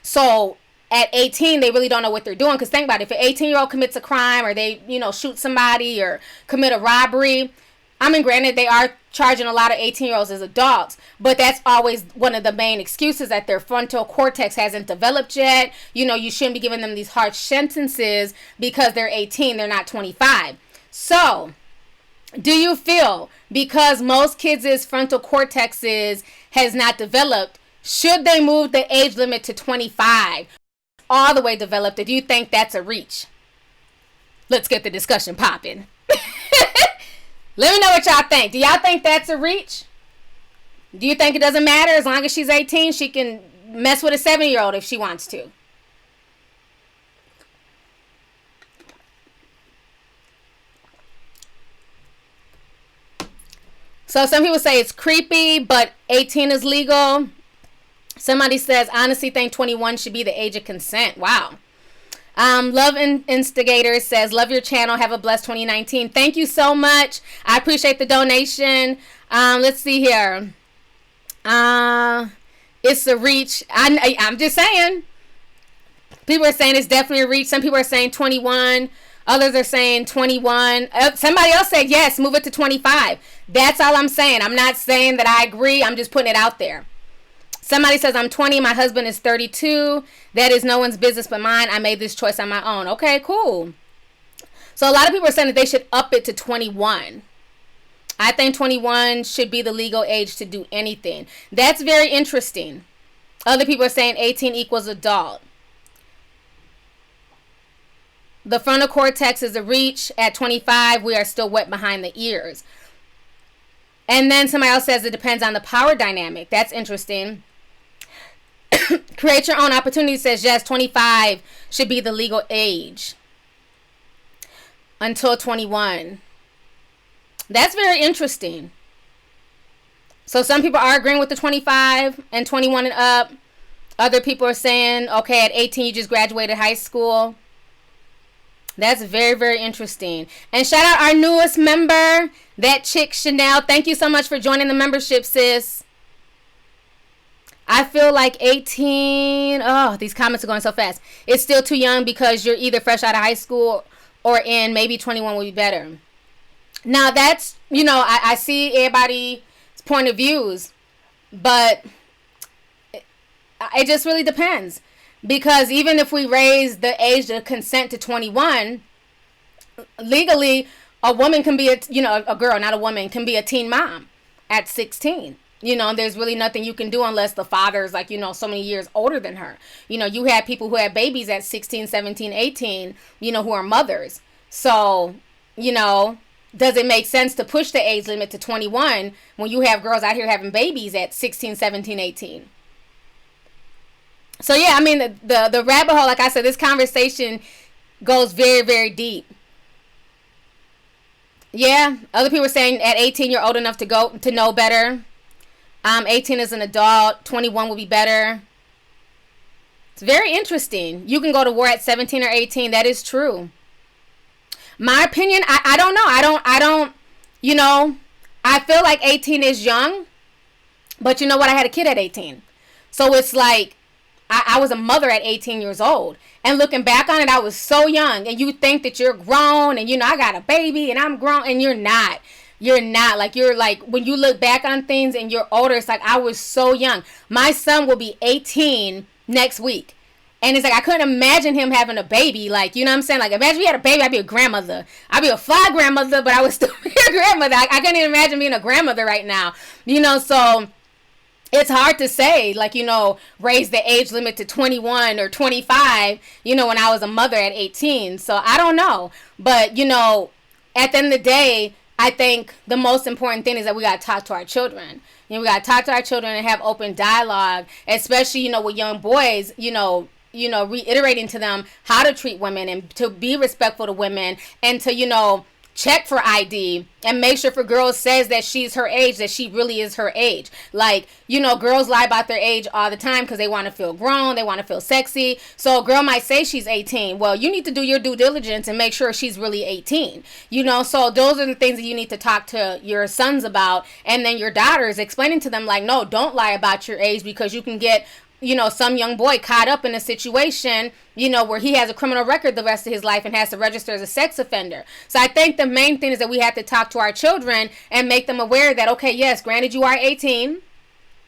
So at 18, they really don't know what they're doing. Because think about it, if an 18-year-old commits a crime or they, you know, shoot somebody or commit a robbery, I mean, granted, they are charging a lot of 18-year-olds as adults, but that's always one of the main excuses, that their frontal cortex hasn't developed yet. You know, you shouldn't be giving them these harsh sentences because they're 18, they're not 25. So, do you feel because most kids' frontal cortexes has not developed, should they move the age limit to 25, all the way developed, or do you think that's a reach? Let's get the discussion popping. Let me know what y'all think. Do y'all think that's a reach? Do you think it doesn't matter? As long as she's 18, she can mess with a 7-year-old if she wants to. So some people say it's creepy, but 18 is legal. Somebody says, honestly think 21 should be the age of consent. Wow. Love Instigator says, love your channel. Have a blessed 2019. Thank you so much. I appreciate the donation. Let's see here. It's a reach. I'm just saying. People are saying it's definitely a reach. Some people are saying 21. Others are saying 21. Somebody else said, yes, move it to 25. That's all I'm saying. I'm not saying that I agree. I'm just putting it out there. Somebody says, I'm 20. My husband is 32. That is no one's business but mine. I made this choice on my own. Okay, cool. So a lot of people are saying that they should up it to 21. I think 21 should be the legal age to do anything. That's very interesting. Other people are saying 18 equals adult. The frontal cortex is a reach. At 25, we are still wet behind the ears. And then somebody else says it depends on the power dynamic. That's interesting. Create Your Own Opportunity says, yes, 25 should be the legal age until 21. That's very interesting. So some people are agreeing with the 25 and 21 and up. Other people are saying, okay, at 18 you just graduated high school. That's very, very interesting. And shout out our newest member, that chick Chanel. Thank you so much for joining the membership, sis. I feel like 18, these comments are going so fast. It's still too young because you're either fresh out of high school or in. Maybe 21 will be better. Now that's, I see everybody's point of views, but it just really depends. Because even if we raise the age of consent to 21, legally, a woman can be a girl, not a woman, can be a teen mom at 16. There's really nothing you can do unless the father's so many years older than her. You have people who have babies at 16, 17, 18, who are mothers. So, does it make sense to push the age limit to 21 when you have girls out here having babies at 16, 17, 18? So yeah, I mean, the rabbit hole, like I said, this conversation goes very, very deep. Yeah, other people are saying at 18 you're old enough to know better. 18 is an adult, 21 will be better. It's very interesting. You can go to war at 17 or 18. That is true. My opinion, I don't know. I don't, I feel like 18 is young, but you know what? I had a kid at 18. So it's like, I was a mother at 18 years old. And looking back on it, I was so young. And you think that you're grown and, I got a baby and I'm grown. And you're not. You're not. You're like, when you look back on things and you're older, it's like, I was so young. My son will be 18 next week. And it's like, I couldn't imagine him having a baby. You know what I'm saying? Imagine we had a baby, I'd be a grandmother. I'd be a fly grandmother, but I would still be a grandmother. I couldn't even imagine being a grandmother right now. So it's hard to say, raise the age limit to 21 or 25, when I was a mother at 18. So I don't know. But, at the end of the day, I think the most important thing is that we got to talk to our children. We got to talk to our children and have open dialogue, especially, with young boys, reiterating to them how to treat women and to be respectful to women and to, check for ID and make sure if a girl says that she's her age, that she really is her age. Girls lie about their age all the time because they want to feel grown. They want to feel sexy. So a girl might say she's 18. Well, you need to do your due diligence and make sure she's really 18. So those are the things that you need to talk to your sons about. And then your daughters, explaining to them no, don't lie about your age because you can get some young boy caught up in a situation, where he has a criminal record the rest of his life and has to register as a sex offender. So I think the main thing is that we have to talk to our children and make them aware that, okay, yes, granted you are 18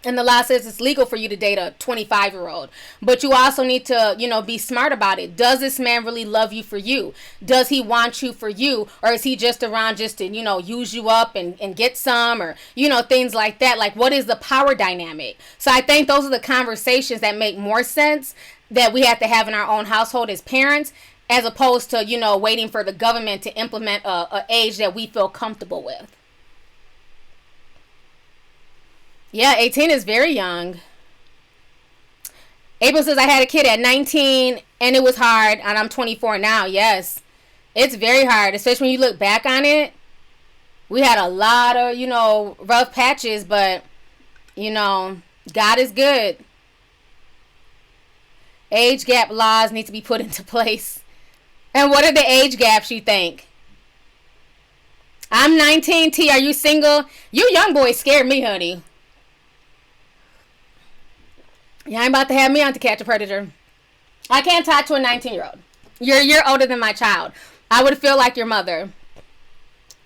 and the law says it's legal for you to date a 25-year-old, but you also need to, be smart about it. Does this man really love you for you? Does he want you for you? Or is he just around just to, use you up and get some or, things like that? What is the power dynamic? So I think those are the conversations that make more sense that we have to have in our own household as parents, as opposed to, waiting for the government to implement a age that we feel comfortable with. Yeah, 18 is very young. April says, I had a kid at 19 and it was hard and I'm 24 now. Yes, it's very hard, especially when you look back on it. We had a lot of, rough patches, but, God is good. Age gap laws need to be put into place. And what are the age gaps you think? I'm 19. T, are you single? You young boys scared me, honey. You ain't about to have me on To Catch a Predator. I can't talk to a 19-year-old. You're older than my child. I would feel like your mother.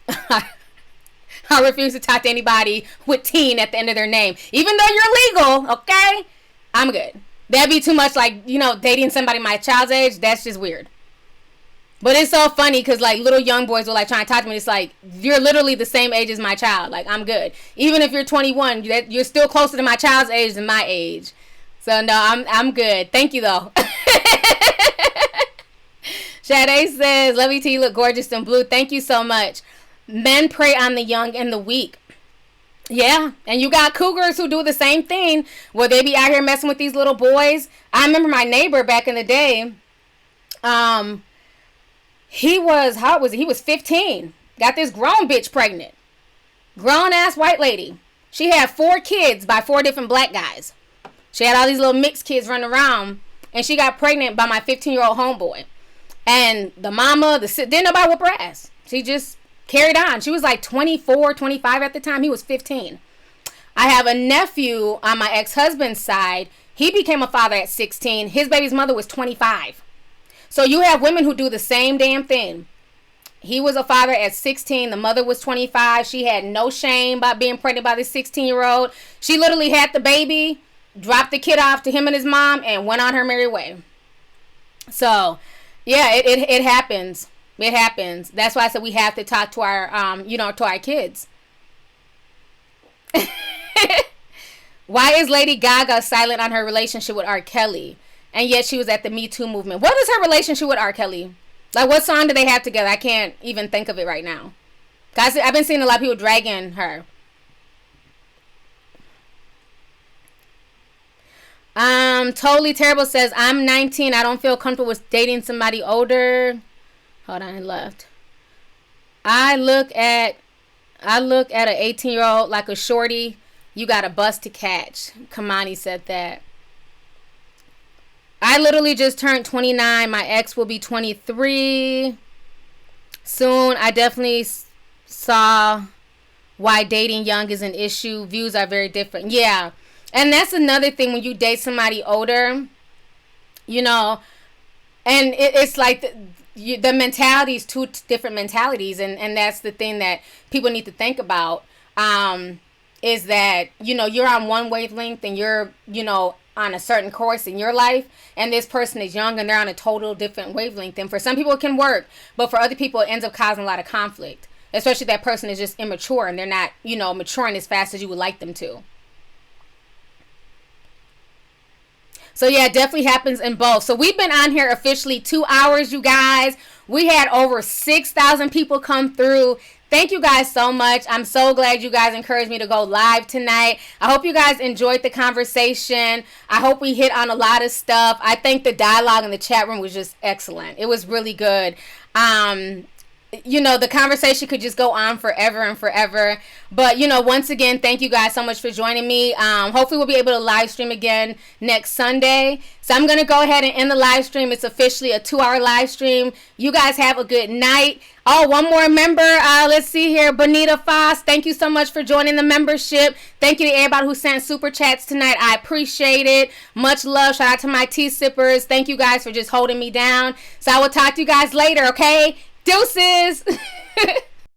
I refuse to talk to anybody with teen at the end of their name. Even though you're legal, okay? I'm good. That'd be too much dating somebody my child's age. That's just weird. But it's so funny because, like, little young boys will, like, try and talk to me. It's like, you're literally the same age as my child. Like, I'm good. Even if you're 21, you're still closer to my child's age than my age. So, no, I'm good. Thank you, though. Sade says, love you, T. You look gorgeous in blue. Thank you so much. Men prey on the young and the weak. Yeah, and you got cougars who do the same thing, where they be out here messing with these little boys. I remember my neighbor back in the day. He was, how old was he? He was 15. Got this grown bitch pregnant. Grown ass white lady. She had 4 kids by 4 different black guys. She had all these little mixed kids running around. And she got pregnant by my 15-year-old homeboy. And the mama, didn't nobody whoop her ass. She just carried on. She was like 24, 25 at the time. He was 15. I have a nephew on my ex-husband's side. He became a father at 16. His baby's mother was 25. So you have women who do the same damn thing. He was a father at 16. The mother was 25. She had no shame about being pregnant by this 16-year-old. She literally had the baby, dropped the kid off to him and his mom, and went on her merry way. So, yeah, it happens. It happens. That's why I said we have to talk to our, to our kids. Why is Lady Gaga silent on her relationship with R.Kelly? And yet she was at the Me Too movement. What is her relationship with R.Kelly? Like, what song do they have together? I can't even think of it right now. Guys, I've been seeing a lot of people dragging her. Totally Terrible says, I'm 19. I don't feel comfortable with dating somebody older. Hold on, I left. I look at an 18-year-old like a shorty. You got a bus to catch. Kamani said that. I literally just turned 29. My ex will be 23 soon. I definitely saw why dating young is an issue. Views are very different. Yeah. And that's another thing when you date somebody older, and it's like the mentality is 2 different mentalities. And that's the thing that people need to think about, is that, you're on one wavelength and you're, on a certain course in your life, and this person is young and they're on a total different wavelength. And for some people it can work, but for other people it ends up causing a lot of conflict, especially if that person is just immature and they're not, maturing as fast as you would like them to. So yeah, it definitely happens in both. So we've been on here officially 2 hours, you guys. We had over 6,000 people come through. Thank you guys so much. I'm so glad you guys encouraged me to go live tonight. I hope you guys enjoyed the conversation. I hope we hit on a lot of stuff. I think the dialogue in the chat room was just excellent. It was really good. The conversation could just go on forever and forever. But, once again, thank you guys so much for joining me. Hopefully we'll be able to live stream again next Sunday. So I'm going to go ahead and end the live stream. It's officially a 2-hour live stream. You guys have a good night. Oh, one more member. Let's see here. Bonita Foss, thank you so much for joining the membership. Thank you to everybody who sent super chats tonight. I appreciate it. Much love. Shout out to my tea sippers. Thank you guys for just holding me down. So I will talk to you guys later, okay? Deuces.